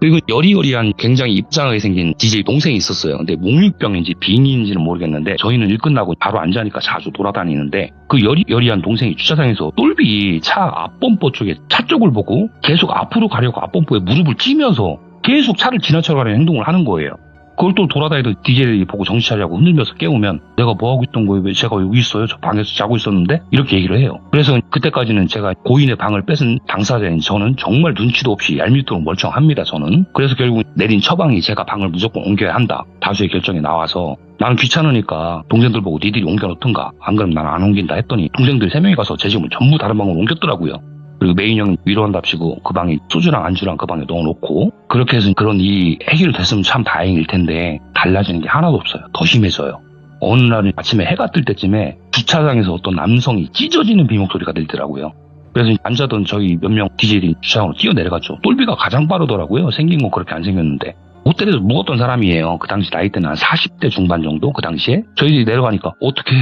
그리고 여리여리한 굉장히 입장하게 생긴 DJ 동생이 있었어요. 근데 몽유병인지 빙의인지는 모르겠는데 저희는 일 끝나고 바로 앉아니까 자주 돌아다니는데, 그 여리여리한 동생이 주차장에서 똘비 차 앞범퍼 쪽에 차 쪽을 보고 계속 앞으로 가려고 앞범퍼에 무릎을 찌면서 계속 차를 지나쳐가려는 행동을 하는 거예요. 그걸 또 돌아다니던 DJ들이 보고 정신 차리라고 흔들면서 깨우면 내가 뭐하고 있던 거예요? 왜 제가 여기 있어요? 저 방에서 자고 있었는데? 이렇게 얘기를 해요. 그래서 그때까지는 제가 고인의 방을 뺏은 당사자인 저는 정말 눈치도 없이 얄밉도록 멀쩡합니다. 저는. 그래서 결국 내린 처방이 제가 방을 무조건 옮겨야 한다. 다수의 결정이 나와서 나는 귀찮으니까 동생들 보고 니들이 옮겨놓던가 안 그러면 난 안 옮긴다 했더니 동생들 3명이 가서 제 집을 전부 다른 방으로 옮겼더라고요. 그리고 메인 형이 위로한답시고 그 방에 소주랑 안주랑 그 방에 넣어놓고, 그렇게 해서 그런 일이 해결됐으면 참 다행일 텐데 달라지는 게 하나도 없어요. 더 심해져요. 어느 날 아침에 해가 뜰 때쯤에 주차장에서 어떤 남성이 찢어지는 비명소리가 들리더라고요. 그래서 앉아던 저희 몇 명 DJ들이 주차장으로 뛰어내려갔죠. 똘비가 가장 빠르더라고요. 생긴 건 그렇게 안 생겼는데. 호텔에서 묵었던 사람이에요. 그 당시 나이대는 한 40대 중반 정도? 그 당시에. 저희들이 내려가니까 어떻게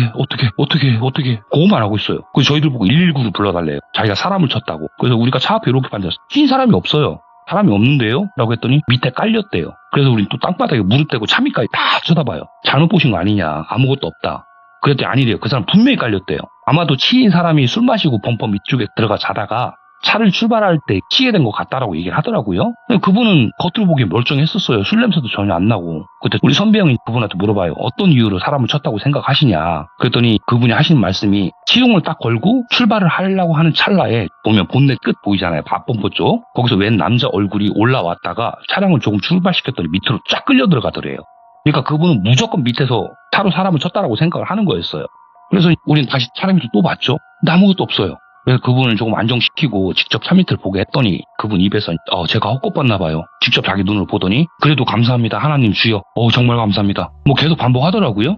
그거만 하고 있어요. 그래서 저희들 보고 119를 불러달래요. 자기가 사람을 쳤다고. 그래서 우리가 차 앞에 이렇게 앉아서 뛴 사람이 없어요. 사람이 없는데요? 라고 했더니 밑에 깔렸대요. 그래서 우리 또 땅바닥에 무릎 대고 차 밑까지 다 쳐다봐요. 잘못 보신 거 아니냐. 아무것도 없다. 그랬더니 아니래요. 그 사람 분명히 깔렸대요. 아마도 치인 사람이 술 마시고 범퍼 밑쪽에 들어가 자다가 차를 출발할 때 치게 된 것 같다라고 얘기를 하더라고요. 그분은 겉으로 보기엔 멀쩡했었어요. 술 냄새도 전혀 안 나고. 그때 우리 선배 형이 그분한테 물어봐요. 어떤 이유로 사람을 쳤다고 생각하시냐. 그랬더니 그분이 하시는 말씀이 시동을 딱 걸고 출발을 하려고 하는 찰나에 보면 본넷 끝 보이잖아요. 앞범퍼 쪽. 거기서 웬 남자 얼굴이 올라왔다가 차량을 조금 출발시켰더니 밑으로 쫙 끌려 들어가더래요. 그러니까 그분은 무조건 밑에서 차로 사람을 쳤다라고 생각을 하는 거였어요. 그래서 우리는 다시 차량 밑을 또 봤죠. 근데 아무것도 없어요. 그래서 그분을 조금 안정시키고 직접 차 밑을 보게 했더니 그분 입에서 제가 헛것 봤나 봐요. 직접 자기 눈으로 보더니 그래도 감사합니다. 하나님 주여. 정말 감사합니다. 뭐 계속 반복하더라고요.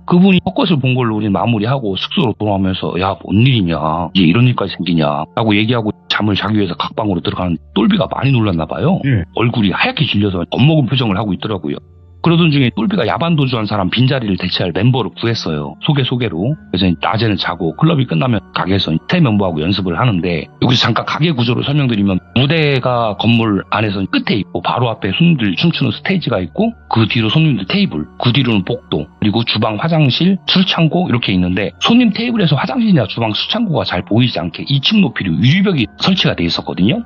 그분이 헛것을 본 걸로 우리는 마무리하고 숙소로 돌아오면서 야, 뭔 일이냐. 이제 이런 일까지 생기냐. 라고 얘기하고 잠을 자기 위해서 각방으로 들어가는 똘비가 많이 놀랐나 봐요. 얼굴이 하얗게 질려서 겁먹은 표정을 하고 있더라고요. 그러던 중에 똘비가 야반도주한 사람 빈자리를 대체할 멤버를 구했어요. 소개로. 그래서 낮에는 자고 클럽이 끝나면 가게에서 새 멤버하고 연습을 하는데, 여기서 잠깐 가게 구조를 설명드리면 무대가 건물 안에서 끝에 있고 바로 앞에 손님들 춤추는 스테이지가 있고 그 뒤로 손님들 테이블, 그 뒤로는 복도, 그리고 주방, 화장실, 술창고 이렇게 있는데, 손님 테이블에서 화장실이나 주방, 술창고가 잘 보이지 않게 2층 높이로 유리벽이 설치가 돼 있었거든요.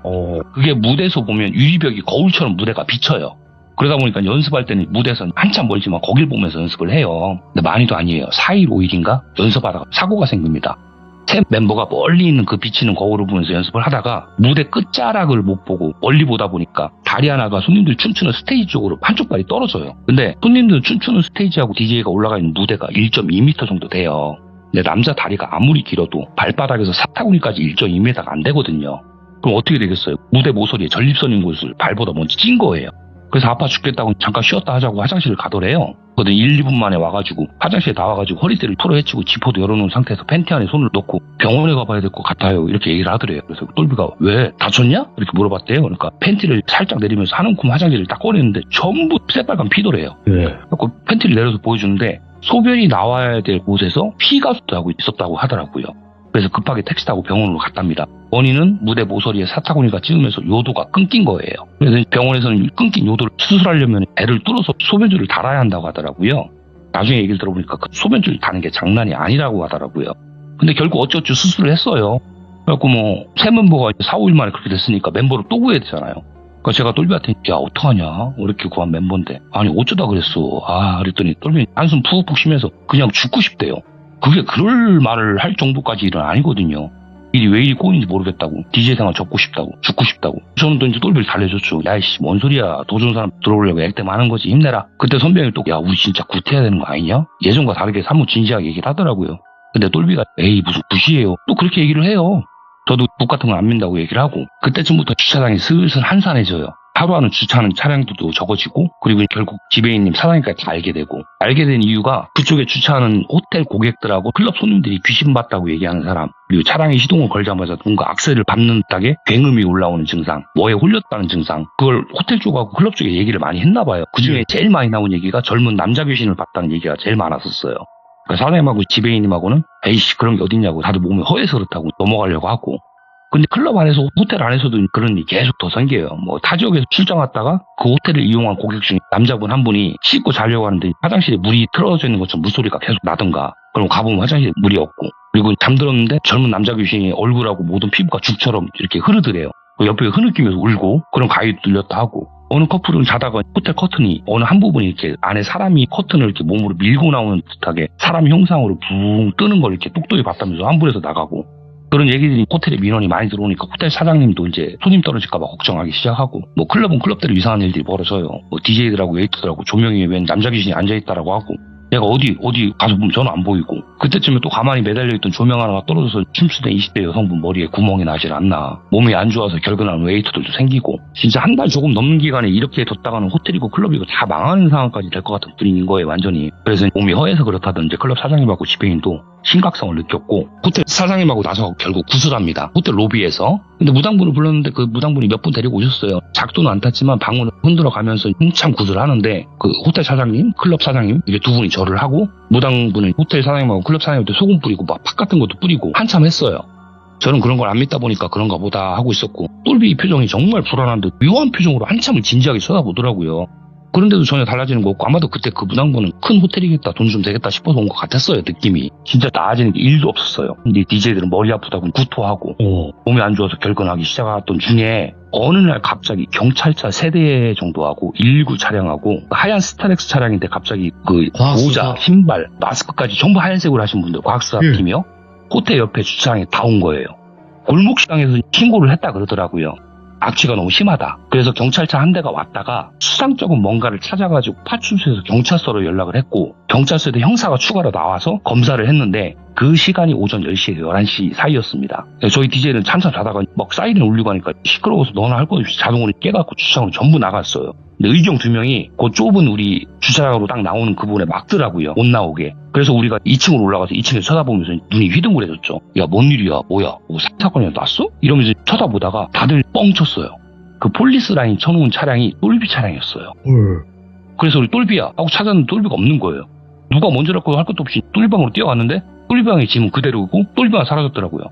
그게 무대에서 보면 유리벽이 거울처럼 무대가 비쳐요. 그러다 보니까 연습할 때는 무대에서 한참 멀지만 거길 보면서 연습을 해요. 근데 많이도 아니에요. 4일 5일인가 연습하다가 사고가 생깁니다. 세 멤버가 멀리 있는 그 비치는 거울을 보면서 연습을 하다가 무대 끝자락을 못 보고 멀리 보다 보니까 다리 하나가 손님들 춤추는 스테이지 쪽으로 한쪽 발이 떨어져요. 근데 손님들 춤추는 스테이지하고 DJ가 올라가 있는 무대가 1.2m 정도 돼요. 근데 남자 다리가 아무리 길어도 발바닥에서 사타구니까지 1.2m가 안 되거든요. 그럼 어떻게 되겠어요? 무대 모서리에 전립선인 곳을 발보다 먼저 찐 거예요. 그래서 아파 죽겠다고 잠깐 쉬었다 하자고 화장실을 가더래요. 그러더니 1, 2분 만에 와가지고 화장실에 나와가지고 허리띠를 풀어헤치고 지퍼도 열어놓은 상태에서 팬티 안에 손을 넣고 병원에 가봐야 될 것 같아요. 이렇게 얘기를 하더래요. 그래서 똘비가 왜 다쳤냐? 이렇게 물어봤대요. 그러니까 팬티를 살짝 내리면서 한 움큼 화장실을 딱 꺼냈는데 전부 새빨간 피더래요. 그래서 팬티를 내려서 보여주는데 소변이 나와야 될 곳에서 피가 쏟아지고 있었다고 하더라고요. 그래서 급하게 택시 타고 병원으로 갔답니다. 원인은 무대 모서리에 사타구니가 찌우면서 요도가 끊긴 거예요. 그래서 병원에서는 끊긴 요도를 수술하려면 애를 뚫어서 소변줄을 달아야 한다고 하더라고요. 나중에 얘기를 들어보니까 그 소변줄 다는 게 장난이 아니라고 하더라고요. 근데 결국 어쩌죠 수술을 했어요. 그래갖고 새 멤버가 4, 5일 만에 그렇게 됐으니까 멤버를 또 구해야 되잖아요. 그러니까 제가 똘비한테 야 어떡하냐 이렇게 구한 멤버인데 아니 어쩌다 그랬어 그랬더니 똘비 한숨 푹푹 쉬면서 그냥 죽고 싶대요. 그게 그럴 말을 할 정도까지 일은 아니거든요. 일이 왜 이리 꼬이는지 모르겠다고 DJ 생활 접고 싶다고 죽고 싶다고 저는 또 이제 똘비를 달래줬죠. 야이씨 뭔 소리야 더 좋은 사람 들어오려고 액땜 하는 거지 힘내라. 그때 선배님이 또 야 우리 진짜 구태해야 되는 거 아니냐? 예전과 다르게 사뭇 진지하게 얘기를 하더라고요. 근데 똘비가 에이 무슨 굿이에요 또 그렇게 얘기를 해요. 저도 붓 같은 거 안 민다고 얘기를 하고 그때쯤부터 주차장이 슬슬 한산해져요. 하루하루 주차하는 차량들도 적어지고 그리고 결국 지배인님 사장님까지 다 알게 되고 알게 된 이유가 그쪽에 주차하는 호텔 고객들하고 클럽 손님들이 귀신 봤다고 얘기하는 사람 그리고 차량이 시동을 걸자마자 뭔가 악셀을 밟는 듯하게 굉음이 올라오는 증상 뭐에 홀렸다는 증상 그걸 호텔 쪽하고 클럽 쪽에 얘기를 많이 했나 봐요. 그중에 제일 많이 나온 얘기가 젊은 남자 귀신을 봤다는 얘기가 제일 많았었어요. 그러니까 사장님하고 지배인님하고는 에이씨 그런 게 어딨냐고 다들 몸이 허해서 그렇다고 넘어가려고 하고 근데 클럽 안에서 호텔 안에서도 그런 일이 계속 더 생겨요. 타 지역에서 출장 왔다가 그 호텔을 이용한 고객 중에 남자분 한 분이 씻고 자려고 하는데 화장실에 물이 틀어져 있는 것처럼 물소리가 계속 나던가 그럼 가보면 화장실에 물이 없고 그리고 잠들었는데 젊은 남자 귀신이 얼굴하고 모든 피부가 죽처럼 이렇게 흐르더래요. 옆에 흐느끼면서 울고 그런 가위도 들렸다 하고 어느 커플은 자다가 호텔 커튼이 어느 한 부분이 이렇게 안에 사람이 커튼을 이렇게 몸으로 밀고 나오는 듯하게 사람 형상으로 붕 뜨는 걸 이렇게 똑똑히 봤다면서 환불해서 나가고 그런 얘기들이 호텔에 민원이 많이 들어오니까 호텔 사장님도 이제 손님 떨어질까봐 걱정하기 시작하고 클럽은 클럽대로 이상한 일들이 벌어져요. DJ들하고 웨이터들하고 조명이 웬 남자 귀신이 앉아있다라고 하고 내가 어디 가서 보면 저는 안 보이고 그때쯤에 또 가만히 매달려있던 조명 하나가 떨어져서 춤추던 20대 여성분 머리에 구멍이 나질 않나 몸이 안 좋아서 결근하는 웨이터들도 생기고 진짜 한 달 조금 넘는 기간에 이렇게 뒀다가는 호텔이고 클럽이고 다 망하는 상황까지 될 것 같은 분위기인 거예요 완전히. 그래서 몸이 허해서 그렇다던 이제 클럽 사장님하고 지배인도 심각성을 느꼈고 호텔 사장님하고 나서 결국 구술합니다. 호텔 로비에서. 근데 무당분을 불렀는데 그 무당분이 몇 분 데리고 오셨어요. 작도는 안 탔지만 방문을 흔들어 가면서 한참 구술하는데 그 호텔 사장님, 클럽 사장님 이게 두 분이 절을 하고 무당분은 호텔 사장님하고 클럽 사장님한테 소금 뿌리고 막 팥 같은 것도 뿌리고 한참 했어요. 저는 그런 걸 안 믿다 보니까 그런가 보다 하고 있었고 똘비 표정이 정말 불안한 듯 묘한 표정으로 한참을 진지하게 쳐다보더라고요. 그런데도 전혀 달라지는 거 없고 아마도 그때 그 무당분은 큰 호텔이겠다 돈 좀 되겠다 싶어서 온 것 같았어요. 느낌이 진짜 나아지는 게 1도 없었어요. 근데 DJ들은 머리 아프다고 구토하고 몸이 안 좋아서 결근하기 시작했던 중에 어느 날 갑자기 경찰차 3대 정도하고 119 차량하고 하얀 스타렉스 차량인데 갑자기 그 모자, 신발, 마스크까지 전부 하얀색으로 하신 분들 과학수사 팀이요. 호텔 옆에 주차장에 다 온 거예요. 골목시장에서 신고를 했다 그러더라고요. 악취가 너무 심하다. 그래서 경찰차 한 대가 왔다가 수상쩍은 뭔가를 찾아가지고 파출소에서 경찰서로 연락을 했고 경찰서에도 형사가 추가로 나와서 검사를 했는데 그 시간이 오전 10시에서 11시 사이였습니다. 저희 DJ는 찬찬 자다가 막 사이렌 울리고 하니까 시끄러워서 너나 할 것 없이 자동으로 깨갖고 주차장으로 전부 나갔어요. 근데 의경 2명이 그 좁은 우리 주차장으로 딱 나오는 그 부분에 막더라고요. 못 나오게. 그래서 우리가 2층으로 올라가서 2층에 쳐다보면서 눈이 휘둥그레졌죠. 야, 뭔 일이야? 뭐야? 뭐 사건이 났어? 이러면서 쳐다보다가 다들 뻥 쳤어요. 그 폴리스 라인 쳐놓은 차량이 똘비 차량이었어요. 그래서 우리 똘비야 하고 찾았는데 똘비가 없는 거예요. 누가 먼저라고 할 것도 없이 똘비방으로 뛰어갔는데 똘비방의 짐은 그대로고 똘비가 사라졌더라고요.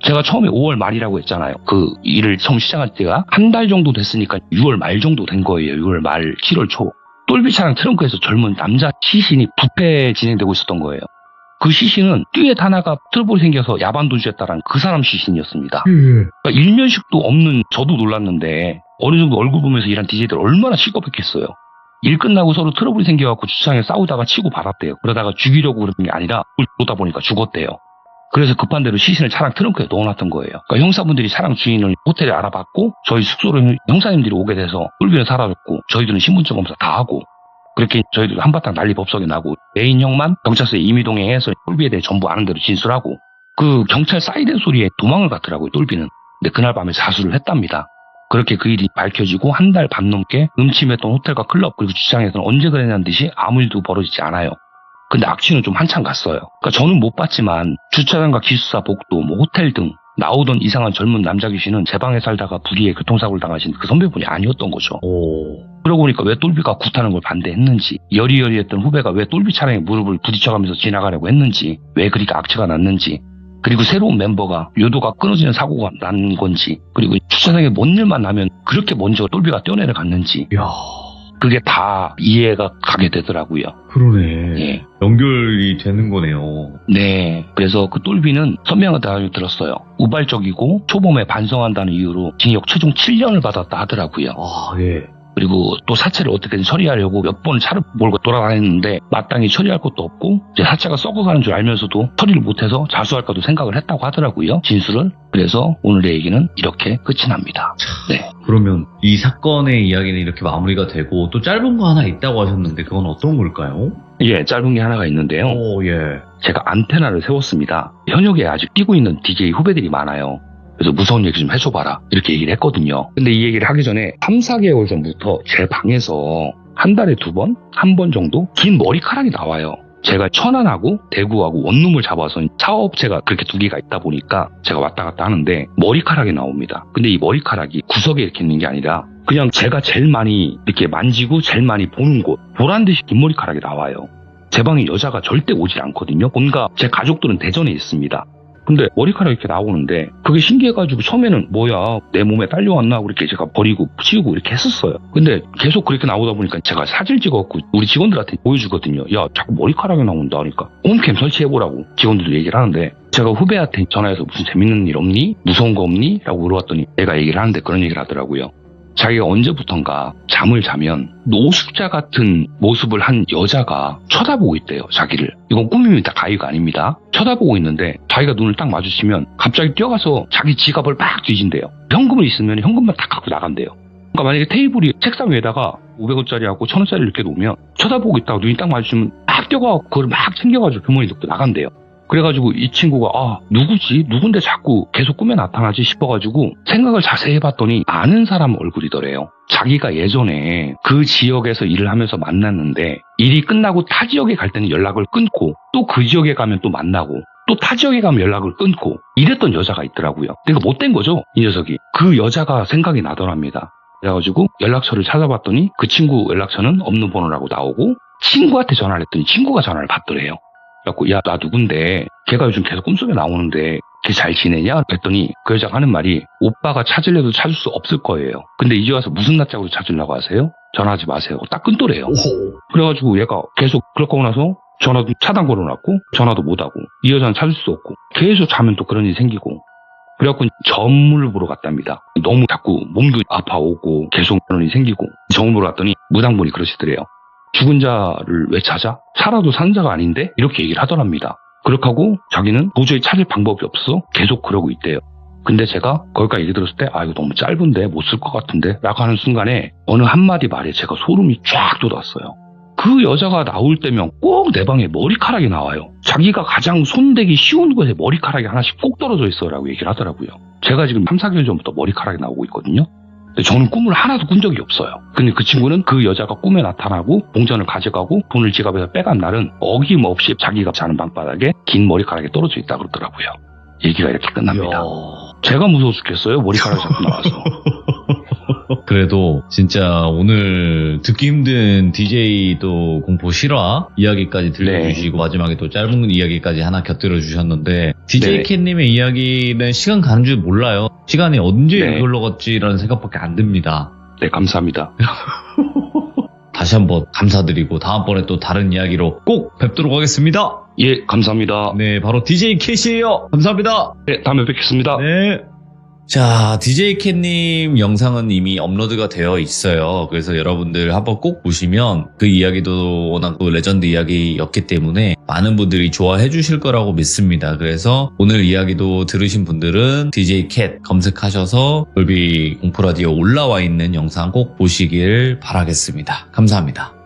제가 처음에 5월 말이라고 했잖아요. 그 일을 처음 시작할 때가 한 달 정도 됐으니까 6월 말 정도 된 거예요. 6월 말, 7월 초. 똘비 차량 트렁크에서 젊은 남자 시신이 부패 진행되고 있었던 거예요. 그 시신은 듀엣 하나가 트러블이 생겨서 야반 도주했다라는 그 사람 시신이었습니다. 그러니까 일면식도 없는 저도 놀랐는데 어느 정도 얼굴 보면서 일한 DJ들 얼마나 시겁했겠어요. 일 끝나고 서로 트러블이 생겨갖고 주차장에 싸우다가 치고 받았대요. 그러다가 죽이려고 그러는 게 아니라 보다 보니까 죽었대요. 그래서 급한 대로 시신을 차량 트렁크에 넣어놨던 거예요. 그러니까 형사분들이 차량 주인을 호텔에 알아봤고 저희 숙소로 형사님들이 오게 돼서 똘비는 사라졌고 저희들은 신분증 검사 다 하고 그렇게 저희들 한바탕 난리 법석이 나고 메인 형만 경찰서에 임의동행해서 똘비에 대해 전부 아는 대로 진술하고 그 경찰 사이렌 소리에 도망을 갔더라고요. 똘비는. 근데 그날 밤에 자수를 했답니다. 그렇게 그 일이 밝혀지고 한 달 반 넘게 음침했던 호텔과 클럽 그리고 주차장에서는 언제 그랬냐는 듯이 아무 일도 벌어지지 않아요. 근데 악취는 좀 한참 갔어요. 그러니까 저는 못 봤지만 주차장과 기숙사, 복도, 호텔 등 나오던 이상한 젊은 남자 귀신은 제 방에 살다가 불의의 교통사고를 당하신 그 선배분이 아니었던 거죠. 그러고 보니까 왜 똘비가 굿하는 걸 반대했는지, 여리여리했던 후배가 왜 똘비 차량에 무릎을 부딪혀가면서 지나가려고 했는지, 왜 그렇게 악취가 났는지, 그리고 새로운 멤버가 요도가 끊어지는 사고가 난 건지, 그리고 주차장에 뭔 일만 나면 그렇게 먼저 똘비가 뛰어내려 갔는지, 야, 그게 다 이해가 가게 되더라고요. 그러네. 예. 연결이 되는 거네요. 네. 그래서 그 똘비는 선명하게 나중에 들었어요. 우발적이고 초범에 반성한다는 이유로 징역 최종 7년을 받았다 하더라고요. 아, 예. 그리고 또 사체를 어떻게든 처리하려고 몇 번 차를 몰고 돌아다녔는데 마땅히 처리할 것도 없고 이제 사체가 썩어가는 줄 알면서도 처리를 못해서 자수할까도 생각을 했다고 하더라고요. 진술을. 그래서 오늘의 얘기는 이렇게 끝이 납니다. 네. 그러면 이 사건의 이야기는 이렇게 마무리가 되고 또 짧은 거 하나 있다고 하셨는데 그건 어떤 걸까요? 예, 짧은 게 하나가 있는데요. 오, 예. 제가 안테나를 세웠습니다. 현역에 아직 뛰고 있는 DJ 후배들이 많아요. 그래서 무서운 얘기 좀 해줘봐라 이렇게 얘기를 했거든요. 근데 이 얘기를 하기 전에 3, 4개월 전부터 제 방에서 한 달에 2번, 1번 정도 긴 머리카락이 나와요. 제가 천안하고 대구하고 원룸을 잡아서 사업체가 그렇게 2개가 있다 보니까 제가 왔다 갔다 하는데 머리카락이 나옵니다. 근데 이 머리카락이 구석에 이렇게 있는 게 아니라 그냥 제가 제일 많이 이렇게 만지고 제일 많이 보는 곳 보란듯이 긴 머리카락이 나와요. 제 방에 여자가 절대 오질 않거든요. 뭔가 제 가족들은 대전에 있습니다. 근데 머리카락이 이렇게 나오는데 그게 신기해가지고 처음에는 뭐야 내 몸에 딸려왔나 그렇게 제가 버리고 치우고 이렇게 했었어요. 근데 계속 그렇게 나오다 보니까 제가 사진 찍어갖고 우리 직원들한테 보여주거든요. 야 자꾸 머리카락이 나온다 하니까 홈캠 설치해보라고 직원들도 얘기를 하는데 제가 후배한테 전화해서 무슨 재밌는 일 없니? 무서운 거 없니? 라고 물어봤더니 내가 얘기를 하는데 그런 얘기를 하더라고요. 자기가 언제부턴가 잠을 자면 노숙자 같은 모습을 한 여자가 쳐다보고 있대요. 자기를. 이건 꿈입니다. 가위가 아닙니다. 쳐다보고 있는데 자기가 눈을 딱 마주치면 갑자기 뛰어가서 자기 지갑을 막 뒤진대요. 현금을 있으면 현금만 다 갖고 나간대요. 그러니까 만약에 테이블이 책상 위에다가 500원짜리하고 1000원짜리를 이렇게 놓으면 쳐다보고 있다가 눈이 딱 마주치면 막 뛰어가서 그걸 막 챙겨가지고 주머니에 넣고 나간대요. 그래가지고 이 친구가 누구지? 누군데 자꾸 계속 꿈에 나타나지 싶어가지고 생각을 자세히 해봤더니 아는 사람 얼굴이더래요. 자기가 예전에 그 지역에서 일을 하면서 만났는데 일이 끝나고 타 지역에 갈 때는 연락을 끊고 또 그 지역에 가면 또 만나고 또 타 지역에 가면 연락을 끊고 이랬던 여자가 있더라고요. 그러니까 못된 거죠. 이 녀석이. 그 여자가 생각이 나더랍니다. 그래가지고 연락처를 찾아봤더니 그 친구 연락처는 없는 번호라고 나오고 친구한테 전화를 했더니 친구가 전화를 받더래요. 그래갖고 야 나 누군데 걔가 요즘 계속 꿈속에 나오는데 걔 잘 지내냐? 그랬더니 그 여자가 하는 말이 오빠가 찾으려도 찾을 수 없을 거예요. 근데 이제 와서 무슨 낯짝으로 찾으려고 하세요? 전화하지 마세요. 딱 끊더래요. 그래가지고 얘가 계속 그렇고 나서 전화도 차단 걸어놨고 전화도 못하고 이 여자는 찾을 수 없고 계속 자면 또 그런 일이 생기고 그래갖고 점을 보러 갔답니다. 너무 자꾸 몸도 아파오고 계속 그런 일이 생기고 점을 보러 갔더니 무당분이 그러시더래요. 죽은 자를 왜 찾아? 살아도 산 자가 아닌데? 이렇게 얘기를 하더랍니다. 그렇게 하고 자기는 도저히 찾을 방법이 없어 계속 그러고 있대요. 근데 제가 거기까지 얘기 들었을 때 이거 너무 짧은데 못 쓸 것 같은데 라고 하는 순간에 어느 한마디 말에 제가 소름이 쫙 돋았어요. 그 여자가 나올 때면 꼭 내 방에 머리카락이 나와요. 자기가 가장 손대기 쉬운 곳에 머리카락이 하나씩 꼭 떨어져 있어 라고 얘기를 하더라고요. 제가 지금 3, 4개월 전부터 머리카락이 나오고 있거든요. 저는 꿈을 하나도 꾼 적이 없어요. 근데 그 친구는 그 여자가 꿈에 나타나고 봉전을 가져가고 돈을 지갑에서 빼간 날은 어김없이 자기가 자는 방바닥에 긴 머리카락이 떨어져 있다고 그러더라고요. 얘기가 이렇게 끝납니다. 제가 무서워 죽겠어요. 머리카락이 자꾸 나와서. 그래도 진짜 오늘 듣기 힘든 DJ도 공포 실화 이야기까지 들려주시고 마지막에 또 짧은 이야기까지 하나 곁들여 주셨는데 DJ 캣님의 이야기는 시간 가는 줄 몰라요. 시간이 언제 흘러갔지라는 생각밖에 안 듭니다. 네, 감사합니다. 다시 한번 감사드리고 다음번에 또 다른 이야기로 꼭 뵙도록 하겠습니다. 예, 감사합니다. 네, 바로 DJ 캣이에요. 감사합니다. 네, 다음에 뵙겠습니다. 네. 자, DJ 캣님 영상은 이미 업로드가 되어 있어요. 그래서 여러분들 한번 꼭 보시면 그 이야기도 워낙 또 레전드 이야기였기 때문에 많은 분들이 좋아해 주실 거라고 믿습니다. 그래서 오늘 이야기도 들으신 분들은 DJ 캣 검색하셔서 돌비 공포라디오 올라와 있는 영상 꼭 보시길 바라겠습니다. 감사합니다.